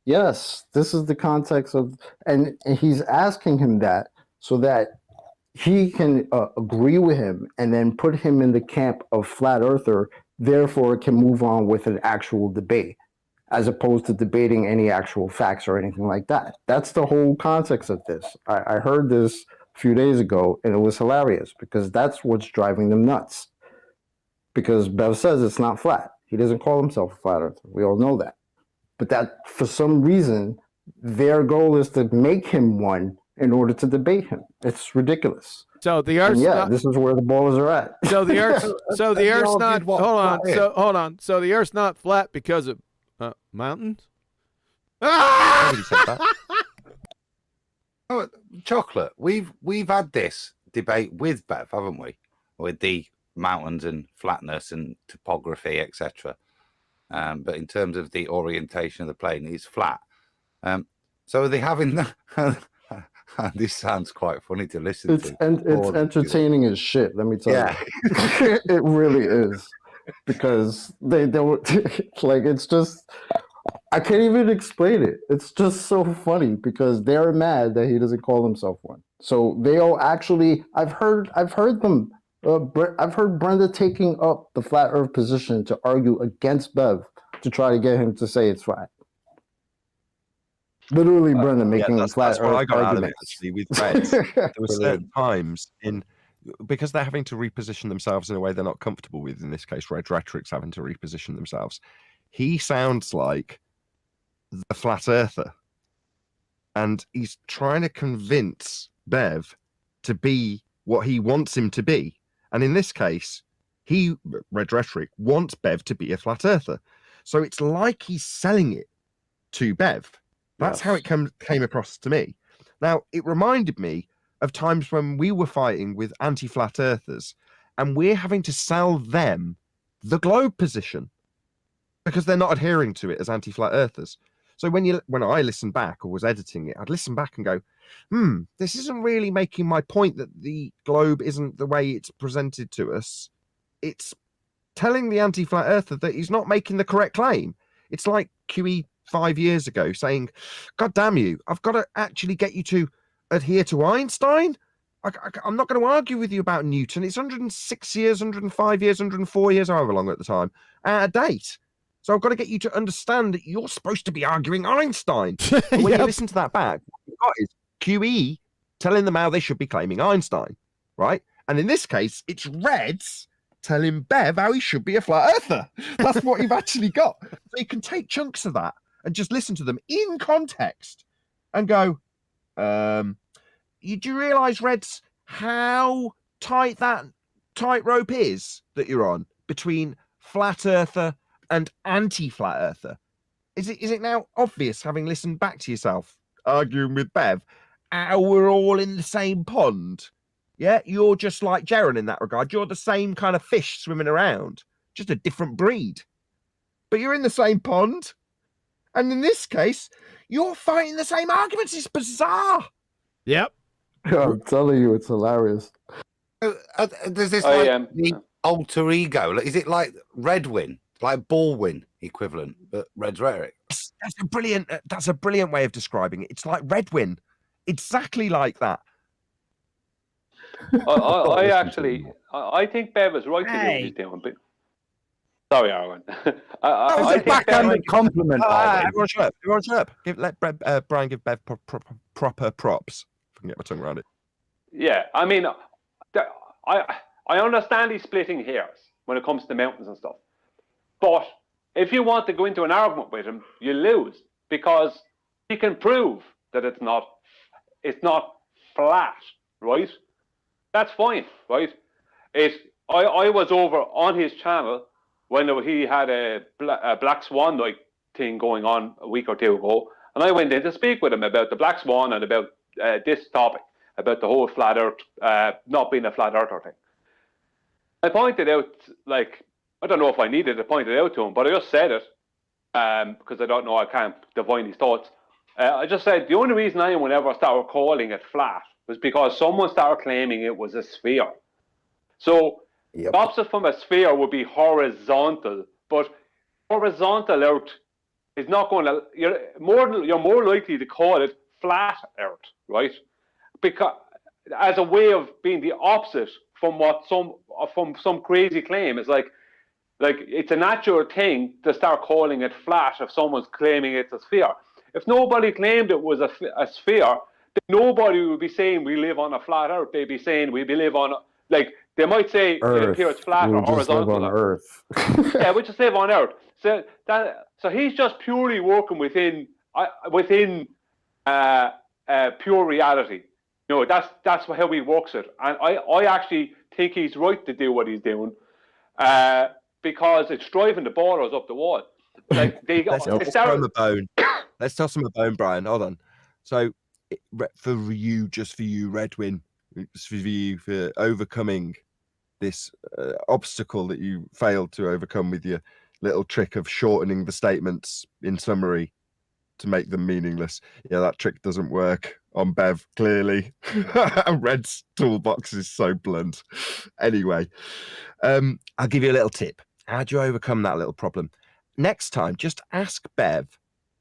Yes, this is the context of, and he's asking him that so that he can agree with him and then put him in the camp of flat earther. Therefore, can move on with an actual debate, as opposed to debating any actual facts or anything like that. That's the whole context of this. I heard this a few days ago, and it was hilarious because that's what's driving them nuts. Because Bev says it's not flat. He doesn't call himself a flat earther. We all know that. But that, for some reason, their goal is to make him one in order to debate him. It's ridiculous. So the Earth's not, this is where the ballers are at. So the Earth, the Earth's not. Hold on. So the Earth's not flat because of mountains. Oh, Chocolate. We've had this debate with Bev, haven't we? With the mountains and flatness and topography, etc. But in terms of the orientation of the plane, it's flat. So are they having that? This sounds quite funny to listen to. It's entertaining as shit, let me tell you. It really is. Because they don't, like, it's just, I can't even explain it. It's just so funny because they're mad that he doesn't call himself one. So they all actually, I've heard them, I've heard Brenda taking up the flat earth position to argue against Bev to try to get him to say it's flat. Literally, Brendan making that's flat what I Earth got out of it, arguments. actually, with Reds. There were certain Brilliant. times because they're having to reposition themselves in a way they're not comfortable with. In this case, Red Rhetoric's having to reposition themselves. He sounds like the flat earther, and he's trying to convince Bev to be what he wants him to be. And in this case, Red Rhetoric, wants Bev to be a flat earther. So it's like he's selling it to Bev. That's how it came across to me. Now, it reminded me of times when we were fighting with anti-flat earthers, and we're having to sell them the globe position because they're not adhering to it as anti-flat earthers. So when I listened back or was editing it, I'd listen back and go, this isn't really making my point that the globe isn't the way it's presented to us. It's telling the anti-flat earther that he's not making the correct claim. It's like QE 5 years ago saying, God damn you, I've got to actually get you to adhere to Einstein. I'm not going to argue with you about Newton. It's 106 years, 105 years, 104 years, however long at the time, out of date. So I've got to get you to understand that you're supposed to be arguing Einstein. But when you listen to that back, what you've got is QE telling them how they should be claiming Einstein, right? And in this case, it's Reds telling Bev how he should be a flat earther. That's what you've actually got. So you can take chunks of that and just listen to them in context and go, do you realise, Reds, how tight that tightrope is that you're on between flat earther and anti-flat earther? Is it now obvious, having listened back to yourself arguing with Bev, how we're all in the same pond? Yeah, you're just like Jaren in that regard. You're the same kind of fish swimming around, just a different breed. But you're in the same pond. And in this case, you're fighting the same arguments. It's bizarre. Yep. I'm telling you, it's hilarious. There's this the alter ego. Is it like Redwin, like Baldwin equivalent, but Red's Rhetoric? That's a brilliant way of describing it. It's like Redwin, exactly like that. I think Bev is right to do what he's doing. But sorry, Arwen. I think backhanded compliment. Everyone shut up. Let Brian give Bev proper props. If I can get my tongue around it. Yeah, I mean, I understand he's splitting hairs when it comes to mountains and stuff. But if you want to go into an argument with him, you lose, because he can prove that it's not flat, right? That's fine, right? I was over on his channel when he had a Black Swan night thing going on a week or two ago, and I went in to speak with him about the Black Swan and about this topic, about the whole flat Earth, not being a flat earther thing. I pointed out, like, I don't know if I needed to point it out to him, but I just said it because I don't know, I can't divine his thoughts. I just said the only reason anyone ever started calling it flat was because someone started claiming it was a sphere. So the opposite from a sphere would be horizontal, but horizontal Earth is not going to. You're more likely to call it flat Earth, right? Because as a way of being the opposite from what some crazy claim. It's like it's a natural thing to start calling it flat if someone's claiming it's a sphere. If nobody claimed it was a sphere, then nobody would be saying we live on a flat Earth. They'd be saying we live on they might say it appears flat or horizontal. Live on Earth. Yeah, we just live on Earth. So he's just purely working within pure reality. You know, that's how he works it, and I actually think he's right to do what he's doing, because it's driving the borders up the wall. Like Let's toss him a bone. Let's toss him a bone, Brian. Hold on. So for you, Redwin, it's for you for overcoming this obstacle that you failed to overcome with your little trick of shortening the statements in summary to make them meaningless. Yeah, that trick doesn't work on Bev, clearly. Red's toolbox is so blunt. Anyway, I'll give you a little tip. How do you overcome that little problem? Next time, just ask Bev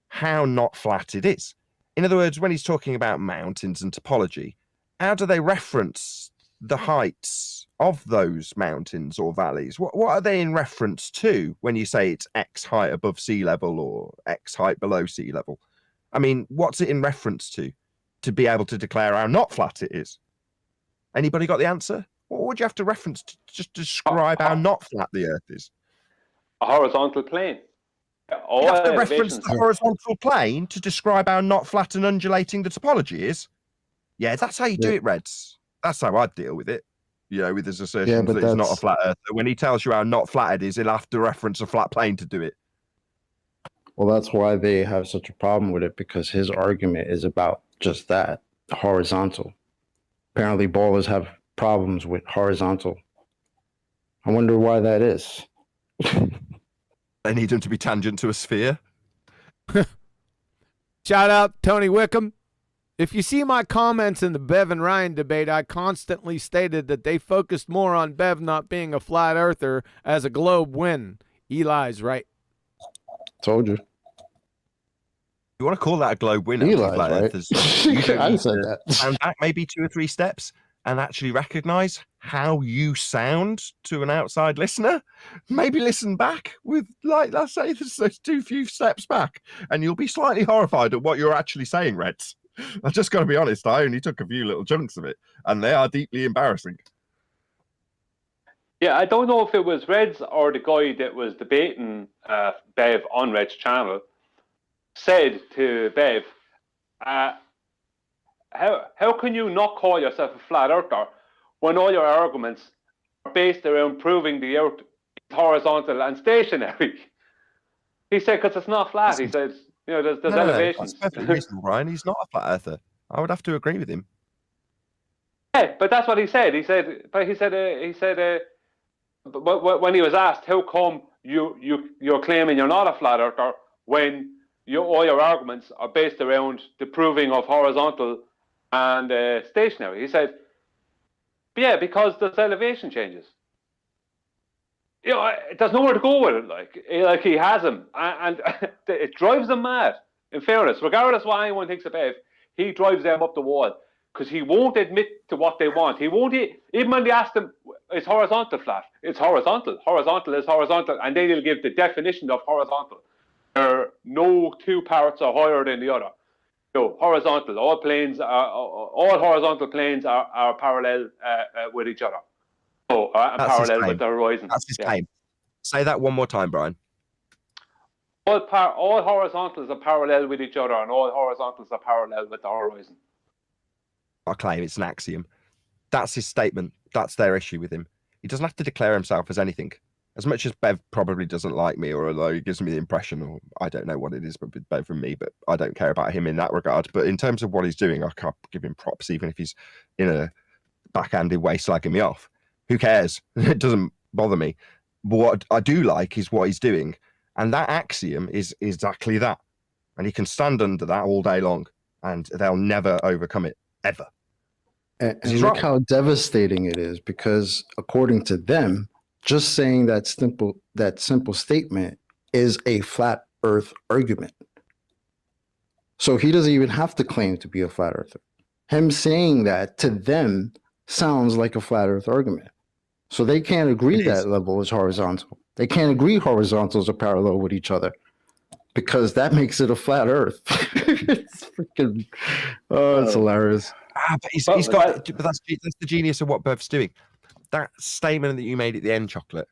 how not flat it is. In other words, when he's talking about mountains and topology, how do they reference the heights of those mountains or valleys? What are they in reference to when you say it's X height above sea level or X height below sea level? I mean, what's it in reference to be able to declare how not flat it is? Anybody got the answer? What would you have to reference to just describe how not flat the Earth is? A horizontal plane. You have to reference the horizontal plane to describe how not flat and undulating the topology is. Yeah, that's how you do it, Reds. That's how I'd deal with it. You know, with his assertions that he's not a flat earther. When he tells you how not flat it is, he'll have to reference a flat plane to do it. Well, that's why they have such a problem with it, because his argument is about just that, horizontal. Apparently, ballers have problems with horizontal. I wonder why that is. They need him to be tangent to a sphere. Shout out Tony Wickham. If you see my comments in the Bev and Ryan debate, I constantly stated that they focused more on Bev not being a flat earther as a globe win. Eli's right. Told you. You want to call that a globe win? Eli's flat right. earthers. You don't I need said to that. stand back maybe 2 or 3 steps and actually recognize how you sound to an outside listener. Maybe listen back with, like, let's say there's too few steps back, and you'll be slightly horrified at what you're actually saying, Reds. I just got to be honest, I only took a few little chunks of it, and they are deeply embarrassing. Yeah, I don't know if it was Reds or the guy that was debating Bev on Red's channel said to Bev, how can you not call yourself a flat earther when all your arguments are based around proving the earth is horizontal and stationary? He said, because it's not flat. He said, you know, there's elevations. That's perfectly reasonable, Ryan. He's not a flat earther. I would have to agree with him. Yeah, but that's what he said. But when he was asked, how come you're claiming you're not a flat earther when all your arguments are based around the proving of horizontal and stationary? He said, yeah, because there's elevation changes. You know, there's nowhere to go with it. Like he has him, and it drives him mad. In fairness, regardless what anyone thinks of Bev, he drives them up the wall because he won't admit to what they want. He won't even when they ask him, "Is horizontal flat?" It's horizontal. Horizontal is horizontal, and then he'll give the definition of horizontal. No 2 parts are higher than the other. So horizontal. All horizontal planes are parallel with each other. Oh, parallel with the horizon. That's his claim. Say that one more time, Brian. All horizontals are parallel with each other, and all horizontals are parallel with the horizon. I claim it's an axiom. That's his statement. That's their issue with him. He doesn't have to declare himself as anything. As much as Bev probably doesn't like me, or although he gives me the impression, or I don't know what it is, but Bev from me, but I don't care about him in that regard. But in terms of what he's doing, I can't give him props, even if he's in a backhanded way slagging me off. Who cares? It doesn't bother me. But what I do like is what he's doing. And that axiom is exactly that. And he can stand under that all day long, and they'll never overcome it, ever. And look how devastating it is, because according to them, just saying that simple statement is a flat earth argument. So he doesn't even have to claim to be a flat earther. Him saying that to them sounds like a flat earth argument. So they can't agree that level is horizontal. They can't agree horizontals are parallel with each other, because that makes it a flat earth. It's freaking, it's hilarious. But he's got, but that's the genius of what Bev's doing. That statement that you made at the end, Chocolate,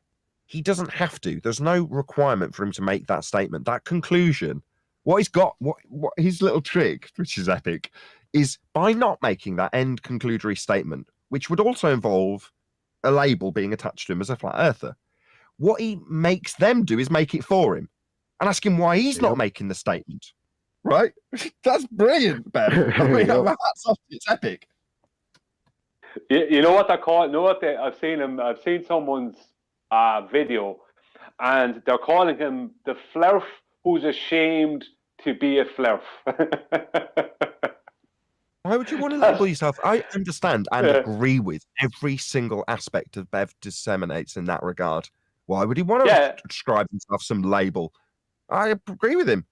he doesn't have to. There's no requirement for him to make that statement. That conclusion, what he's got, what his little trick, which is epic, is by not making that end conclusory statement, which would also involve a label being attached to him as a flat earther. What he makes them do is make it for him and ask him why he's not making the statement. Right? That's brilliant, Ben. I mean, hats off. It's epic. You know what they're called? You know what I've seen someone's video, and they're calling him the flerf who's ashamed to be a flerf. Why would you want to label yourself? I understand and agree with every single aspect of Bev disseminates in that regard. Why would he want to describe himself some label? I agree with him.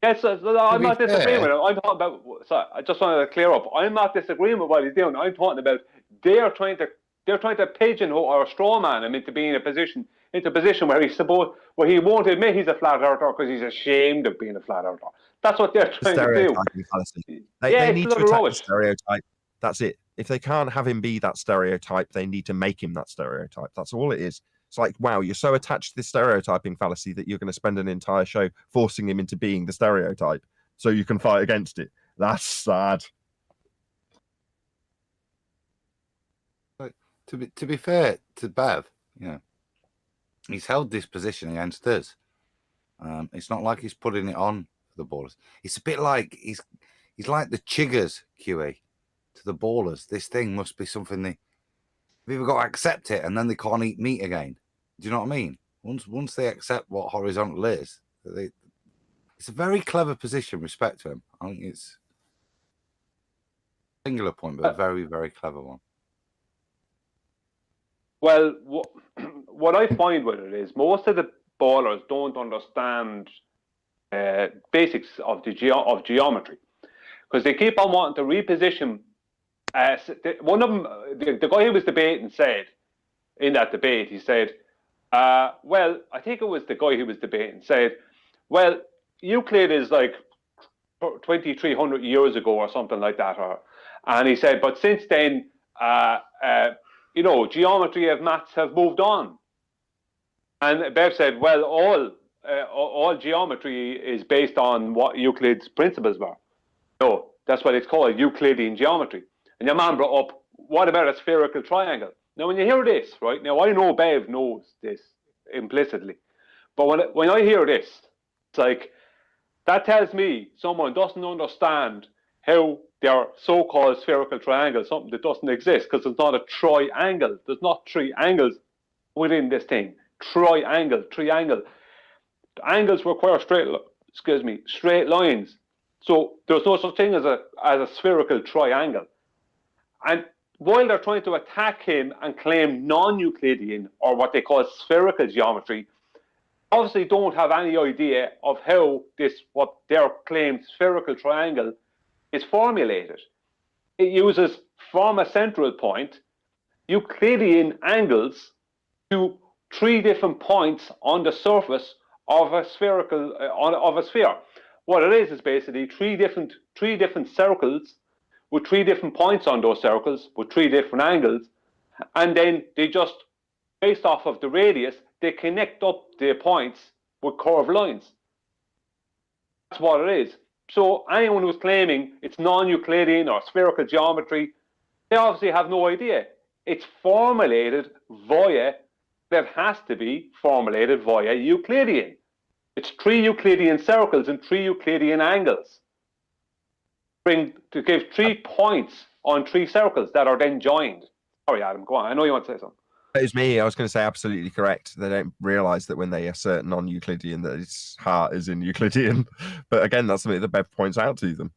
Yes, I'm not disagreeing with him. I'm talking about. Sorry, I just wanted to clear up. I'm not disagreeing with what he's doing. I'm talking about they're trying to they're trying to pigeonhole or straw man him into being into a position where he won't admit he's a flat earther because he's ashamed of being a flat earther. That's what they're trying to do. Stereotyping fallacy. They need to attack the stereotype. That's it. If they can't have him be that stereotype, they need to make him that stereotype. That's all it is. It's like, wow, you're so attached to this stereotyping fallacy that you're going to spend an entire show forcing him into being the stereotype so you can fight against it. That's sad. But to be fair to Bev, he's held this position against us. It's not like he's putting it on for the ballers. It's a bit like he's like the chiggers, QE, to the ballers. This thing must be something they've either got to accept it and then they can't eat meat again. Do you know what I mean? Once they accept what horizontal is, it's a very clever position. Respect to him. I think it's a singular point, but a very, very clever one. Well, what I find with it is most of the ballers don't understand basics of geometry because they keep on wanting to reposition. One of them, the guy who was debating, said in that debate, he said, well, I think it was the guy who was debating, said, well, Euclid is like 2,300 years ago or something like that. And he said, but since then, geometry and maths have moved on. And Bev said, well, all geometry is based on what Euclid's principles were. No, that's what it's called, Euclidean geometry. And your man brought up, what about a spherical triangle? Now, when you hear this, right, now I know Bev knows this implicitly, but when I hear this, it's like, that tells me someone doesn't understand how their so-called spherical triangle, something that doesn't exist, because it's not a triangle. There's not three angles within this thing. Triangle. Angles require straight lines. So there's no such thing as a spherical triangle. And while they're trying to attack him and claim non-Euclidean, or what they call spherical geometry, obviously don't have any idea of how what their claimed spherical triangle is formulated. It uses, from a central point, Euclidean angles to three different points on the surface of a spherical of a sphere. What it is basically three different circles with three different points on those circles with three different angles, and then they just, based off of the radius, they connect up the points with curved lines. That's what it is. So anyone who's claiming it's non-Euclidean or spherical geometry, they obviously have no idea. It's formulated via, that has to be formulated via Euclidean. It's three Euclidean circles and three Euclidean angles. To give 3 points on three circles that are then joined. Sorry, Adam, go on. I know you want to say something. It's me. I was going to say absolutely correct. They don't realise that when they assert non-Euclidean, that its heart is in Euclidean. But again, that's something that Bev points out to them.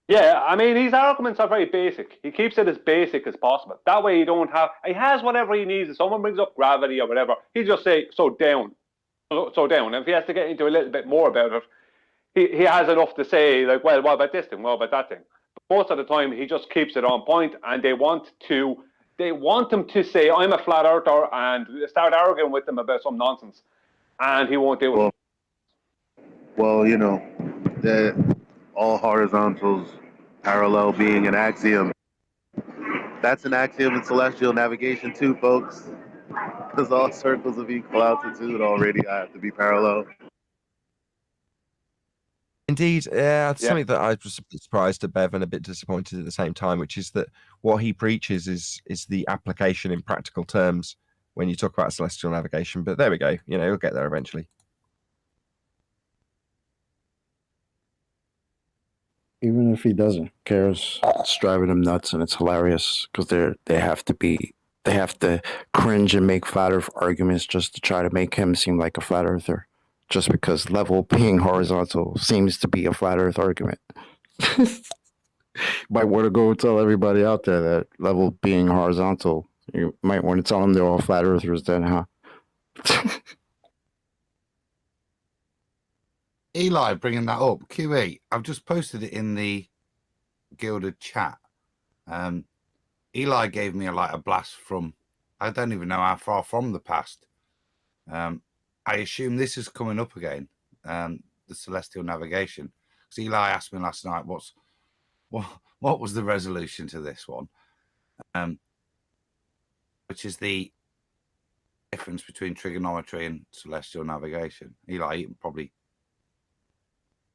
Yeah, I mean, his arguments are very basic. He keeps it as basic as possible. That way he has whatever he needs. If someone brings up gravity or whatever, he just say, so down. And if he has to get into a little bit more about it, he has enough to say, like, well, what about this thing? What about that thing? But most of the time, he just keeps it on point, and they want him to say, I'm a flat earther, and start arguing with him about some nonsense. And he won't do it. Well, all horizontals parallel being an axiom. That's an axiom in celestial navigation too, folks. Because all circles of equal altitude already have to be parallel. Indeed, something that I was a bit surprised at Bev and a bit disappointed at the same time, which is that what he preaches is the application in practical terms when you talk about celestial navigation. But there we go. He'll get there eventually. Even if he doesn't, cares. It's driving him nuts, and it's hilarious because they have to cringe and make flat Earth arguments just to try to make him seem like a flat earther. Just because level being horizontal seems to be a flat Earth argument. Might want to go tell everybody out there that level being horizontal. You might want to tell them they're all flat earthers then, huh? Eli bringing that up. QE, I've just posted it in the Gilded chat. Eli gave me a blast from, I don't even know how far from the past. I assume this is coming up again, the celestial navigation. Because Eli asked me last night, what was the resolution to this one? Which is the difference between trigonometry and celestial navigation. Eli, probably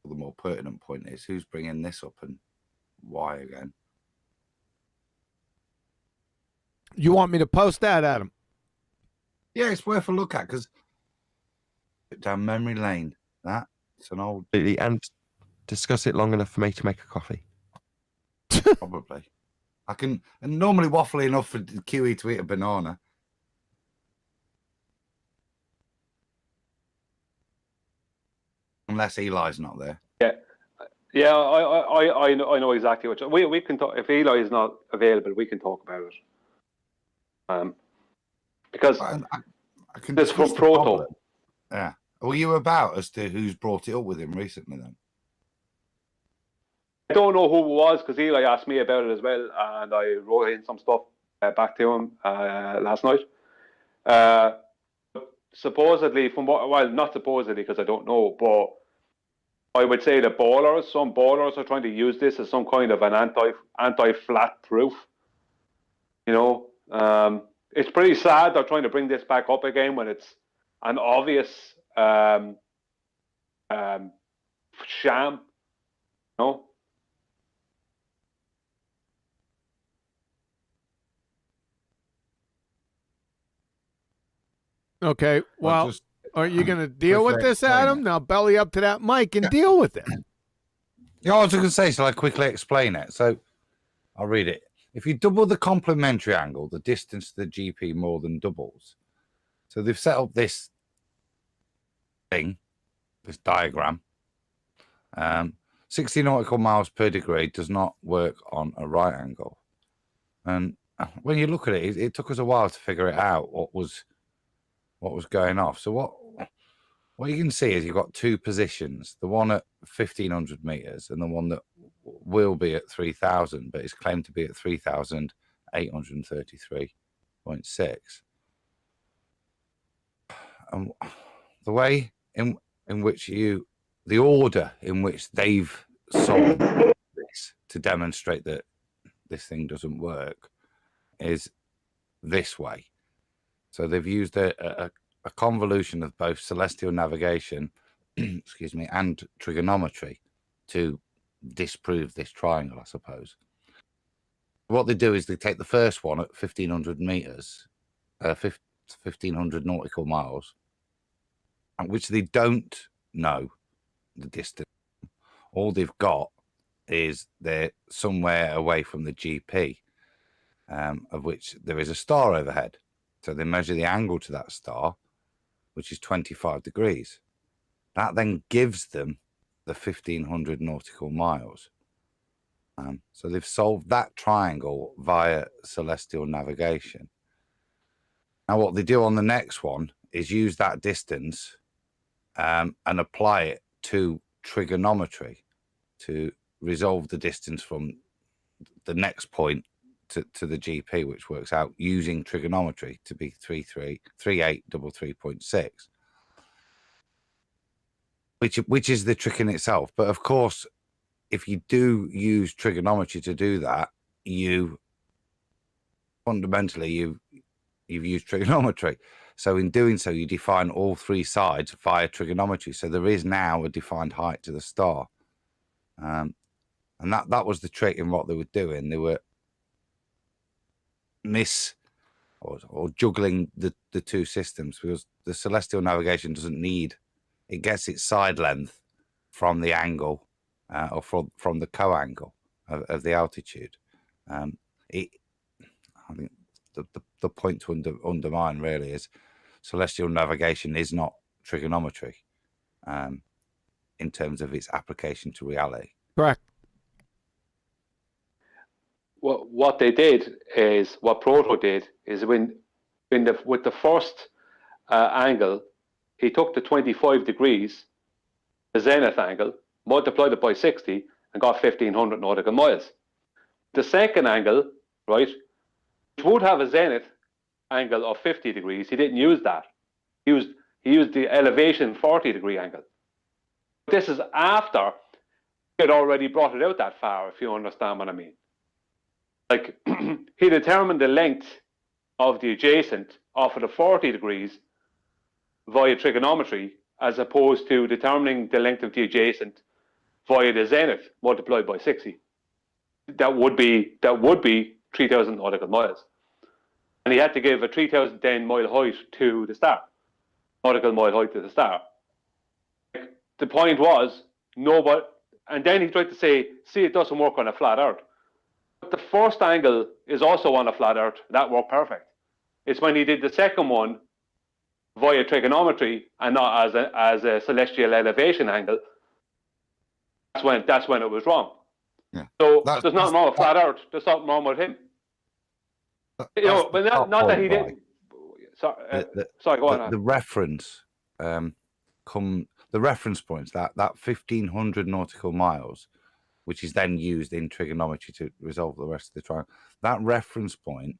the more pertinent point is who's bringing this up and why again? You want me to post that, Adam? Yeah, it's worth a look at because down memory lane. It's an old. And discuss it long enough for me to make a coffee. Probably. I can, and normally waffly enough for QE to eat a banana. Unless Eli's not there. Yeah, I know exactly what we can talk. If Eli is not available, we can talk about it. Because I can this from Proto. Yeah. Were you about as to who's brought it up with him recently then? I don't know who it was because Eli asked me about it as well, and I wrote in some stuff back to him last night. Supposedly, not supposedly because I don't know, but I would say some ballers are trying to use this as some kind of an anti-flat proof. You know, it's pretty sad they're trying to bring this back up again when it's an obvious sham. You know. Okay, well, are you going to deal with this, Adam? Now belly up to that mic and deal with it. Yeah, I was going to say, shall I quickly explain it? So I'll read it. If you double the complementary angle, the distance to the GP more than doubles. So they've set up this thing, this diagram. 60 nautical miles per degree does not work on a right angle. And when you look at it, it took us a while to figure it out, what was going off. So what you can see is you've got two positions, the one at 1,500 meters and the one that will be at 3,000, but it's claimed to be at 3,833.6. And the way in which the order in which they've solved this to demonstrate that this thing doesn't work is this way. So they've used a convolution of both celestial navigation, excuse me, and trigonometry to disprove this triangle, I suppose. What they do is they take the first one at 1,500 meters, 1,500 nautical miles, and which they don't know the distance. All they've got is they're somewhere away from the GP, of which there is a star overhead. So they measure the angle to that star, which is 25 degrees. That then gives them the 1,500 nautical miles. So they've solved that triangle via celestial navigation. Now what they do on the next one is use that distance and apply it to trigonometry to resolve the distance from the next point to the GP, which works out using trigonometry to be 3833.6, which is the trick in itself. But of course, if you do use trigonometry to do that, you've used trigonometry. So in doing so, you define all three sides via trigonometry. So there is now a defined height to the star. And that was the trick in what they were doing. They were or juggling the two systems, because the celestial navigation doesn't need, it gets its side length from the angle or from the co-angle of the altitude. I think the point to undermine really is celestial navigation is not trigonometry in terms of its application to reality. Correct. What they did is, what Proto did is with the first angle, he took the 25 degrees, the zenith angle, multiplied it by 60, and got 1,500 nautical miles. The second angle, right, which would have a zenith angle of 50 degrees. He didn't use that. He used the elevation 40-degree angle. This is after he had already brought it out that far, if you understand what I mean. Like, he determined the length of the adjacent off of the 40 degrees via trigonometry, as opposed to determining the length of the adjacent via the zenith multiplied by 60. That would be 3,000 nautical miles. And he had to give a 3,010 mile height to the star, nautical mile height to the star. The point was, nobody, and then he tried to say, see, it doesn't work on a flat earth. But the first angle is also on a flat earth. That worked perfect. It's when he did the second one via trigonometry and not as a celestial elevation angle, that's when it was wrong. Yeah. So there's nothing wrong with flat earth. There's something wrong with him. You know, but not that he didn't. Sorry, go on. The reference, the reference points, that 1,500 nautical miles, which is then used in trigonometry to resolve the rest of the triangle. That reference point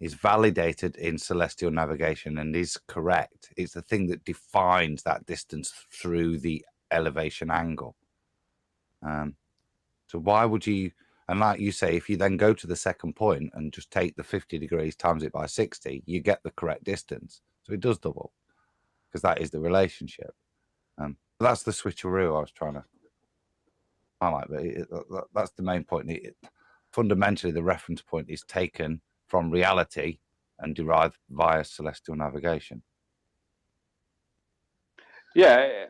is validated in celestial navigation and is correct. It's the thing that defines that distance through the elevation angle. So why would you, and like you say, if you then go to the second point and just take the 50 degrees times it by 60, you get the correct distance. So it does double, because that is the relationship. But that's the switcheroo I was trying to highlight. But that's the main point. Fundamentally, the reference point is taken from reality and derived via celestial navigation. Yeah,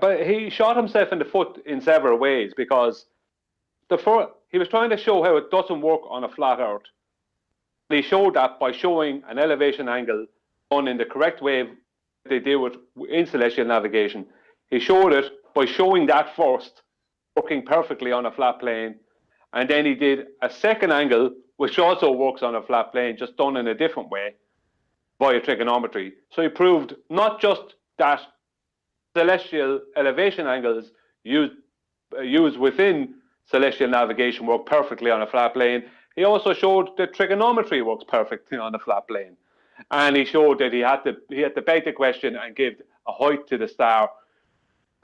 but he shot himself in the foot in several ways, because he was trying to show how it doesn't work on a flat earth. He showed that by showing an elevation angle done in the correct way they do it in celestial navigation. He showed it by showing that first, working perfectly on a flat plane, and then he did a second angle which also works on a flat plane, just done in a different way via trigonometry. So he proved not just that celestial elevation angles used within celestial navigation work perfectly on a flat plane. He also showed that trigonometry works perfectly on a flat plane, and he showed that he had to beg the question and give a height to the star,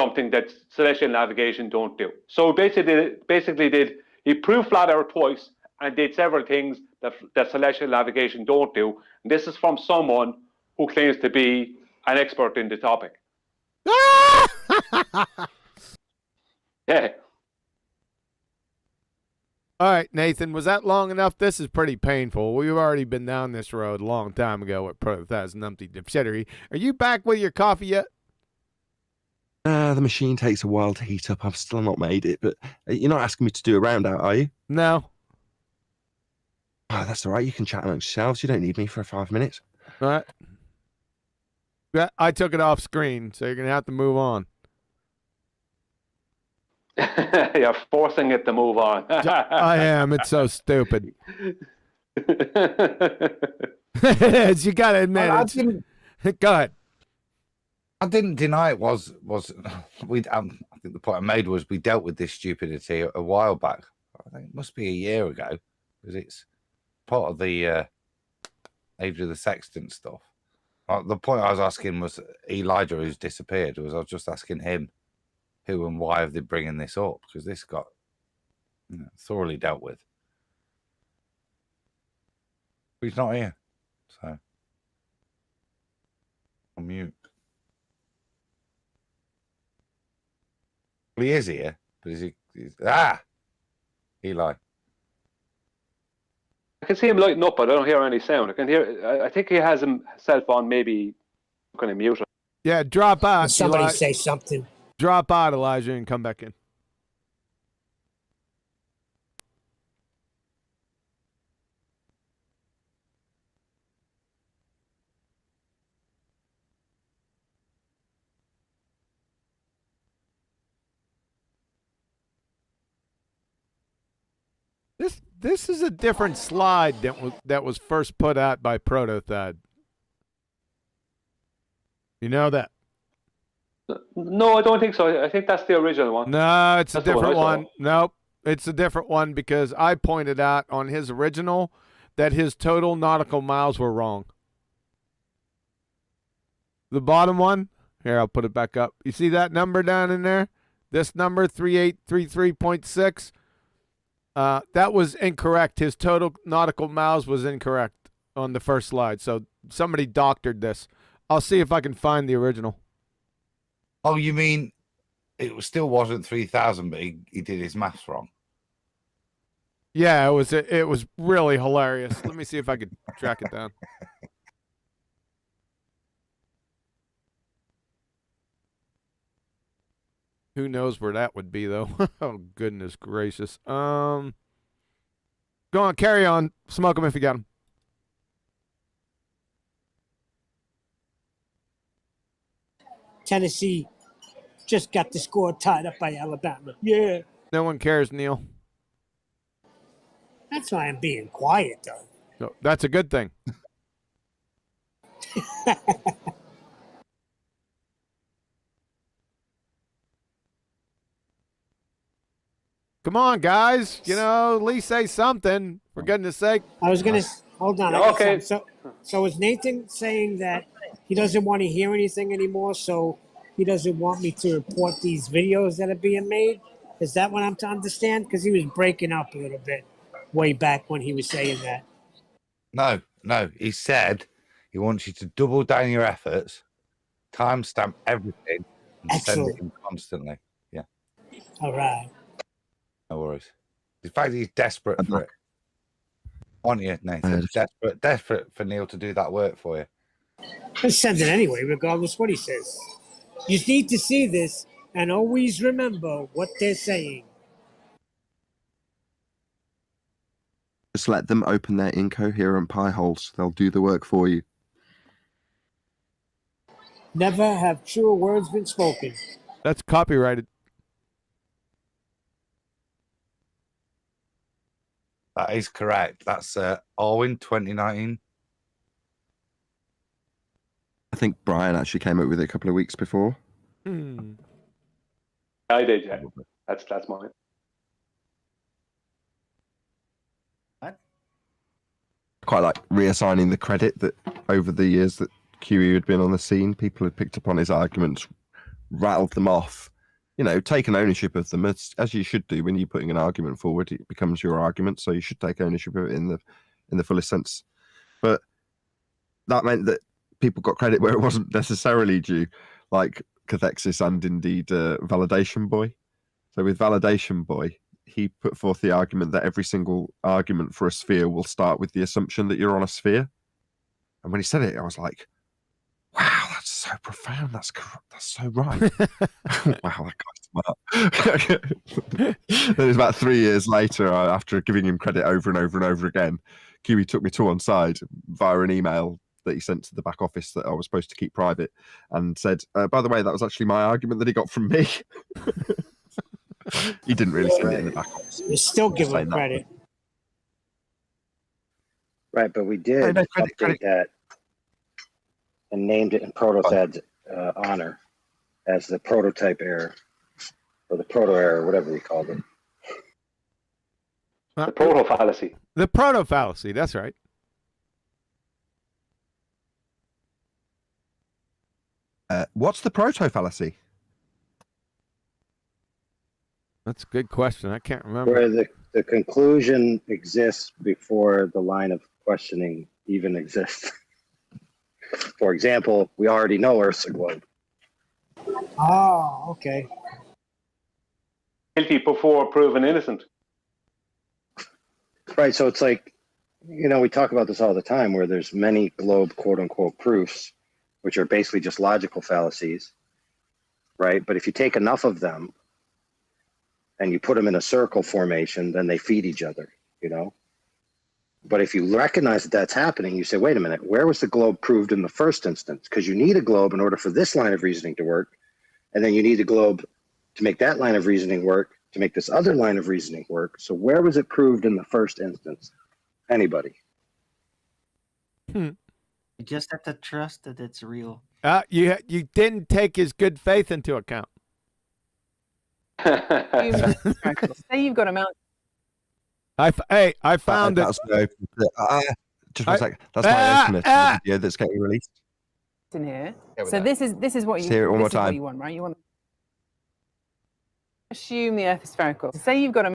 something that celestial navigation don't do. So basically he proved flat Earth twice and did several things that celestial navigation don't do. And this is from someone who claims to be an expert in the topic. Yeah. All right, Nathan, was that long enough? This is pretty painful. We've already been down this road a long time ago with Protothas Numpty Dipshittery. Are you back with your coffee yet? The machine takes a while to heat up. I've still not made it, but you're not asking me to do a round out, are you? No. Oh, that's all right. You can chat amongst yourselves. You don't need me for 5 minutes. All right. Yeah, I took it off screen, so you're going to have to move on. You're forcing it to move on. I am. It's so stupid. It is. You got to admit it. Go ahead. I didn't deny it was we. I think the point I made was we dealt with this stupidity a while back. I think it must be a year ago, because it's part of the Age of the Sextant stuff. The point I was asking was Elijah, who's disappeared. I was just asking him who and why have they bringing this up, because this got thoroughly dealt with. But he's not here, so I'm mute. He is here, but is he? Eli. I can see him lighting up, but I don't hear any sound. I think he has himself on, maybe kind of mute. Yeah, drop out. Somebody say something. Drop out, Elijah, and come back in. This is a different slide that was first put out by Protothad. You know that? No, I don't think so. I think that's the original one. No, it's a different one. Nope, it's a different one, because I pointed out on his original that his total nautical miles were wrong. The bottom one, here, I'll put it back up. You see that number down in there? This number, 3833.6, that was incorrect. His total nautical miles was incorrect on the first slide. So somebody doctored this. I'll see if I can find the original. Oh, you mean still wasn't 3,000, but he did his maths wrong? Yeah, it was really hilarious. Let me see if I could track it down. Who knows where that would be, though? Oh, goodness gracious. Go on, carry on. Smoke them if you got them. Tennessee just got the score tied up by Alabama. Yeah. No one cares, Neil. That's why I'm being quiet, though. So that's a good thing. Come on, guys. At least say something, for goodness sake. I was going to... Hold on. Okay. So is Nathan saying that he doesn't want to hear anything anymore, so he doesn't want me to report these videos that are being made? Is that what I'm to understand? Because he was breaking up a little bit way back when he was saying that. No. He said he wants you to double down your efforts, timestamp everything, and send it in constantly. Yeah. All right. No worries. In fact, he's desperate for it. Aren't you, Nathan? Desperate for Neil to do that work for you. Just send it anyway, regardless what he says. You need to see this and always remember what they're saying. Just let them open their incoherent pie holes. They'll do the work for you. Never have truer words been spoken. That's copyrighted. That is correct. That's Owen 2019. I think Brian actually came up with it a couple of weeks before. I did, yeah. That's mine. Quite like reassigning the credit that over the years that QE had been on the scene, people had picked up on his arguments, rattled them off, taken ownership of them as you should do when you're putting an argument forward. It becomes your argument, so you should take ownership of it in the fullest sense. But that meant that people got credit where it wasn't necessarily due, like Cathexis and indeed Validation Boy. So with Validation Boy, he put forth the argument that every single argument for a sphere will start with the assumption that you're on a sphere. And when he said it, I was like, wow, that's so profound. That's so right. Wow, that guy's smart. Then it was about 3 years later, after giving him credit over and over and over again, QE took me to one side via an email that he sent to the back office that I was supposed to keep private and said, by the way, that was actually my argument that he got from me. He didn't really send it in the back office. You still give him credit. Right, but we did update that and named it in Protothad's honor as the prototype error, or the proto error, whatever we called it. The proto fallacy. The proto fallacy, that's right. What's the proto fallacy? That's a good question. I can't remember. Where the conclusion exists before the line of questioning even exists. For example, we already know Earth's a globe. Oh, okay. Guilty before proven innocent. Right, so it's like, we talk about this all the time, where there's many globe quote-unquote proofs, which are basically just logical fallacies, right? But if you take enough of them and you put them in a circle formation, then they feed each other, But if you recognize that that's happening, you say, wait a minute, where was the globe proved in the first instance? Because you need a globe in order for this line of reasoning to work. And then you need a globe to make that line of reasoning work, to make this other line of reasoning work. So where was it proved in the first instance? Anybody? You just have to trust that it's real. You didn't take his good faith into account. Say you've got a mountain. I found it. Just one sec. That's my opener to the video that's getting released. In here. So this is what you. Hear it one more this is what time. you want, right? You want. Assume the Earth is spherical. Say you've got a.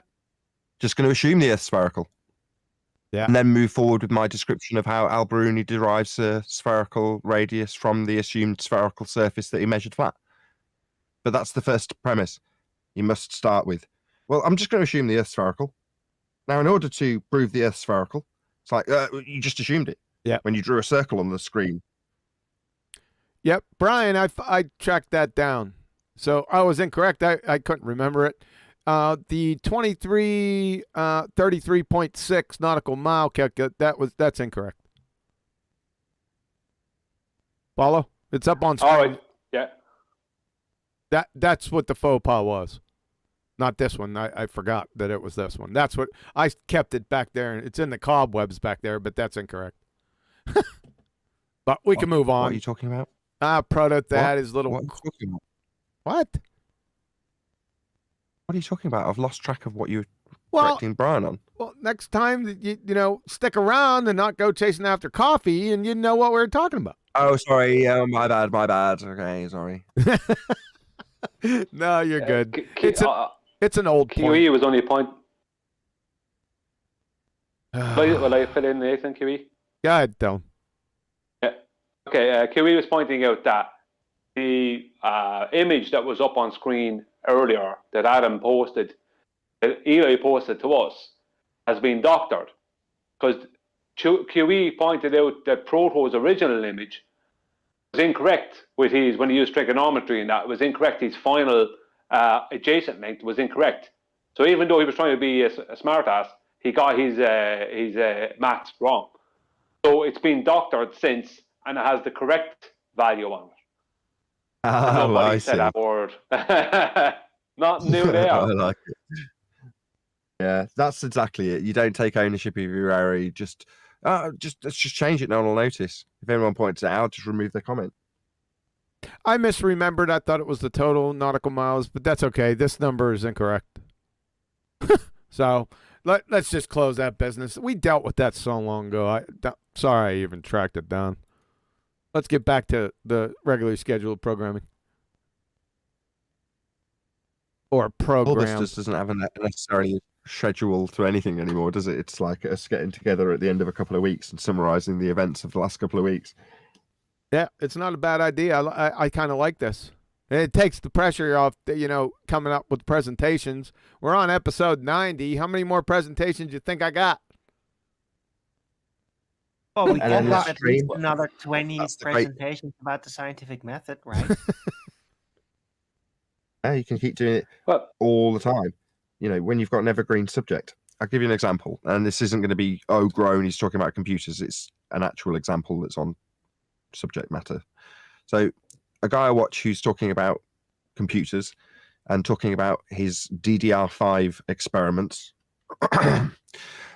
Just going to assume the Earth's spherical. Yeah. And then move forward with my description of how Al-Biruni derives a spherical radius from the assumed spherical surface that he measured flat. But that's the first premise you must start with. Well, I'm just going to assume the Earth's spherical. Now, in order to prove the Earth's spherical, it's like you just assumed it. Yeah. When you drew a circle on the screen. Yep, Brian, I tracked that down. So I was incorrect. I couldn't remember it. The 33.6 nautical mile calculate, that's incorrect. Follow? It's up on screen. All right. Yeah. That's what the faux pas was. Not this one. I forgot that it was this one. That's what I kept it back there. It's in the cobwebs back there, but that's incorrect. But we can move on. What are you talking about? Proto-that is little. What are you talking about? What? What are you talking about? I've lost track of what you're Well- correcting Brian on. Well, next time, you know, stick around and not go chasing after coffee, and you know what we're talking about. Oh, sorry. My bad. Okay, sorry. No, you're good. It's an old point. QE was only a point. Will I fill in, Nathan, QE? Go ahead, Dylan. Yeah. Okay, QE was pointing out that the image that was up on screen earlier that Adam posted, that Eli posted to us, has been doctored. Because QE pointed out that Proto's original image was incorrect with his, when he used trigonometry and that, was incorrect. His final adjacent length was incorrect. So even though he was trying to be a smart ass, he got his maths wrong. So it's been doctored since, and it has the correct value on it. Oh, Nobody I said see. that word. Not new they I are. like it. Yeah, that's exactly it. You don't take ownership of your error. You just let's just change it. No one will notice. If anyone points it out, just remove their comment. I misremembered. I thought it was the total nautical miles, but that's okay. This number is incorrect. So let's just close that business. We dealt with that so long ago. Sorry I even tracked it down. Let's get back to the regularly scheduled programming. Or program. BALLBUSTERS doesn't have a necessarily schedule to anything anymore, does it? It's like us getting together at the end of a couple of weeks and summarizing the events of the last couple of weeks. Yeah, it's not a bad idea. I kind of like this. And it takes the pressure off, you know, coming up with presentations. We're on episode 90. How many more presentations do you think I got? Well, we And then can the have at least stream. another 20 That's the great- presentations about the scientific method, right? Yeah, you can keep doing it all the time. You know, when you've got an evergreen subject. I'll give you an example. And this isn't going to be, grown, he's talking about computers. It's an actual example that's on subject matter. So a guy I watch who's talking about computers and talking about his DDR5 experiments.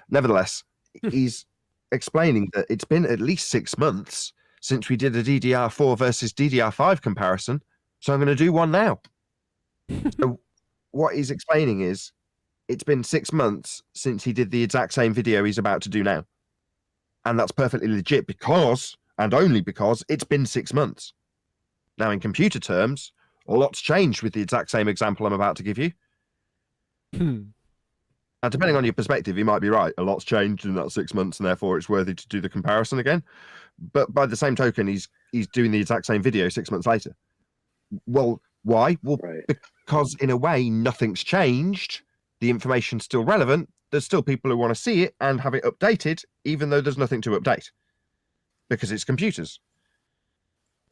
Nevertheless, he's explaining that it's been at least 6 months since we did a DDR4 versus DDR5 comparison. So I'm going to do one now. So what he's explaining is it's been 6 months since he did the exact same video he's about to do now. And that's perfectly legit because, and only because, it's been 6 months. Now, in computer terms, a lot's changed with the exact same example I'm about to give you. Now, depending on your perspective, you might be right. A lot's changed in that 6 months, and therefore it's worthy to do the comparison again. But by the same token, he's doing the exact same video 6 months later. Well, why? Well, because in a way, nothing's changed. The information's still relevant. There's still people who want to see it and have it updated, even though there's nothing to update. Because it's computers.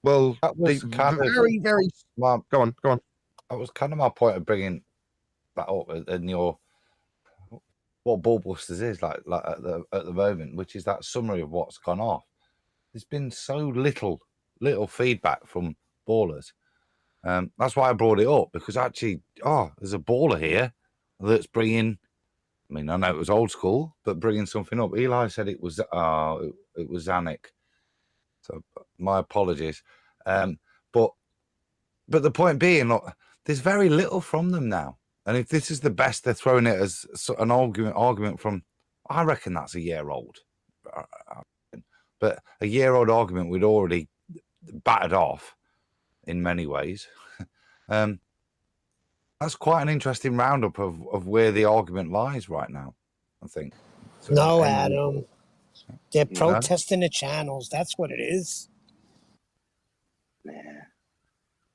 Well, That was the kind of very, very... Go on. That was kind of my point of bringing that up in your what BALLBUSTERS is like at the moment, which is that summary of what's gone off. There's been so little feedback from ballers. That's why I brought it up, because actually, there's a baller here that's bringing. I mean, I know it was old school, but bringing something up. Eli said it was Zanuck. So my apologies. But the point being, look, there's very little from them now. And if this is the best, they're throwing it as an argument from, I reckon that's a year old. But a year-old argument we'd already battered off in many ways. That's quite an interesting roundup of where the argument lies right now, I think. So no, Adam. They're protesting the channels. That's what it is.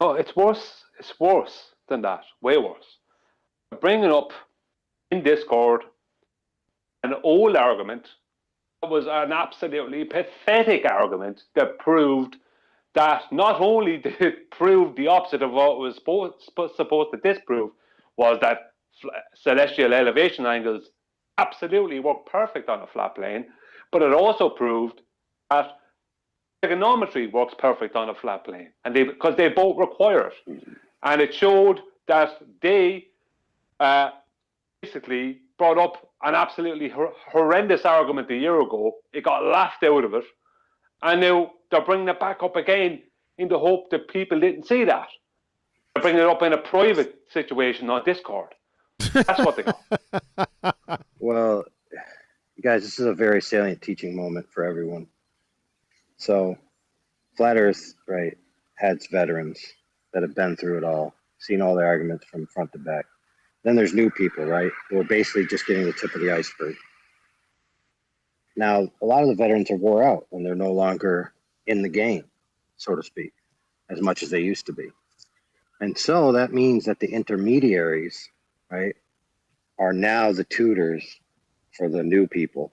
Oh, it's worse. It's worse than that. Way worse. Bringing up in Discord an old argument that was an absolutely pathetic argument that proved that not only did it prove the opposite of what it was supposed to disprove, was that celestial elevation angles absolutely work perfect on a flat plane, but it also proved that trigonometry works perfect on a flat plane, and because they both require it. And it showed that they basically brought up an absolutely horrendous argument a year ago. It got laughed out of it, and now they're bringing it back up again in the hope that people didn't see that. They're bringing it up in a private situation on Discord. That's what they got. Well, guys, this is a very salient teaching moment for everyone. So, Flat Earth, right, had veterans that have been through it all, seen all the arguments from front to back. Then there's new people, right, who are basically just getting the tip of the iceberg. Now, a lot of the veterans are wore out and they're no longer in the game, so to speak, as much as they used to be. And so that means that the intermediaries, right, are now the tutors for the new people.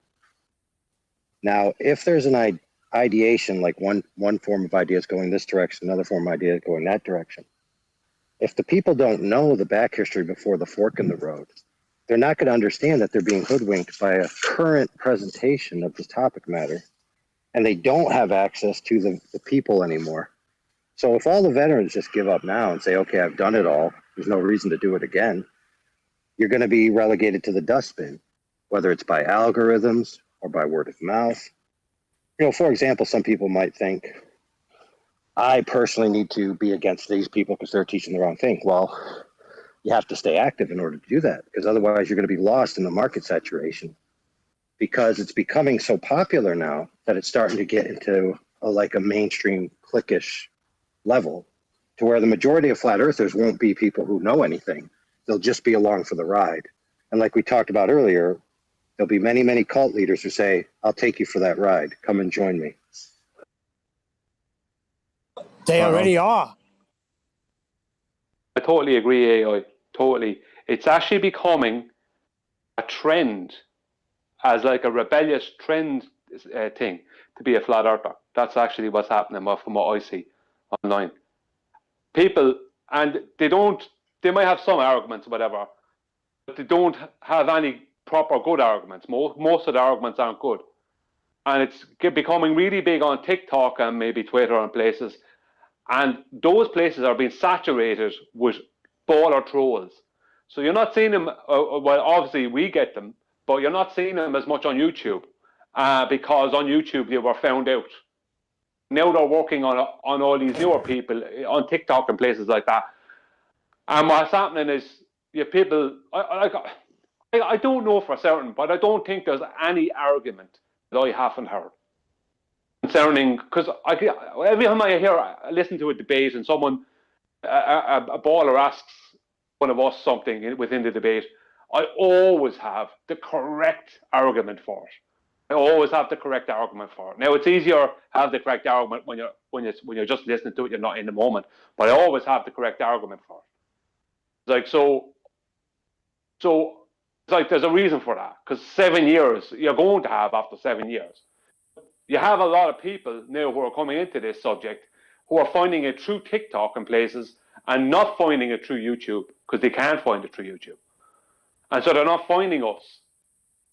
Now, if there's an ideation, like one form of idea is going this direction, another form of idea is going that direction, if the people don't know the back history before the fork in the road, they're not going to understand that they're being hoodwinked by a current presentation of this topic matter, and they don't have access to the people anymore. So if all the veterans just give up now and say, okay, I've done it all, there's no reason to do it again, you're going to be relegated to the dustbin, whether it's by algorithms or by word of mouth. You know, for example, some people might think, I personally need to be against these people because they're teaching the wrong thing. Well, you have to stay active in order to do that, because otherwise you're going to be lost in the market saturation, because it's becoming so popular now that it's starting to get into a mainstream cliquish level, to where the majority of flat earthers won't be people who know anything. They'll just be along for the ride. And like we talked about earlier, there'll be many, many cult leaders who say, I'll take you for that ride. Come and join me. They already are. I totally agree, AI. Totally. It's actually becoming a trend, as like a rebellious trend thing, to be a flat earther. That's actually what's happening from what I see online. People, and they might have some arguments or whatever, but they don't have any proper good arguments. Most of the arguments aren't good. And it's becoming really big on TikTok and maybe Twitter and places. And those places are being saturated with baller trolls. So you're not seeing them, well, obviously we get them, but you're not seeing them as much on YouTube, because on YouTube they were found out. Now they're working on all these newer people on TikTok and places like that. And what's happening is people, I don't know for certain, but I don't think there's any argument that I haven't heard concerning, because every time I listen to a debate and someone, a baller asks one of us something within the debate, I always have the correct argument for it. I always have the correct argument for it. Now it's easier to have the correct argument when you're just listening to it, you're not in the moment. But I always have the correct argument for it. It's like so it's like there's a reason for that, because 7 years you're going to have after 7 years. You have a lot of people now who are coming into this subject who are finding it through TikTok and places and not finding it through YouTube, because they can't find it through YouTube. And so they're not finding us.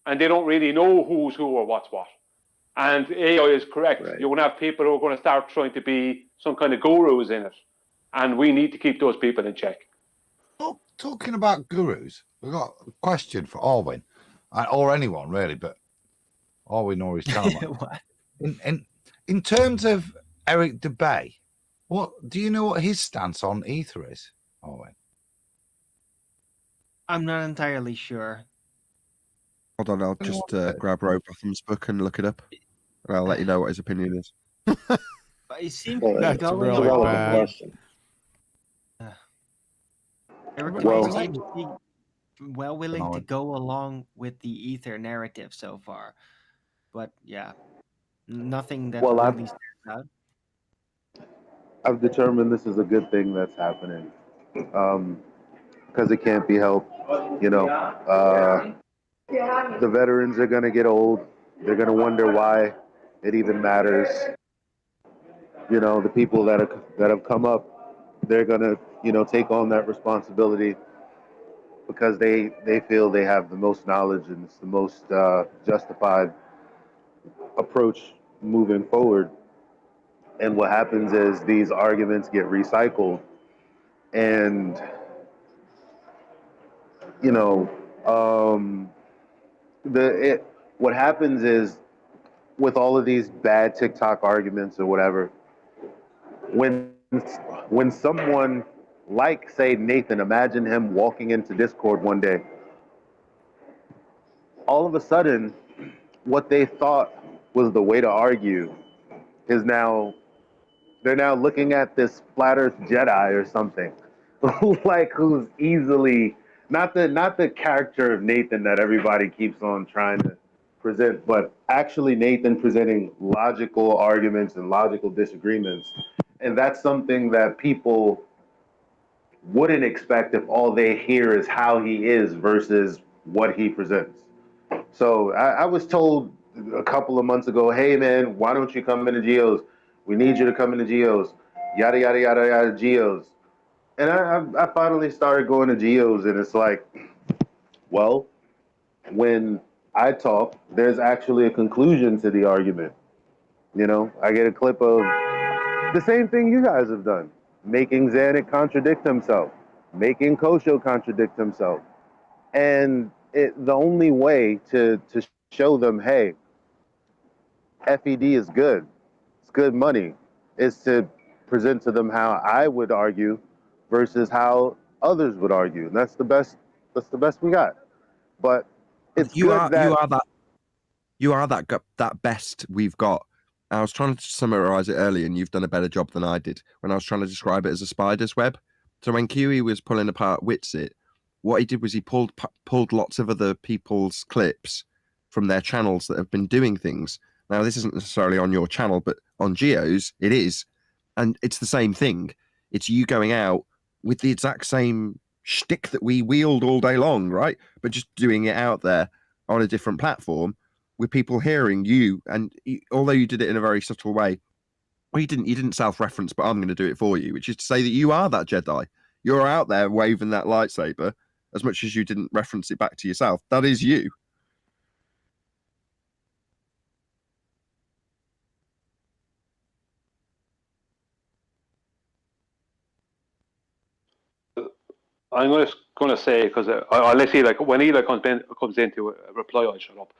And they don't really know who's who or what's what. And AI is correct. Right. You're going to have people who are going to start trying to be some kind of gurus in it. And we need to keep those people in check. Oh, talking about gurus, we've got a question for Arwin, or anyone really, but Arwin or his channel. In terms of Eric DeBay, what do you know what his stance on ether is, Arwin? I'm not entirely sure. Hold on, I'll just grab Rowbotham's book and look it up, and I'll let you know what his opinion is. But it seems to be That's going really along bad. with- question. Eric Well- seems to be well willing to go along with the ether narrative so far, but yeah, nothing that Well, really stands out. I've determined this is a good thing that's happening, because it can't be helped. You know, the veterans are gonna get old. They're gonna wonder why it even matters. You know, the people that have come up, they're gonna take on that responsibility because they feel they have the most knowledge and it's the most justified approach moving forward. And what happens is these arguments get recycled, and what happens is with all of these bad TikTok arguments or whatever, when someone like, say, Nathan, imagine him walking into Discord one day, all of a sudden what they thought was the way to argue is now they're now looking at this flat earth Jedi or something like who's easily not the character of Nathan that everybody keeps on trying to present, but actually Nathan presenting logical arguments and logical disagreements. And that's something that people wouldn't expect if all they hear is how he is versus what he presents. So I was told a couple of months ago, hey man, why don't you come into Geos? We need you to come into Geos. Yada, yada, yada, yada, Geos. And I finally started going to Geos, and it's like, well, when I talk, there's actually a conclusion to the argument. You know, I get a clip of the same thing you guys have done, making Xanax contradict himself, making Kosho contradict himself. And the only way to show them, hey, FED is good, it's good money, is to present to them how I would argue versus how others would argue. And that's the best we got. But it's you are that best we've got. I was trying to summarize it earlier, and you've done a better job than I did when I was trying to describe it as a spider's web. So when Kiwi was pulling apart Witsit, what he did was he pulled lots of other people's clips from their channels that have been doing things. Now, this isn't necessarily on your channel, but on Geo's, it is. And it's the same thing. It's you going out with the exact same shtick that we wield all day long, right? But just doing it out there on a different platform with people hearing you. And although you did it in a very subtle way, well, you didn't self-reference, but I'm going to do it for you, which is to say that you are that Jedi. You're out there waving that lightsaber as much as you didn't reference it back to yourself. That is you. I'm going to say, because let's see, like when Eli comes in to reply, I'll shut up.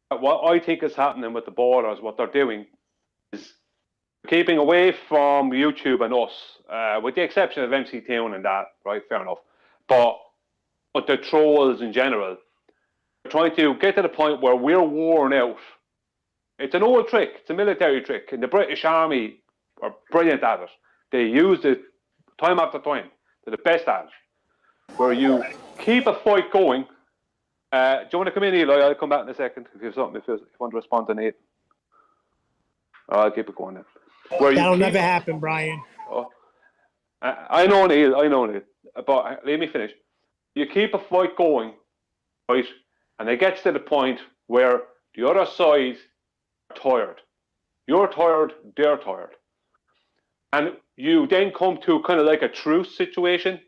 What I think is happening with the borders, what they're doing is keeping away from YouTube and us, with the exception of MC Town and that, right? Fair enough. But the trolls in general, they're trying to get to the point where we're worn out. It's an old trick. It's a military trick. And the British Army are brilliant at it. They use it time after time. They're the best at it. Where you keep a fight going. Do you want to come in, Eli? I'll come back in a second if you have something, if you want to respond to Nate. I'll keep it going then. That'll never happen, Brian. Oh, I know, Neil. But let me finish. You keep a fight going, right? And it gets to the point where the other side are tired. You're tired, they're tired. And you then come to kind of like a truce situation.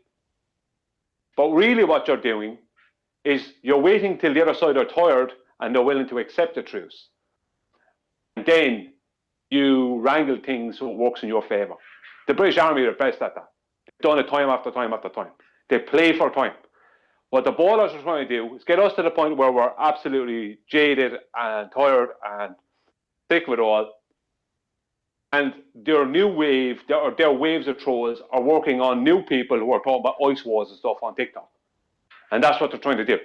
But really what you're doing is you're waiting till the other side are tired and they're willing to accept the truce. And then you wrangle things so it works in your favor. The British Army are best at that. They've done it time after time after time. They play for time. What the ballers are trying to do is get us to the point where we're absolutely jaded and tired and sick of it all. And their new wave, their waves of trolls are working on new people who are talking about ice wars and stuff on TikTok. And that's what they're trying to do.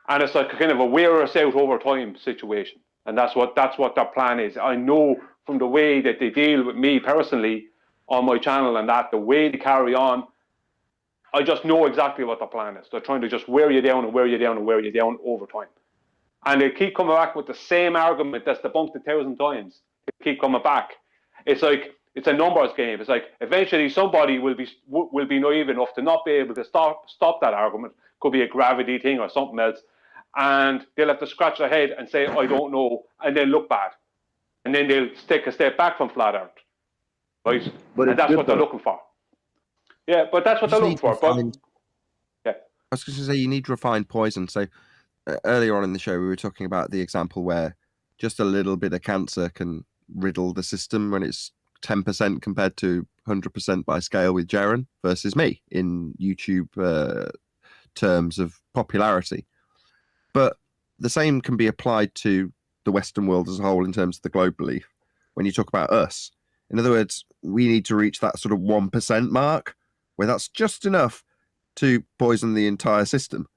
And it's like a kind of a wear us out over time situation. And that's what their plan is. I know from the way that they deal with me personally on my channel and that, the way they carry on, I just know exactly what their plan is. They're trying to just wear you down and wear you down and wear you down over time. And they keep coming back with the same argument that's debunked 1,000 times. They keep coming back. It's like, it's a numbers game. It's like, eventually somebody will be naive enough to not be able to stop that argument. Could be a gravity thing or something else. And they'll have to scratch their head and say, I don't know, and then look bad. And then they'll take a step back from flat earth. Right? And that's what they're looking for. Yeah, but that's what they're looking for. But, yeah. I was going to say, you need refined poison. So earlier on in the show, we were talking about the example where just a little bit of cancer can riddle the system when it's 10% compared to 100% by scale with Jaren versus me in YouTube terms of popularity. But the same can be applied to the Western world as a whole in terms of the globe belief. When you talk about us, in other words, we need to reach that sort of 1% mark where that's just enough to poison the entire system.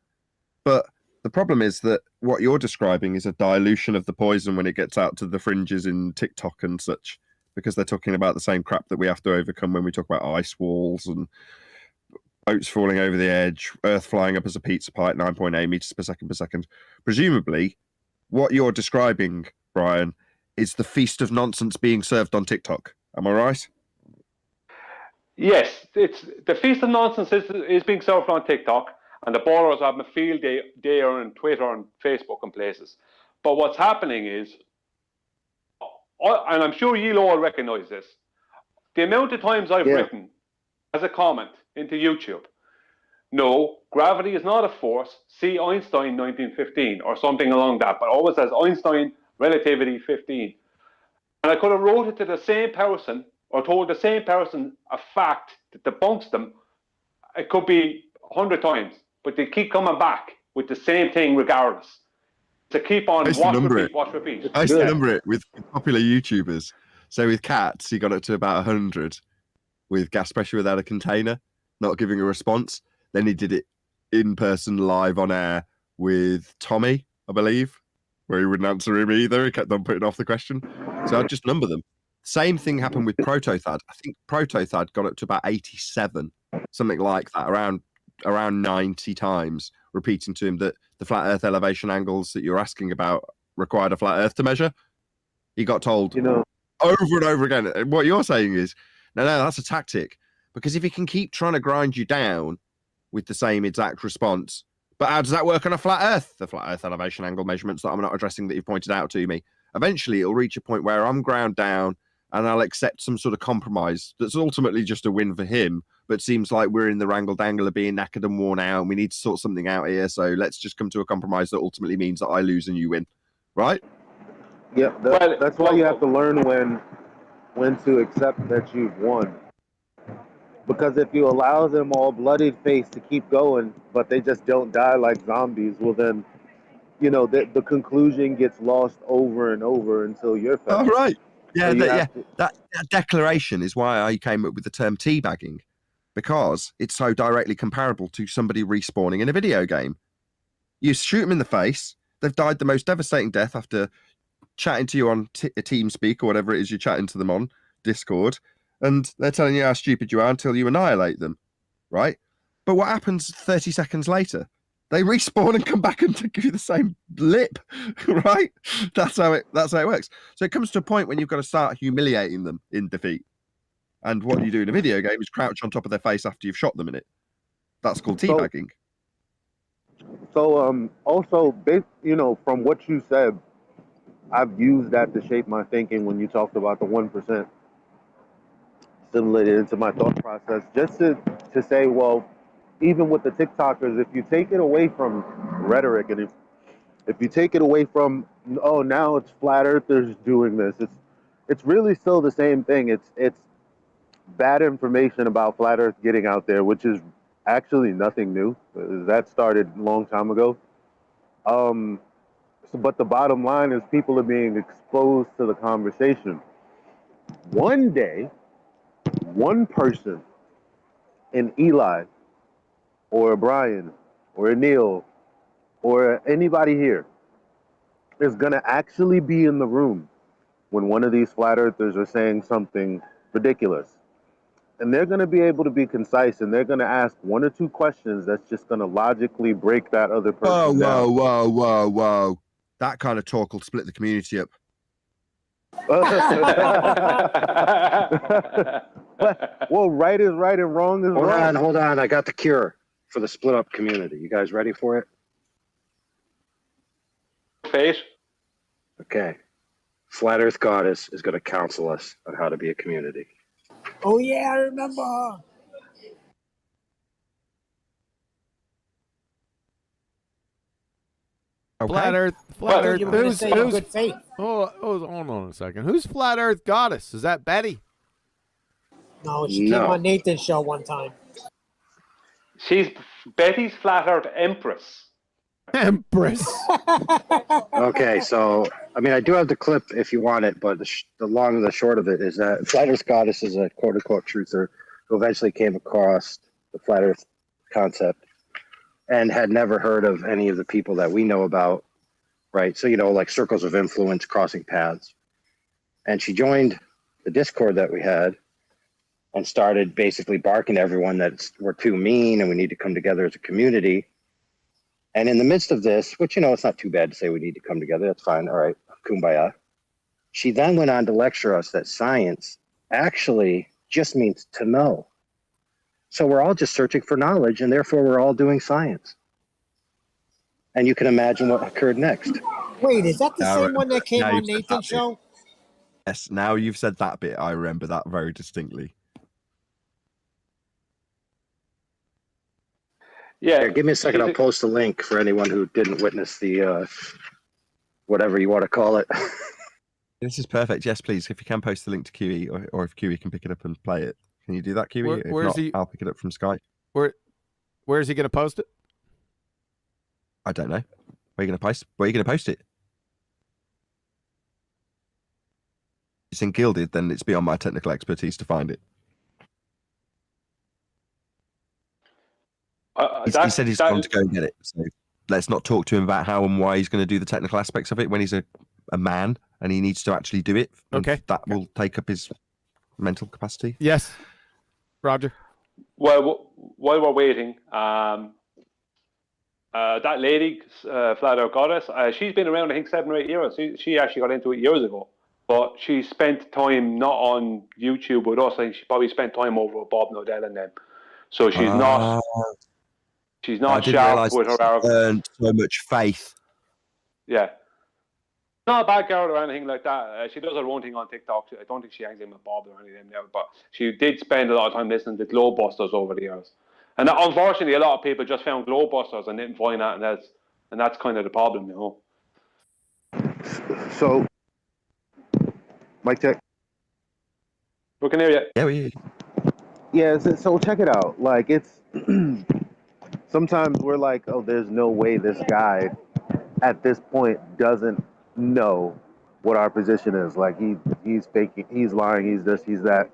But the problem is that what you're describing is a dilution of the poison when it gets out to the fringes in TikTok and such, because they're talking about the same crap that we have to overcome when we talk about ice walls and boats falling over the edge, Earth flying up as a pizza pie at 9.8 meters per second. Presumably, what you're describing, Brian, is the feast of nonsense being served on TikTok. Am I right? Yes, it's the feast of nonsense is being served on TikTok, and the ballers have a field day there on Twitter and Facebook and places. But what's happening is, and I'm sure you'll all recognize this, the amount of times I've written as a comment into YouTube, no, gravity is not a force, see Einstein 1915 or something along that, but always says Einstein relativity 15. And I could have wrote it to the same person or told the same person a fact that debunks them. It could be 100 times, but they keep coming back with the same thing regardless. To keep on watch, repeat. I used to number it with popular YouTubers. So with Cats, he got it to about 100 with gas pressure without a container, not giving a response. Then he did it in person live on air with Tommy, I believe, where he wouldn't answer him either. He kept on putting off the question. So I'd just number them. Same thing happened with Protothad. I think Protothad got up to about 87, something like that, around 90 times, repeating to him that the flat Earth elevation angles that you're asking about required a flat Earth to measure. He got told over and over again. What you're saying is, no, that's a tactic. Because if he can keep trying to grind you down with the same exact response, but how does that work on a flat Earth? The flat Earth elevation angle measurements that I'm not addressing that you've pointed out to me. Eventually, it'll reach a point where I'm ground down and I'll accept some sort of compromise that's ultimately just a win for him, but seems like we're in the wrangle-dangle of being knackered and worn out and we need to sort something out here, so let's just come to a compromise that ultimately means that I lose and you win. Right? Yeah, that's why you have to learn when to accept that you've won. Because if you allow them all bloodied face to keep going, but they just don't die like zombies, well then, the conclusion gets lost over and over until you're found. Oh, right. Yeah, so that declaration is why I came up with the term teabagging, because it's so directly comparable to somebody respawning in a video game. You shoot them in the face, they've died the most devastating death after chatting to you on TeamSpeak or whatever it is you're chatting to them on, Discord, and they're telling you how stupid you are until you annihilate them, right? But what happens 30 seconds later? They respawn and come back and give you the same lip, right? That's how it works. So it comes to a point when you've got to start humiliating them in defeat. And what you do in a video game is crouch on top of their face after you've shot them in it. That's called teabagging. So also, from what you said, I've used that to shape my thinking when you talked about the 1%. Assimilated into my thought process, just to say, well, even with the TikTokers, if you take it away from rhetoric and if you take it away from, oh, now it's flat earthers doing this, it's really still the same thing. It's bad information about flat earth getting out there, which is actually nothing new. That started a long time ago. But the bottom line is people are being exposed to the conversation. one day, one person in Eli or a Brian or a Neil or anybody here is going to actually be in the room when one of these flat earthers are saying something ridiculous. And they're going to be able to be concise, and they're going to ask one or two questions that's just going to logically break that other person down. Whoa. That kind of talk will split the community up. Well, right is right and wrong is wrong. Hold on. I got the cure for the split up community. You guys ready for it? Face. Okay. Flat Earth Goddess is going to counsel us on how to be a community. Oh yeah, I remember her. Okay. Flat Earth. You were gonna say good faith. Hold on a second. Who's Flat Earth Goddess? Is that Betty? No, she came on Nathan's show one time. She's Betty's Flat Earth Empress. Empress. Okay, so I mean, I do have the clip if you want it, but the long and the short of it is that Flat Earth Goddess is a quote unquote truther who eventually came across the Flat Earth concept and had never heard of any of the people that we know about, right? So, like circles of influence, crossing paths. And she joined the Discord that we had and started basically barking at everyone that we're too mean and we need to come together as a community. And in the midst of this, which, it's not too bad to say we need to come together. That's fine. All right. Kumbaya. She then went on to lecture us that science actually just means to know. So we're all just searching for knowledge, and therefore we're all doing science. And you can imagine what occurred next. Wait, is that the same one that came on Nathan's show? Yes, now you've said that bit, I remember that very distinctly. Yeah. Here, give me a second. I'll post a link for anyone who didn't witness the, whatever you want to call it. This is perfect. Yes, please. If you can post the link to QE, or if QE can pick it up and play it. Can you do that, QE? If not, I'll pick it up from Skype. Where is he going to post it? I don't know. Where are you going to post? Where are you going to post it? If it's in Gilded, then it's beyond my technical expertise to find it. He said he's going to go and get it. So let's not talk to him about how and why he's going to do the technical aspects of it when he's a man and he needs to actually do it. Okay. That will take up his mental capacity. Yes. Roger. Well, while we're waiting, that lady, Flat Earth Goddess, she's been around, I think, 7 or 8 years. She actually got into it years ago. But she spent time not on YouTube with us. I think she probably spent time over with Bob Nodell and them. So she's not... She's not sharp with her arrogance. Earned so much faith. Yeah. Not a bad girl or anything like that. She does her own thing on TikTok. I don't think she hangs in with Bob or anything now, but she did spend a lot of time listening to Glowbusters over the years. And unfortunately, a lot of people just found Glowbusters and didn't find that, and that's kind of the problem, So, mic check. We can hear you. Yeah, we hear you. Yeah, so check it out. Like, it's... Sometimes we're like, oh, there's no way this guy at this point doesn't know what our position is. Like he's faking, he's lying, he's this, he's that.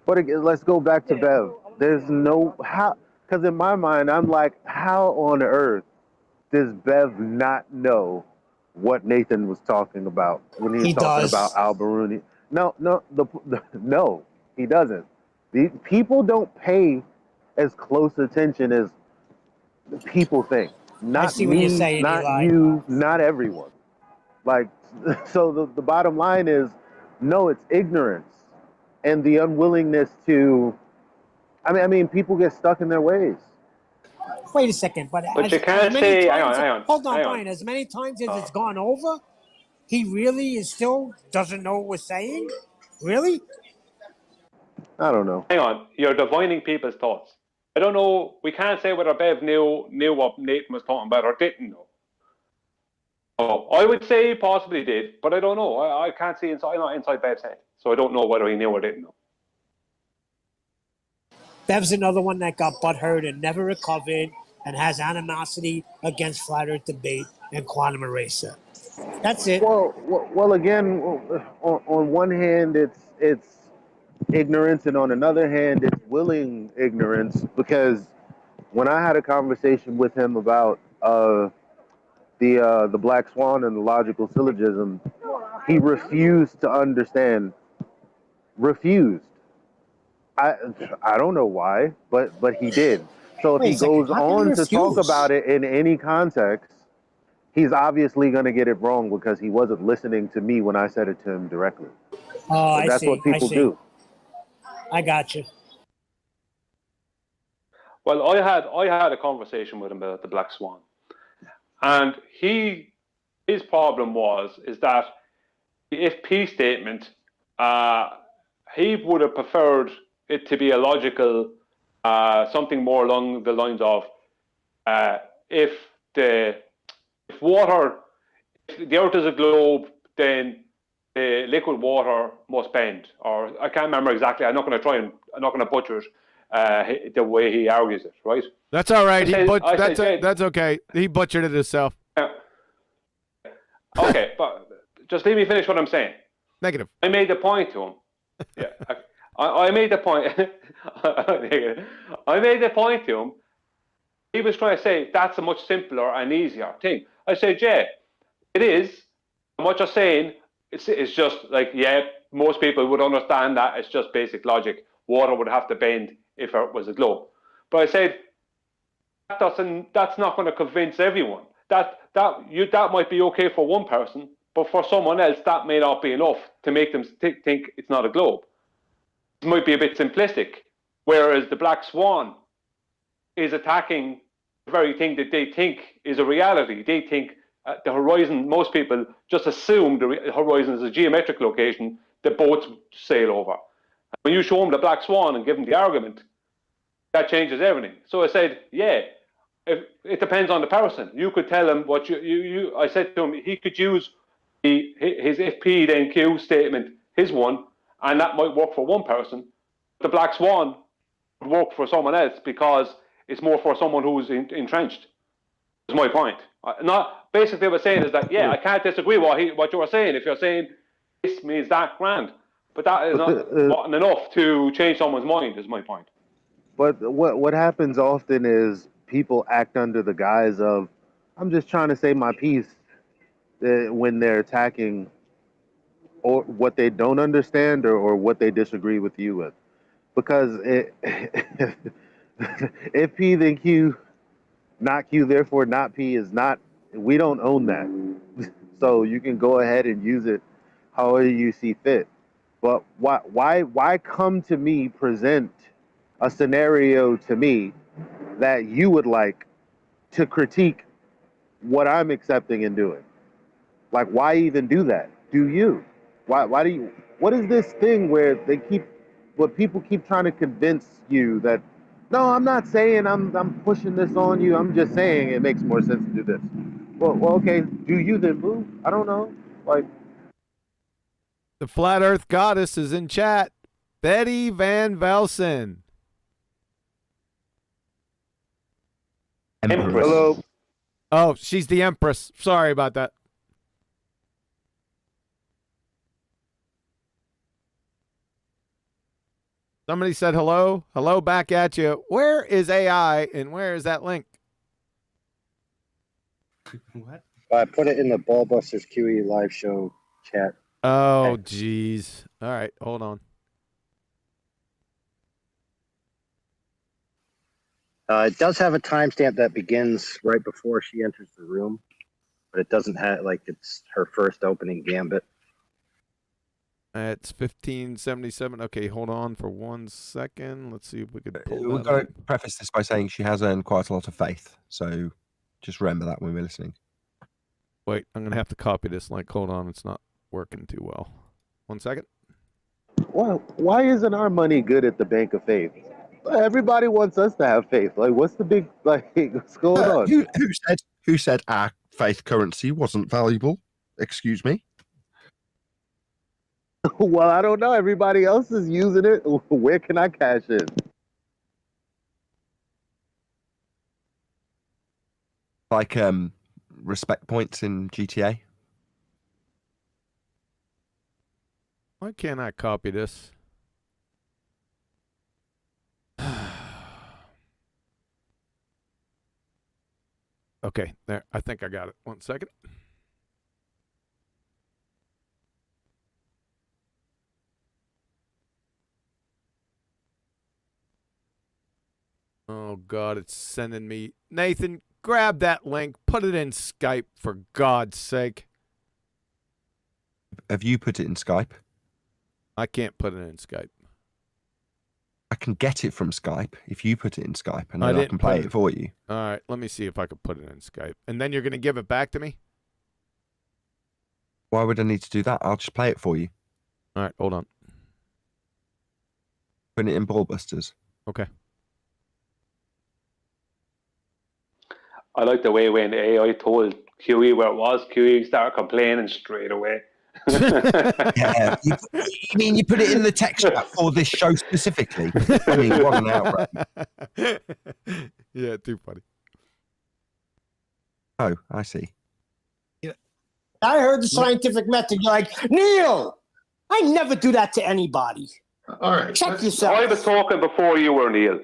But again, let's go back to Bev. There's no how, because in my mind, I'm like, how on earth does Bev not know what Nathan was talking about when he was talking about Al-Biruni? No, no, he doesn't. The people don't pay as close attention as people think. Not see me, what you're saying, not Eli. you, not everyone. Like, so the bottom line is, no, it's ignorance and the unwillingness to. I mean, people get stuck in their ways. Wait a second, but you can't say. Hang on. Hold on, Brian. As many times as it's gone over, he really doesn't know what we're saying. Really? I don't know. Hang on, you're divining people's thoughts. I don't know. We can't say whether Bev knew what Nathan was talking about or didn't know. Oh, I would say he possibly did, but I don't know. I can't see inside. I'm not inside Bev's head, so I don't know whether he knew or didn't know. Bev's another one that got butthurt and never recovered and has animosity against flat earth debate and quantum eraser. That's it. Well, again, on one hand, it's ignorance, and on another hand, it's willing ignorance, because when I had a conversation with him about the black swan and the logical syllogism, he refused to understand. Refused. I don't know why, but he did. So if Wait he a second. goes How can you on to talk refuse? about it in any context, he's obviously going to get it wrong because he wasn't listening to me when I said it to him directly. Oh, I That's see. what people I see. do. I got you. Well, I had a conversation with him about the black swan, and his problem is that the FP statement, he would have preferred it to be a logical, something more along the lines of if the earth is a globe, then the liquid water must bend. Or I can't remember exactly. I'm not going to butcher it the way he argues it. Right? That's all right. That's okay. He butchered it himself. Okay, but just let me finish what I'm saying. Negative. I made the point to him. Yeah, I made the point. I made the point to him. He was trying to say that's a much simpler and easier thing. I said, yeah, it is. And what you're saying, it's just like, yeah, most people would understand that. It's just basic logic. Water would have to bend if it was a globe. But I said, that's not going to convince everyone. That might be okay for one person, but for someone else, that may not be enough to make them think it's not a globe. It might be a bit simplistic. Whereas the black swan is attacking the very thing that they think is a reality. They think the horizon, most people just assume the horizon is a geometric location that boats sail over. When you show them the black swan and give them the argument, that changes everything. So I said, yeah, it depends on the person. You could tell him what I said to him, he could use his if P then Q statement, his one, and that might work for one person. The black swan would work for someone else because it's more for someone who's entrenched. That's my point. Not basically what I'm saying is that, yeah, I can't disagree what you were saying. If you're saying this means that, grand, but that is not enough to change someone's mind. Is my point. But what happens often is people act under the guise of, I'm just trying to say my piece, when they're attacking or what they don't understand or what they disagree with you with. Because if P then Q, not Q, therefore not P is not, we don't own that. So you can go ahead and use it however you see fit. But why come to me, present a scenario to me that you would like to critique what I'm accepting and doing? Like, why even do that? Do you? Why do you? What is this thing where people keep trying to convince you that, no, I'm not saying I'm pushing this on you. I'm just saying it makes more sense to do this. Well, okay. Do you then, boo? I don't know. Like, the Flat Earth Goddess is in chat. Betty Van Velsen. Empress. Hello. Oh, she's the Empress. Sorry about that. Somebody said hello. Hello back at you. Where is AI and where is that link? What? I put it in the BALLBUSTERS QE live show chat. Oh, geez. All right, hold on. It does have a timestamp that begins right before she enters the room, but it doesn't have, like, it's her first opening gambit. It's 1577. Okay, hold on for 1 second. Let's see if we could pull We've that got up. to preface this by saying she has earned quite a lot of faith. So just remember that when we're listening. Wait, I'm going to have to copy this link. Hold on, it's not working too well. 1 second. well, why isn't our money good at the Bank of Faith? Everybody wants us to have faith. Like, what's the big, like, what's going on? Who said our faith currency wasn't valuable? Excuse me. Well, I don't know. Everybody else is using it. Where can I cash in? Like respect points in GTA. Why can't I copy this? Okay, there. I think I got it. 1 second. Oh, God, it's sending me. Nathan, grab that link. Put it in Skype, for God's sake. Have you put it in Skype? I can't put it in Skype. I can get it from Skype if you put it in Skype, and I then I didn't can play put it for you. All right, let me see if I can put it in Skype. And then you're going to give it back to me? Why would I need to do that? I'll just play it for you. All right, hold on. Put it in Ballbusters. Okay. I like the way when AI told QE where it was, QE started complaining straight away. Yeah, you mean you put it in the text chat for this show specifically? I mean, what an outrage. Yeah, too funny. Oh, I see. I heard the scientific method. You're like, Neil, I never do that to anybody. All right. Check yourself. I was talking before you were, Neil.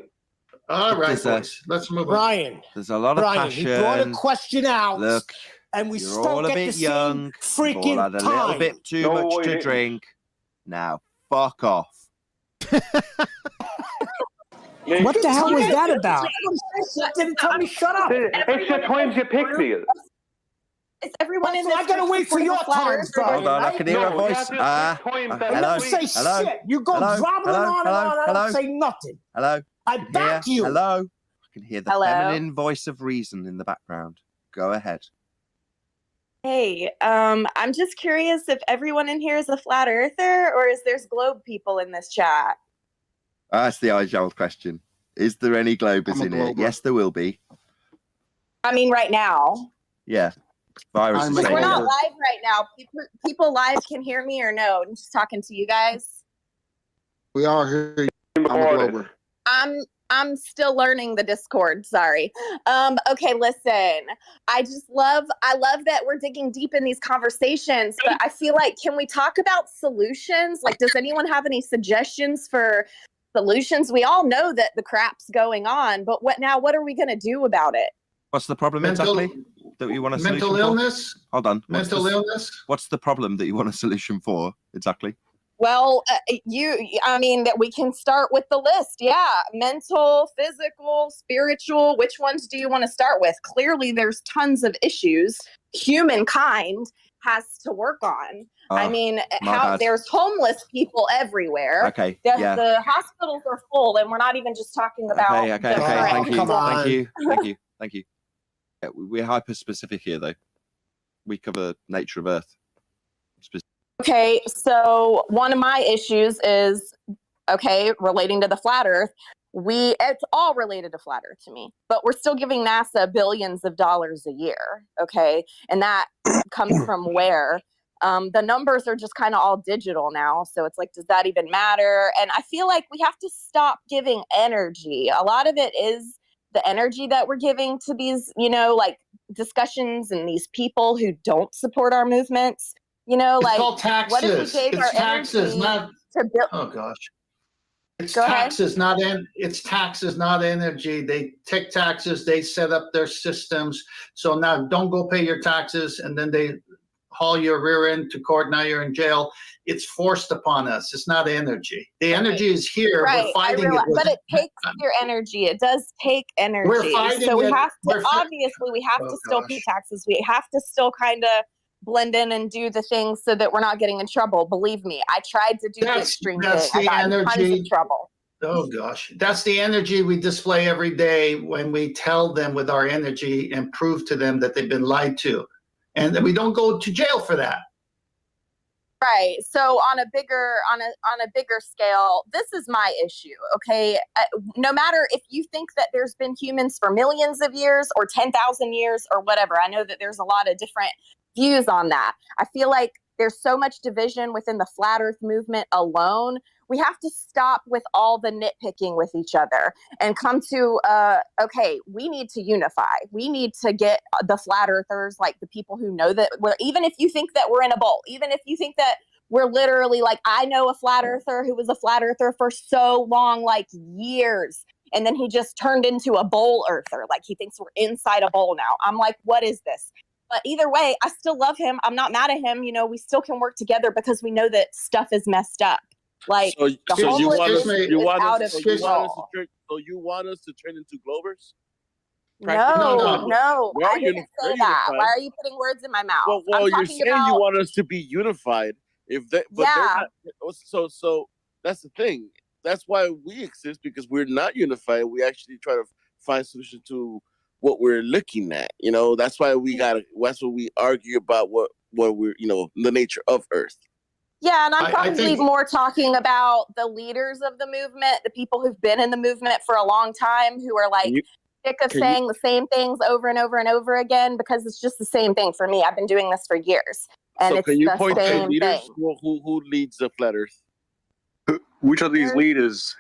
All right, There's a- boys. Let's move on. Brian, There's a lot of Brian, passion. he brought a question out, Look, and we you're still all a get bit the same young. You've freaking all had a time. little bit too No, much I to didn't. drink. Now, fuck off. What the hell was that about? Didn't tell me shut up. It's the times you pick, Neil. Is everyone in So this I gotta group wait for supporting your the flat time, earth? Brian, Hold on, I right? can hear No, a voice. that's just the time You that don't we- say hello, shit. You go hello, drobbling hello, on and hello, on. I hello. don't say nothing. Hello. I back you. Hello. I can hear the Hello? feminine voice of reason in the background. Go ahead. Hey, I'm just curious if everyone in here is a flat earther or is there's globe people in this chat? That's the age-old question. Is there any globers I'm a in here? glober. Yes, there will be. I mean, right now. Yeah. Virus I'm is a Because saying we're not that. live right now. People live can hear me or no? I'm just talking to you guys. We all hear you. I'm a glober. I'm still learning the Discord. Sorry. Okay, listen. I love that we're digging deep in these conversations, but I feel like, can we talk about solutions? Like, does anyone have any suggestions for solutions? We all know that the crap's going on, but what are we going to do about it? What's the problem Mental- exactly that you want a solution Mental for? illness. Hold on. Mental illness. What's the problem that you want a solution for exactly? Well, that we can start with the list. Yeah. Mental, physical, spiritual. Which ones do you want to start with? Clearly, there's tons of issues humankind has to work on. I mean, my bad. there's homeless people everywhere. Okay, The, yeah. the hospitals are full, and we're not even just talking about. Okay. the current Thank you. come on. Thank you. Yeah, we're hyper specific here, though. We cover nature of Earth. Okay, so one of my issues is, relating to the flat earth, it's all related to flat earth to me, but we're still giving NASA billions of dollars a year, okay? And that comes from where? The numbers are just kind of all digital now, so it's like, does that even matter? And I feel like we have to stop giving energy. A lot of it is the energy that we're giving to these, discussions and these people who don't support our movements. It's like, called taxes. what if we gave our It's taxes, energy not. to build? Oh gosh. It's Go ahead. taxes, it's taxes, not energy. They take taxes, they set up their systems. So now don't go pay your taxes, and then they haul your rear end to court. Now you're in jail. It's forced upon us. It's not energy. The energy is here. Right, We're fighting it. but it takes your energy. It does take energy. We're fighting so we it. have to, We're fi- obviously, we have Oh, to still gosh. pay taxes. We have to still kind of blend in and do the things so that we're not getting in trouble. Believe me, I tried to do the extreme thing. That's I the got in tons energy. of trouble. Oh gosh, that's the energy we display every day when we tell them with our energy and prove to them that they've been lied to, and that we don't go to jail for that. Right. So on a bigger scale, this is my issue. Okay. No matter if you think that there's been humans for millions of years or 10,000 years or whatever, I know that there's a lot of different views on that. I feel like there's so much division within the flat earth movement alone. We have to stop with all the nitpicking with each other and come to, we need to unify. We need to get the flat earthers, like the people who know that even if you think that we're in a bowl, even if you think that we're literally I know a flat earther who was a flat earther for so long, like years. and then he just turned into a bowl earther. Like he thinks we're inside a bowl now. I'm like, what is this? But either way, I still love him. I'm not mad at him. You know, we still can work together because we know that stuff is messed up. Like So, the so you homeless want us, is you want out us, of so you want us control. to turn, so you want us to turn into Globers? No, We're all I didn't say we're that. unified. Why are you putting words in my mouth? Well, I'm you're talking saying about you want us to be unified. If they, but they're yeah. not. So that's the thing. That's why we exist, because we're not unified. We actually try to find solution to what we're looking at. You know, that's why we got. That's what we argue about. What we're, you know, the nature of Earth. Yeah, and I'm I probably think- more talking about the leaders of the movement, the people who've been in the movement for a long time, who are like sick of saying the same things over and over and over again, because it's just the same thing for me. I've been doing this for years, and So it's can you the point to same leaders? thing. Who leads the Flat Earth? Which of these leaders?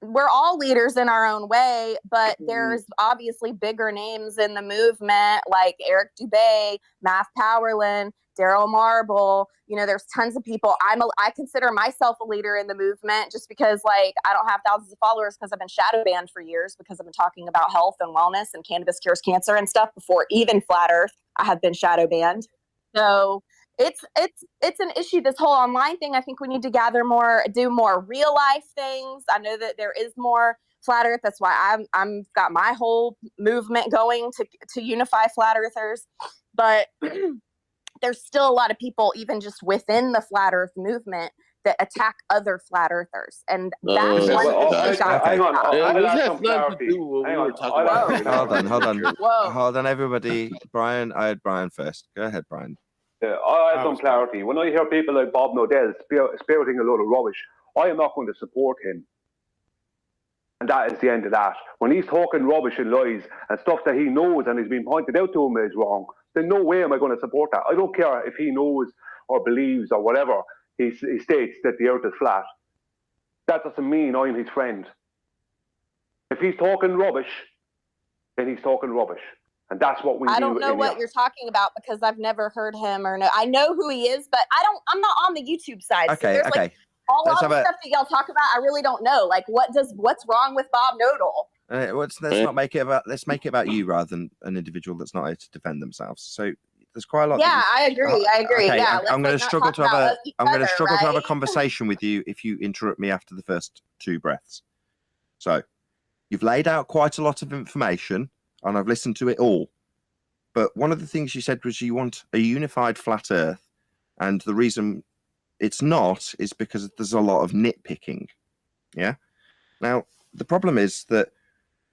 We're all leaders in our own way, but there's obviously bigger names in the movement like Eric Dubay, Math Powerland, Daryl Marble. You know, there's tons of people. I consider myself a leader in the movement just because, like, I don't have thousands of followers because I've been shadow banned for years because I've been talking about health and wellness and cannabis cures cancer and stuff before even Flat Earth. I have been shadow banned. So it's an issue, this whole online thing. I think we need to do more real life things. I know that there is more Flat Earth. That's why I'm got my whole movement going to unify Flat Earthers. But there's still a lot of people, even just within the Flat Earth movement, that attack other Flat Earthers, and that's one issue. Hang on, I'll add some clarity. Hold on. Whoa. Hold on, everybody. Brian, I had Brian first. Go ahead, Brian. Yeah, I'll add some clarity. When I hear people like Bob Nodell spouting a load of rubbish, I am not going to support him. And that is the end of that. When he's talking rubbish and lies and stuff that he knows and has been pointed out to him is wrong, then no way am I going to support that. I don't care if he knows or believes or whatever he states that the earth is flat. That doesn't mean I'm his friend. If he's talking rubbish, then he's talking rubbish. And that's what we do. I don't know what you're talking about because I've never heard him or I know who he is, but I'm not on the YouTube side. So there's like all the stuff that y'all talk about, I really don't know. Like what's wrong with Bob Nodal? Let's not make it about. Let's make it about you rather than an individual that's not here to defend themselves. So there's quite a lot. Yeah, I agree. Okay, yeah, I'm going to struggle to have a right? conversation with you if you interrupt me after the first two breaths. So you've laid out quite a lot of information, and I've listened to it all. But one of the things you said was you want a unified flat Earth, and the reason it's not is because there's a lot of nitpicking. Yeah. Now the problem is that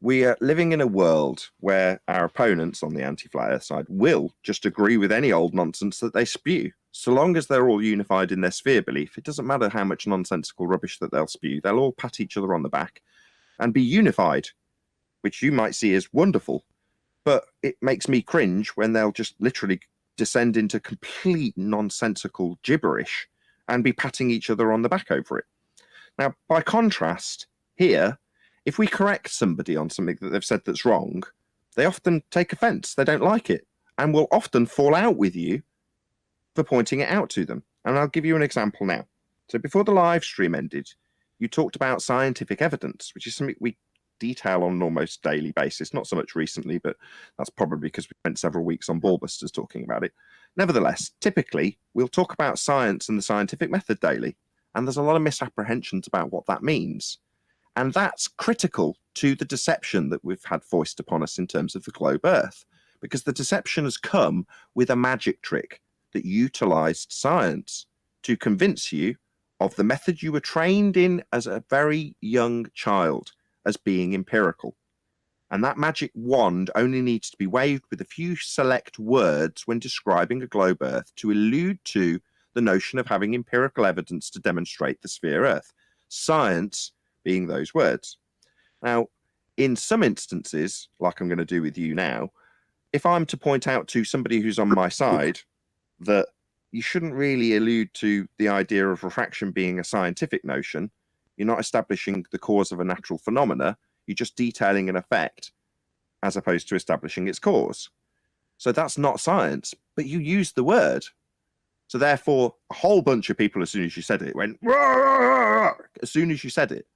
we are living in a world where our opponents on the anti-flat Earth side will just agree with any old nonsense that they spew. So long as they're all unified in their sphere belief, it doesn't matter how much nonsensical rubbish that they'll spew. They'll all pat each other on the back and be unified, which you might see as wonderful. But it makes me cringe when they'll just literally descend into complete nonsensical gibberish and be patting each other on the back over it. Now, by contrast, here, if we correct somebody on something that they've said that's wrong, they often take offense. They don't like it and will often fall out with you for pointing it out to them. And I'll give you an example now. So before the live stream ended, you talked about scientific evidence, which is something we detail on an almost daily basis. Not so much recently, but that's probably because we spent several weeks on Ballbusters talking about it. Nevertheless, typically, we'll talk about science and the scientific method daily. And there's a lot of misapprehensions about what that means. And that's critical to the deception that we've had foisted upon us in terms of the globe Earth, because the deception has come with a magic trick that utilized science to convince you of the method you were trained in as a very young child as being empirical. And that magic wand only needs to be waved with a few select words when describing a globe Earth to allude to the notion of having empirical evidence to demonstrate the sphere Earth. Science being those words. Now, in some instances, like I'm going to do with you now, if I'm to point out to somebody who's on my side that you shouldn't really allude to the idea of refraction being a scientific notion, you're not establishing the cause of a natural phenomena, you're just detailing an effect as opposed to establishing its cause. So that's not science, but you used the word. So therefore, a whole bunch of people, as soon as you said it, went, "Rah!" As soon as you said it.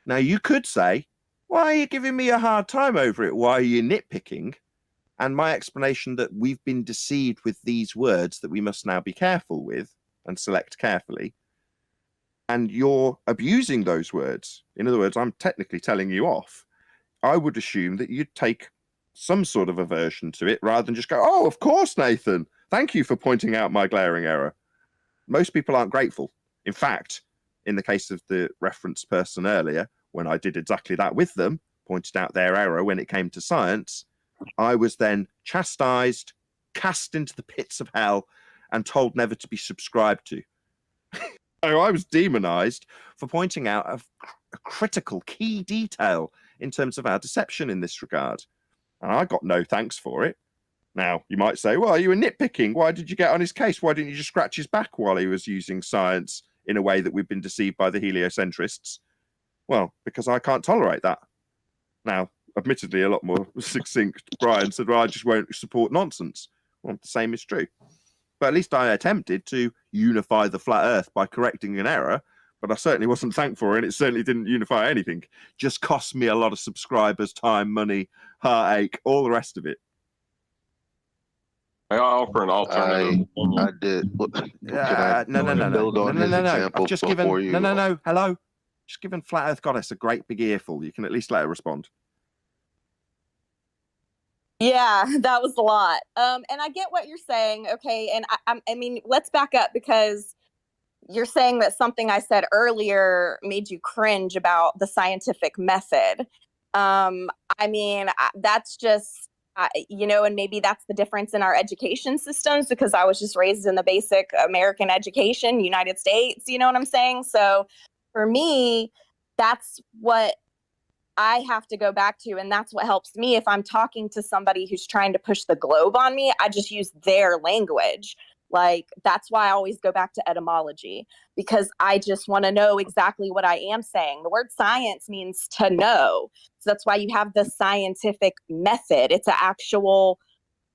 Now, you could say, Why are you giving me a hard time over it? Why are you nitpicking? And my explanation that we've been deceived with these words that we must now be careful with and select carefully. And you're abusing those words. In other words, I'm technically telling you off. I would assume that you'd take some sort of aversion to it rather than just go, oh, of course, Nathan. Thank you for pointing out my glaring error. Most people aren't grateful. In fact, in the case of the referenced person earlier, when I did exactly that with them, pointed out their error when it came to science, I was then chastised, cast into the pits of hell, and told never to be subscribed to. So I was demonized for pointing out a critical key detail in terms of our deception in this regard. And I got no thanks for it. Now, you might say, well, you were nitpicking. Why did you get on his case? Why didn't you just scratch his back while he was using science in a way that we've been deceived by the heliocentrists? Well, because I can't tolerate that. Now, admittedly, a lot more succinct, Brian said, well, I just won't support nonsense. Well, the same is true. But at least I attempted to unify the flat earth by correcting an error, but I certainly wasn't thanked for it, and it certainly didn't unify anything. Just cost me a lot of subscribers, time, money, heartache, all the rest of it. I offer an alternative. I did. No. I've just given. No. Hello. Just given Flat Earth Goddess a great big earful. You can at least let her respond. Yeah, that was a lot. And I get what you're saying. Okay. And I mean, let's back up, because you're saying that something I said earlier made you cringe about the scientific method. I mean, that's just, and maybe that's the difference in our education systems, because I was just raised in the basic American education, United States, you know what I'm saying? So for me, that's what I have to go back to. And that's what helps me. If I'm talking to somebody who's trying to push the globe on me, I just use their language. Like, that's why I always go back to etymology, because I just want to know exactly what I am saying. The word science means to know. So that's why you have the scientific method. It's an actual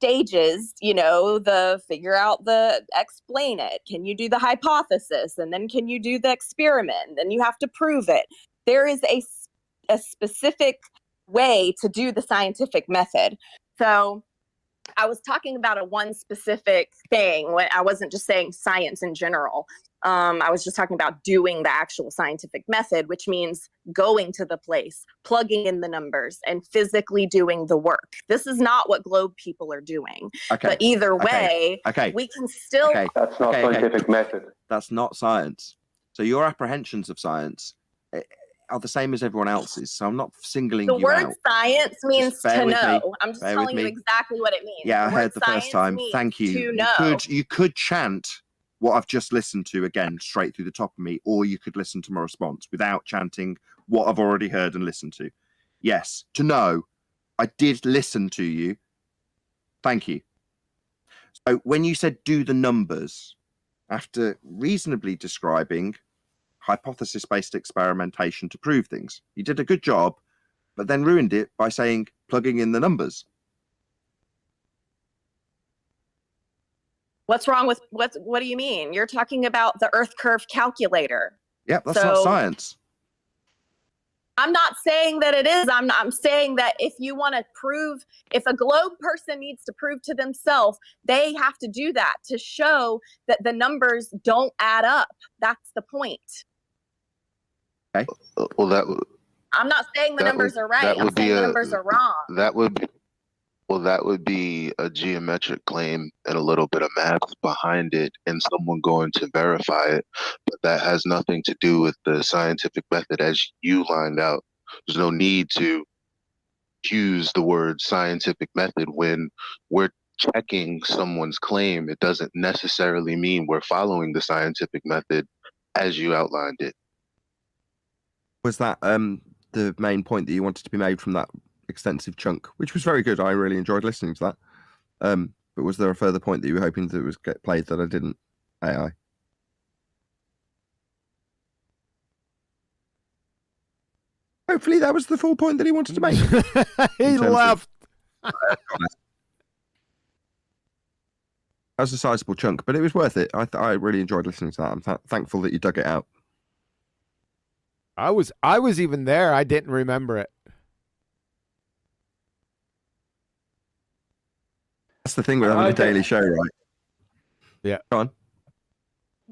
stages, the figure out, the explain it. Can you do the hypothesis? And then can you do the experiment? Then you have to prove it. There is a specific way to do the scientific method. So I was talking about one specific thing when I wasn't just saying science in general. I was just talking about doing the actual scientific method, which means going to the place, plugging in the numbers, and physically doing the work. This is not what globe people are doing. Okay. But either way, we can still... That's not scientific method. That's not science. So your apprehensions of science are the same as everyone else's. So I'm not singling you out. The word science means to know. I'm just Bear telling with you me. exactly what it means. Yeah, I The heard word the first science time. means Thank you. to know. You could chant what I've just listened to again straight through the top of me, or you could listen to my response without chanting what I've already heard and listened to. Yes, to know. I did listen to you. Thank you. So when you said do the numbers, after reasonably describing hypothesis-based experimentation to prove things, you did a good job, but then ruined it by saying plugging in the numbers. What's wrong with what do you mean? You're talking about the Earth curve calculator. Yep, that's not science. I'm not saying that it is. I'm saying that if you want to prove, if a globe person needs to prove to themselves, they have to do that to show that the numbers don't add up. That's the point. Okay. Well, I'm not saying the numbers are right. I'm saying the numbers are wrong. That would be a geometric claim and a little bit of math behind it and someone going to verify it. But that has nothing to do with the scientific method as you lined out. There's no need to use the word scientific method when we're checking someone's claim. It doesn't necessarily mean we're following the scientific method as you outlined it. Was that the main point that you wanted to be made from that extensive chunk, which was very good? I really enjoyed listening to that. But was there a further point that you were hoping that was get played that I didn't? AI. Hopefully that was the full point that he wanted to make. He left. That was a sizable chunk, but it was worth it. I really enjoyed listening to that. I'm thankful that you dug it out. I was even there. I didn't remember it. That's the thing with having a daily show, right? Yeah. Go on.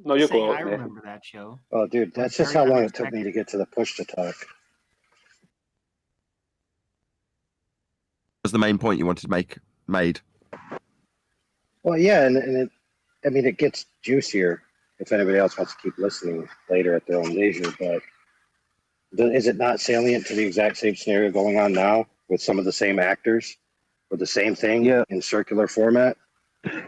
No, you're Say, going. I remember that show. Oh, dude, that's just how long it took me to get to the push to talk. Was the main point you wanted to make made? Well, yeah, and it, I mean, it gets juicier if anybody else wants to keep listening later at their own leisure. But is it not salient to the exact same scenario going on now with some of the same actors with the same thing in circular format?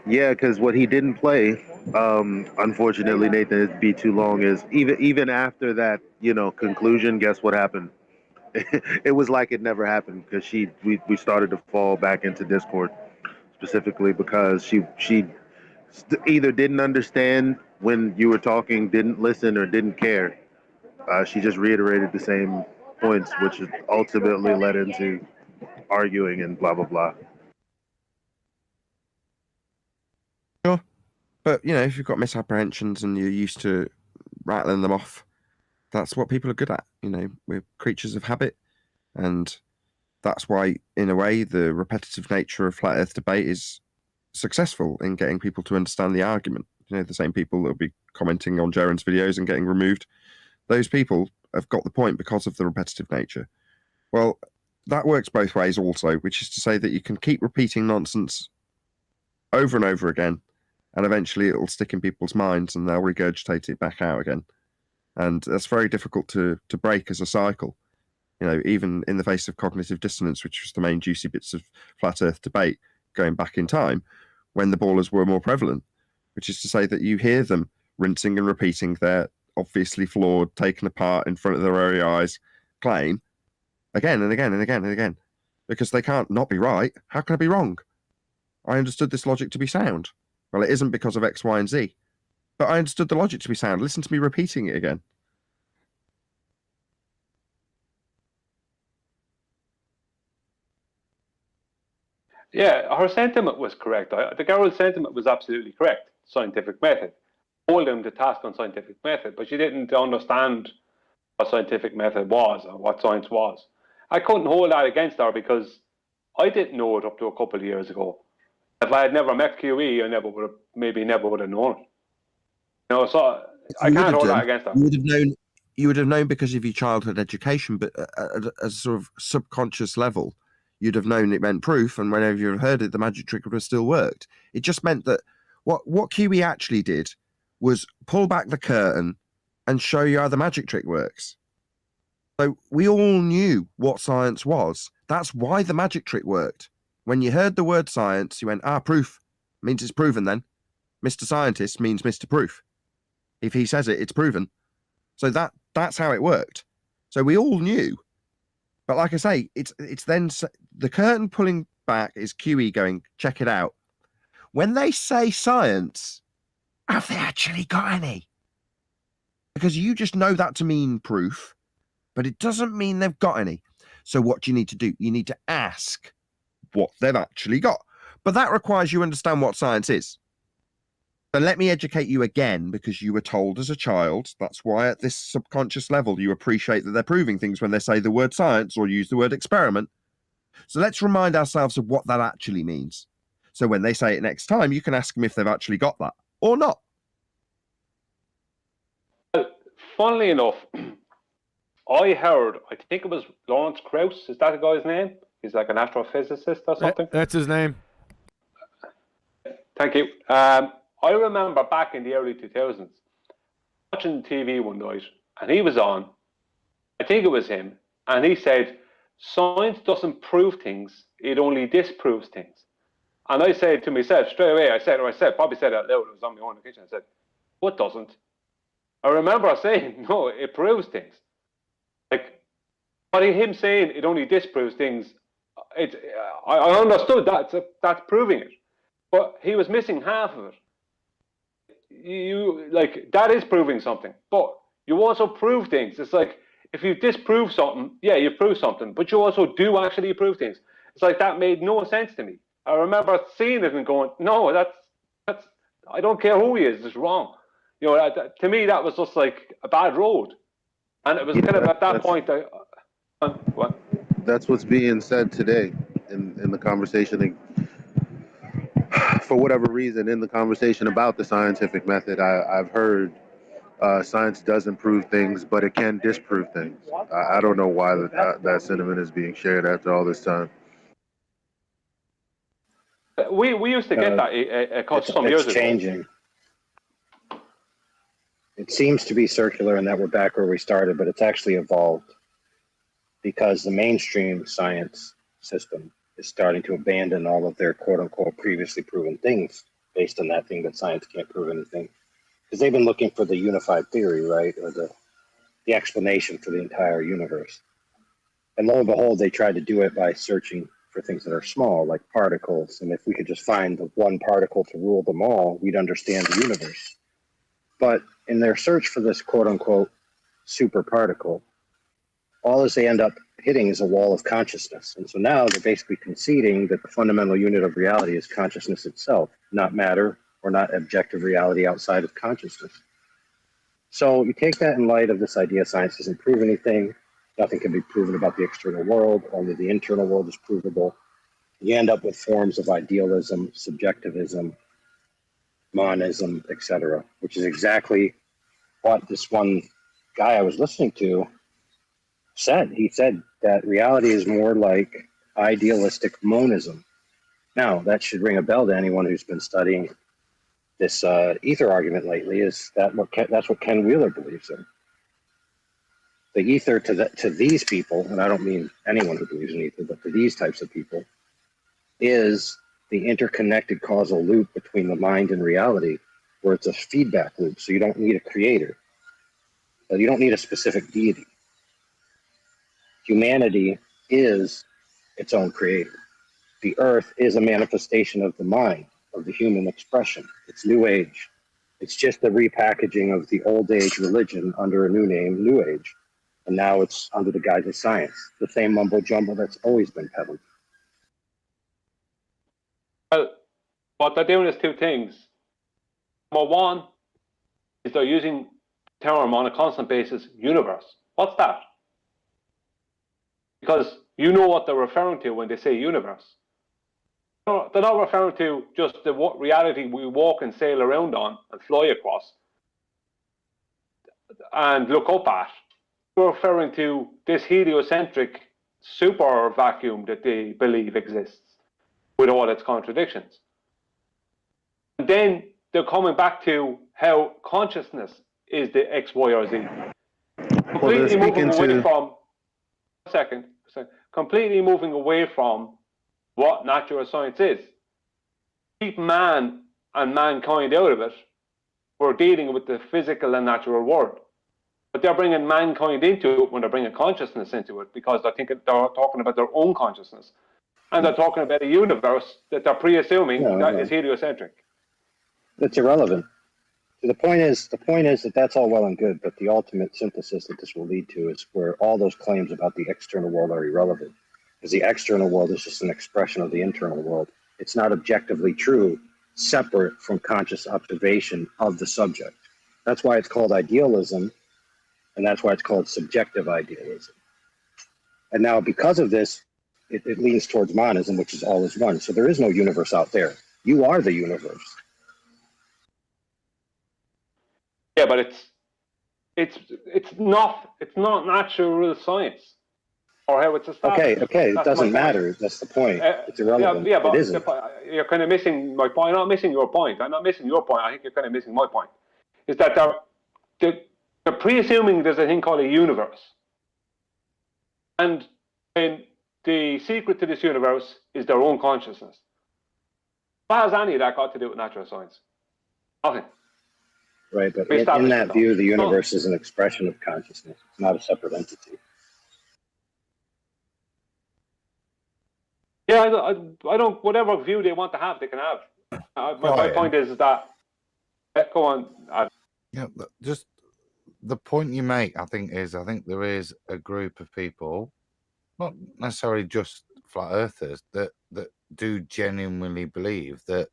Yeah, because what he didn't play, unfortunately, Nathan, it'd be too long. Is even after that, conclusion. Guess what happened? It was like it never happened because we started to fall back into discord, specifically because she either didn't understand when you were talking, didn't listen, or didn't care. She just reiterated the same points, which ultimately led into arguing and blah blah blah. Sure, but if you've got misapprehensions and you're used to rattling them off, that's what people are good at. We're creatures of habit, and that's why, in a way, the repetitive nature of flat Earth debate is successful in getting people to understand the argument. The same people that will be commenting on Jaren's videos and getting removed, those people have got the point because of the repetitive nature. Well, that works both ways also, which is to say that you can keep repeating nonsense over and over again, and eventually it'll stick in people's minds and they'll regurgitate it back out again. And that's very difficult to break as a cycle. Even in the face of cognitive dissonance, which was the main juicy bits of flat Earth debate going back in time, when the ballers were more prevalent, which is to say that you hear them rinsing and repeating their obviously flawed, taken apart in front of their very eyes claim again and again and again and again, because they can't not be right. How can I be wrong? I understood this logic to be sound. Well, it isn't because of X, Y, and Z, but I understood the logic to be sound. Listen to me repeating it again. Yeah, her sentiment was correct. The girl's sentiment was absolutely correct. Scientific method. Hold them to task on scientific method, but she didn't understand what scientific method was or what science was. I couldn't hold that against her because I didn't know it up to a couple of years ago. If I had never met QE, I never would have known it. So I can't hold that against her. You would have known because of your childhood education, but at a sort of subconscious level, you'd have known it meant proof, and whenever you heard it, the magic trick would have still worked. It just meant that what QE actually did was pull back the curtain and show you how the magic trick works. So we all knew what science was. That's why the magic trick worked. When you heard the word science, you went, proof means it's proven then. Mr. Scientist means Mr. Proof. If he says it, it's proven. So that's how it worked. So we all knew. But like I say, it's then the curtain pulling back is QE going, check it out. When they say science, have they actually got any? Because you just know that to mean proof, but it doesn't mean they've got any. So what do you need to do? You need to ask what they've actually got. But that requires you understand what science is. But let me educate you again, because you were told as a child, that's why at this subconscious level, you appreciate that they're proving things when they say the word science or use the word experiment. So let's remind ourselves of what that actually means. So when they say it next time, you can ask them if they've actually got that or not. Funnily enough, I think it was Lawrence Krauss. Is that the guy's name? He's like an astrophysicist or something. That's his name. Thank you. I remember back in the early 2000s watching TV one night, and he was on, I think it was him, and he said, science doesn't prove things, it only disproves things. And I said to myself straight away, probably said that loud, it was on my own in the kitchen, I said, what doesn't? I remember saying, no, it proves things. Like, but him saying it only disproves things, I understood that's proving it. But he was missing half of it. That is proving something, but you also prove things. It's like, if you disprove something, yeah, you prove something, but you also do actually prove things. It's like, that made no sense to me. I remember seeing it and going, no, that's I don't care who he is, it's wrong. To me, that was just like a bad road. And it was kind of at that point, That's what's being said today in the conversation. for whatever reason, in the conversation about the scientific method, I've heard science doesn't prove things, but it can disprove things. I don't know why that sentiment is being shared after all this time. We used to get that some years It's ago. changing. It seems to be circular and that we're back where we started, but it's actually evolved because the mainstream science system is starting to abandon all of their quote-unquote previously proven things based on that thing that science can't prove anything. Because they've been looking for the unified theory, right, or the explanation for the entire universe. And lo and behold, they tried to do it by searching for things that are small, like particles. And if we could just find the one particle to rule them all, we'd understand the universe. But in their search for this quote-unquote super particle, all as they end up hitting is a wall of consciousness. And so now they're basically conceding that the fundamental unit of reality is consciousness itself, not matter or not objective reality outside of consciousness. So you take that in light of this idea science doesn't prove anything, nothing can be proven about the external world, only the internal world is provable. You end up with forms of idealism, subjectivism, monism, etc., which is exactly what this one guy I was listening to said. He said that reality is more like idealistic monism. Now, that should ring a bell to anyone who's been studying this ether argument lately. Is that that's what Ken Wheeler believes in? The ether to these people, and I don't mean anyone who believes in ether, but to these types of people, is the interconnected causal loop between the mind and reality, where it's a feedback loop. So you don't need a creator. You don't need a specific deity. Humanity is its own creator. The earth is a manifestation of the mind, of the human expression. It's New Age. It's just the repackaging of the old age religion under a new name, New Age. And now it's under the guise of science, the same mumbo jumbo that's always been peddled. Well, what they're doing is two things. Number one is they're using the term on a constant basis, universe. What's that? Because you know what they're referring to when they say universe. They're not referring to just the reality we walk and sail around on and fly across and look up at. They're referring to this heliocentric super vacuum that they believe exists with all its contradictions. And then they're coming back to how consciousness is the X, Y, or Z. Completely moving away from completely moving away from what natural science is. Keep man and mankind out of it. We're dealing with the physical and natural world. But they're bringing mankind into it when they're bringing consciousness into it, because I think they're talking about their own consciousness. And they're talking about a universe that they're pre-assuming is heliocentric. That's irrelevant. The point is that that's all well and good, but the ultimate synthesis that this will lead to is where all those claims about the external world are irrelevant. Because the external world is just an expression of the internal world. It's not objectively true, separate from conscious observation of the subject. That's why it's called idealism, and that's why it's called subjective idealism. And now because of this, it leans towards monism, which is all is one. So there is no universe out there. You are the universe. Yeah, but it's not natural science or how it's established. Okay, it doesn't matter. That's the point. It's irrelevant. Yeah, but it isn't. You're kind of missing my point. I'm not missing your point. I'm not missing your point. I think you're kind of missing my point. Is that they're pre-assuming there's a thing called a universe, and the secret to this universe is their own consciousness. What has any of that got to do with natural science? Nothing. Right, but in that view, the universe is an expression of consciousness. It's not a separate entity. Yeah, I don't. Whatever view they want to have, they can have. My point is that. Go on. Yeah, just the point you make, I think there is a group of people, not necessarily just flat earthers, that do genuinely believe that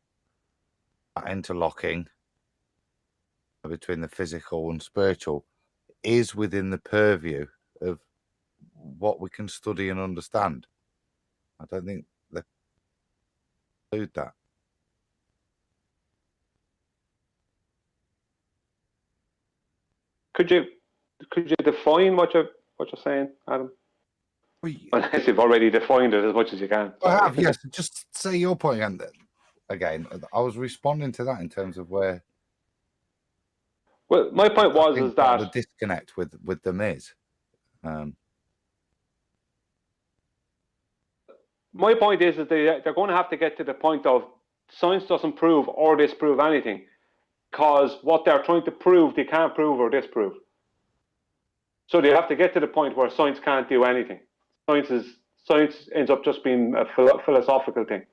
interlocking between the physical and spiritual is within the purview of what we can study and understand. I don't think they include that. Could you define what you're saying, Adam? Unless you've already defined it as much as you can. Yes, just say your point again. I was responding to that in terms of where. Well, my point was that the disconnect with them is. My point is that they're going to have to get to the point of science doesn't prove or disprove anything, because what they're trying to prove they can't prove or disprove. So they have to get to the point where science can't do anything. Science ends up just being a philosophical thing,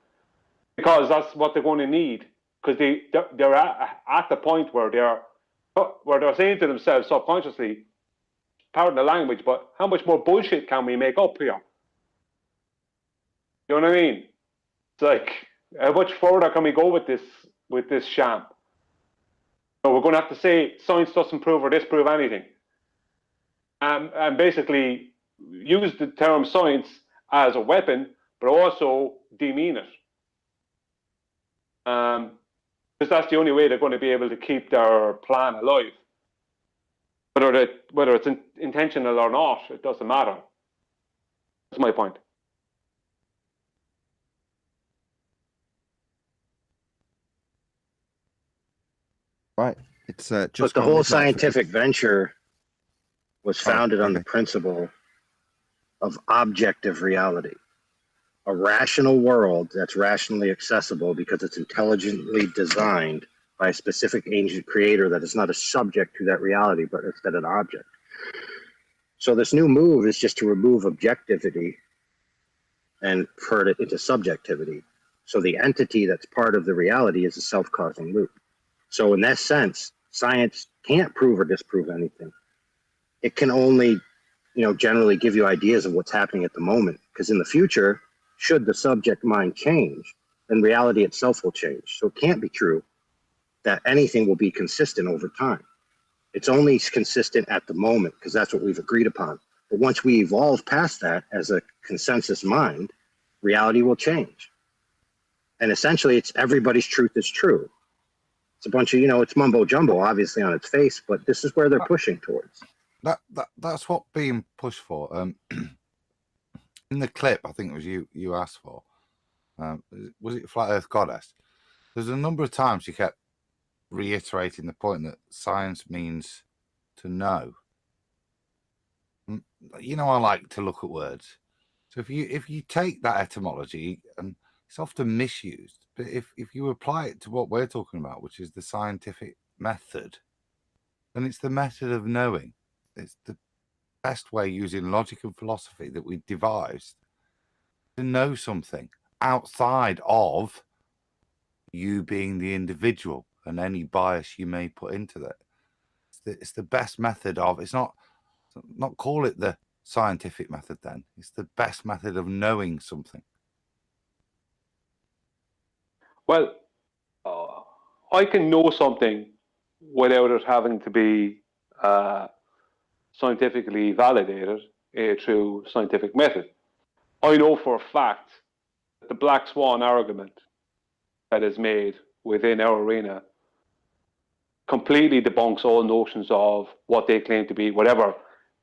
because that's what they're going to need. Because they're at the point where they're saying to themselves subconsciously, pardon the language, but how much more bullshit can we make up here? You know what I mean? It's like, how much further can we go with this sham? So we're going to have to say science doesn't prove or disprove anything, and basically use the term science as a weapon, but also demean it. Because that's the only way they're going to be able to keep their plan alive. Whether it's intentional or not, it doesn't matter. That's my point. Right. It's just. But the whole scientific venture was founded on the principle of objective reality. A rational world that's rationally accessible because it's intelligently designed by a specific ancient creator that is not a subject to that reality, but instead an object. So this new move is just to remove objectivity and turn it into subjectivity. So the entity that's part of the reality is a self-causing loop. So in that sense, science can't prove or disprove anything. It can only, generally give you ideas of what's happening at the moment. Because in the future, should the subject mind change, then reality itself will change. So it can't be true that anything will be consistent over time. It's only consistent at the moment because that's what we've agreed upon. But once we evolve past that as a consensus mind, reality will change. And essentially, it's everybody's truth is true. It's a bunch of, it's mumbo jumbo, obviously on its face, but this is where they're pushing towards. That's what being pushed for. In the clip, I think it was you asked for. Was it Flat Earth Goddess? There's a number of times you kept reiterating the point that science means to know. I like to look at words. So if you take that etymology, and it's often misused, but if you apply it to what we're talking about, which is the scientific method, then it's the method of knowing. It's the best way using logic and philosophy that we devised to know something outside of you being the individual and any bias you may put into that. It's the best method of, it's not call it the scientific method then. It's the best method of knowing something. Well, I can know something without it having to be scientifically validated through scientific method. I know for a fact that the black swan argument that is made within our arena completely debunks all notions of what they claim to be, whatever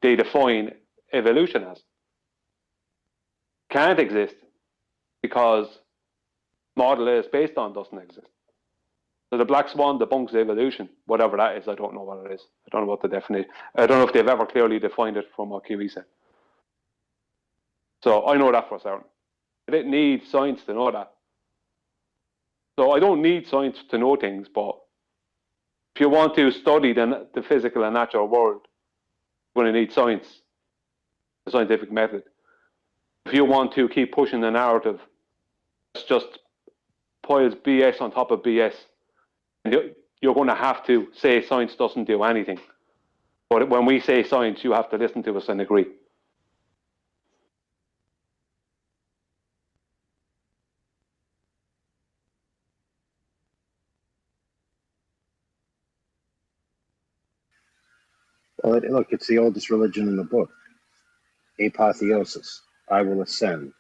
they define evolution as. Can't exist because model is based on doesn't exist. So the black swan debunks evolution, whatever that is. I don't know what it is. I don't know what the definition. I don't know if they've ever clearly defined it from what Kiwi said. So I know that for certain. I didn't need science to know that. So I don't need science to know things, but if you want to study the physical and natural world, you're going to need science, the scientific method. If you want to keep pushing the narrative, it's just piles BS on top of BS. And you're going to have to say science doesn't do anything. But when we say science, you have to listen to us and agree. Well, look, it's the oldest religion in the book. Apotheosis. I will ascend.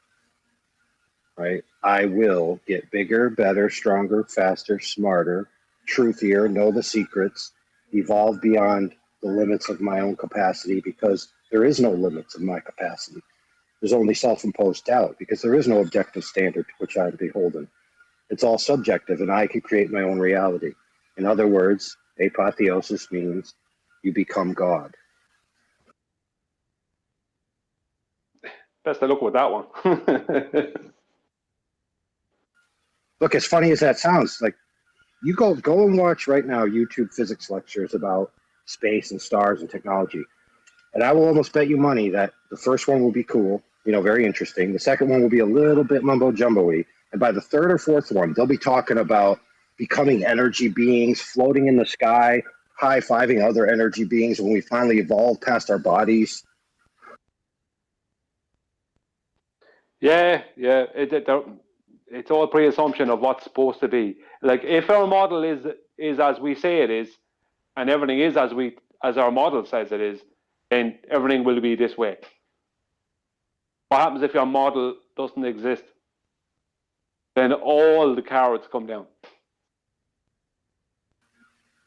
Right? I will get bigger, better, stronger, faster, smarter, truthier, know the secrets, evolve beyond the limits of my own capacity because there is no limits of my capacity. There's only self-imposed doubt because there is no objective standard to which I'm beholden. It's all subjective, and I can create my own reality. In other words, apotheosis means you become God. Best of luck with that one. Look, as funny as that sounds, like you go and watch right now YouTube physics lectures about space and stars and technology. And I will almost bet you money that the first one will be cool, very interesting. The second one will be a little bit mumbo jumbo-y. And by the third or fourth one, they'll be talking about becoming energy beings, floating in the sky, high-fiving other energy beings when we finally evolve past our bodies. Yeah. It's all pre-assumption of what's supposed to be. Like if our model is as we say it is, and everything is as our model says it is, then everything will be this way. What happens if your model doesn't exist? Then all the carrots come down.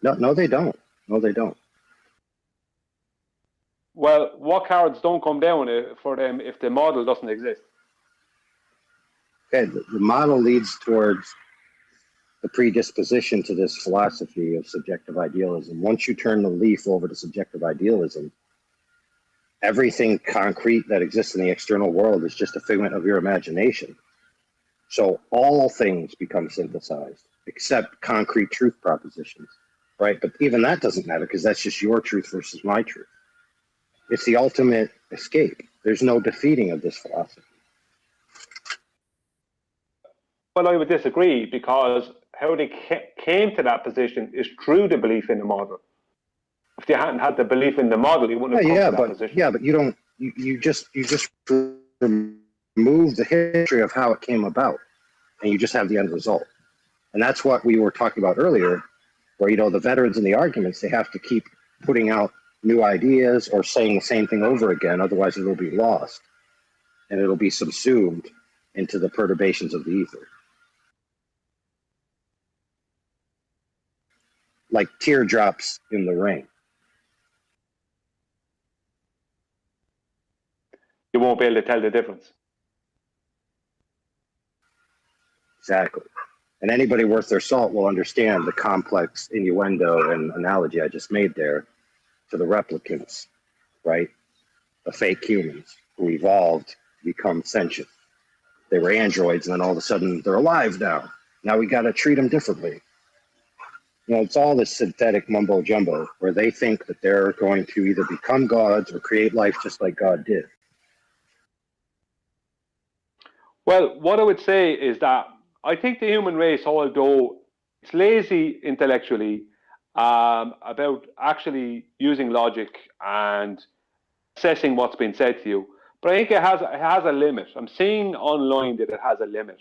No, they don't. No, they don't. Well, what carrots don't come down for them if the model doesn't exist? Okay, the model leads towards the predisposition to this philosophy of subjective idealism. Once you turn the leaf over to subjective idealism, everything concrete that exists in the external world is just a figment of your imagination. So all things become synthesized, except concrete truth propositions, right? But even that doesn't matter because that's just your truth versus my truth. It's the ultimate escape. There's no defeating of this philosophy. Well, I would disagree because how they came to that position is through the belief in the model. If they hadn't had the belief in the model, you wouldn't have come to that position. Yeah, but you don't. You just remove the history of how it came about, and you just have the end result. And that's what we were talking about earlier, where the veterans in the arguments, they have to keep putting out new ideas or saying the same thing over again, otherwise it'll be lost, and it'll be subsumed into the perturbations of the ether. Like teardrops in the rain. You won't be able to tell the difference. Exactly. And anybody worth their salt will understand the complex innuendo and analogy I just made there to the replicants, right? The fake humans who evolved to become sentient. They were androids, and then all of a sudden they're alive now. Now we got to treat them differently. It's all this synthetic mumbo jumbo where they think that they're going to either become gods or create life just like God did. Well, what I would say is that I think the human race, although it's lazy intellectually about actually using logic and assessing what's been said to you, but I think it has a limit. I'm seeing online that it has a limit,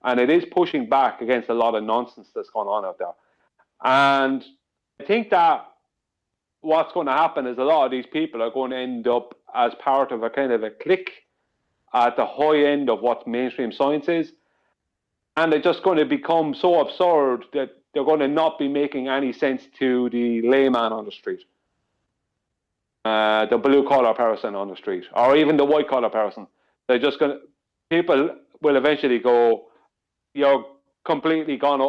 and it is pushing back against a lot of nonsense that's going on out there. And I think that what's going to happen is a lot of these people are going to end up as part of a kind of a clique at the high end of what mainstream science is. And they're just going to become so absurd that they're going to not be making any sense to the layman on the street, the blue-collar person on the street, or even the white-collar person. They're just going to, people will eventually go, you're completely gone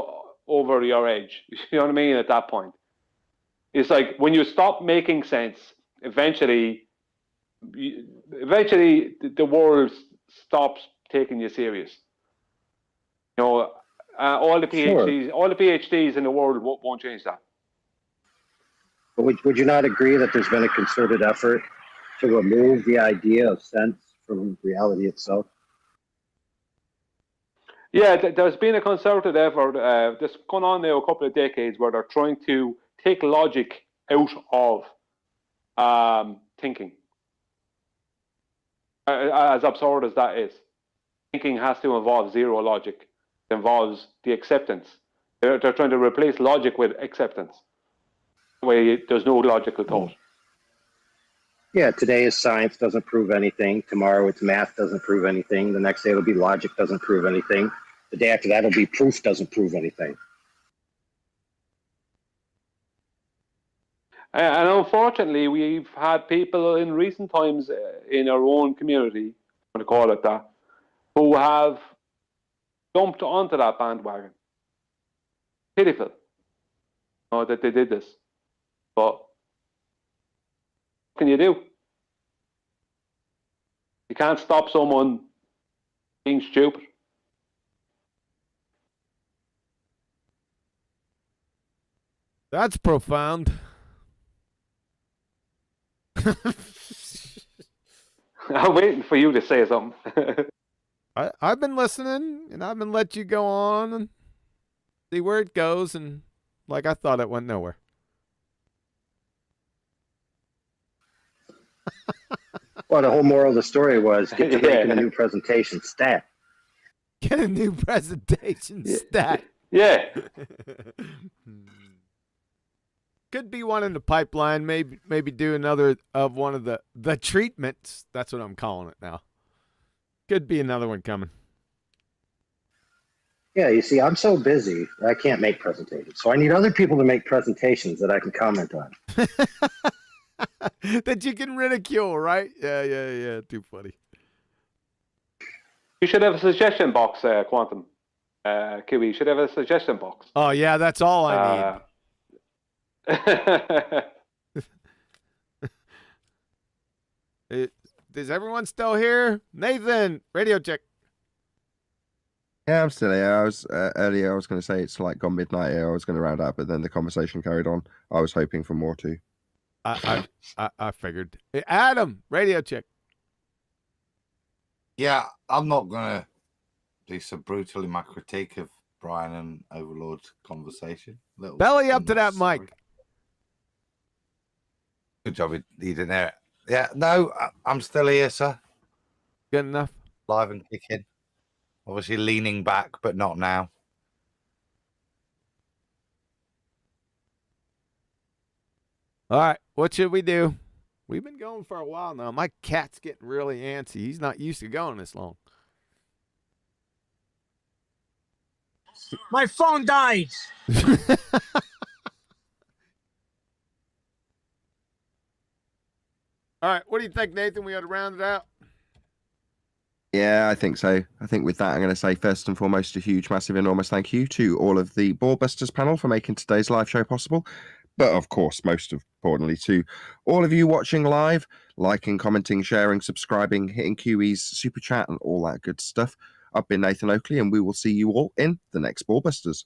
over your edge. You know what I mean? At that point, it's like when you stop making sense, eventually the world stops taking you serious. All the PhDs, all the PhDs in the world won't change that. But would you not agree that there's been a concerted effort to remove the idea of sense from reality itself? Yeah, there's been a concerted effort that's gone on now a couple of decades where they're trying to take logic out of thinking. As absurd as that is, thinking has to involve zero logic. It involves the acceptance. They're trying to replace logic with acceptance, where there's no logical thought. Yeah, today is science, doesn't prove anything. Tomorrow it's math, doesn't prove anything. The next day it'll be logic, doesn't prove anything. The day after that it'll be proof, doesn't prove anything. And unfortunately, we've had people in recent times in our own community, I'm going to call it that, who have jumped onto that bandwagon. Pitiful, that they did this. But what can you do? You can't stop someone being stupid. That's profound. I'm waiting for you to say something. I've been listening, and I've been letting you go on and see where it goes, and like I thought it went nowhere. Well, the whole moral of the story was get to making a new presentation stat. Get a new presentation stat. Yeah. Could be one in the pipeline. Maybe do another of one of the treatments. That's what I'm calling it now. Could be another one coming. Yeah, you see, I'm so busy, I can't make presentations. So I need other people to make presentations that I can comment on. That you can ridicule, right? Yeah. Too funny. You should have a suggestion box, Quantum. Kiwi, you should have a suggestion box. Oh, yeah, that's all I need. Is everyone still here? Nathan, radio check. Yeah, I'm still here. I was earlier. I was going to say it's like gone midnight here. I was going to round up, but then the conversation carried on. I was hoping for more too. I figured. Adam, radio check. Yeah, I'm not gonna be so brutal in my critique of Brian and Overlord's conversation. Belly up to that mic. Good job, you didn't hear it. Yeah, no, I'm still here, sir. Good enough. Live and kicking. Obviously leaning back, but not now. All right, what should we do? We've been going for a while now. My cat's getting really antsy. He's not used to going this long. My phone died. All right, what do you think, Nathan? We got to round it out. Yeah, I think so. I think with that, I'm going to say first and foremost a huge, massive, enormous thank you to all of the BALLBUSTERS panel for making today's live show possible. But of course, most importantly, to all of you watching live, liking, commenting, sharing, subscribing, hitting QE's super chat and all that good stuff. I've been Nathan Oakley, and we will see you all in the next BALLBUSTERS.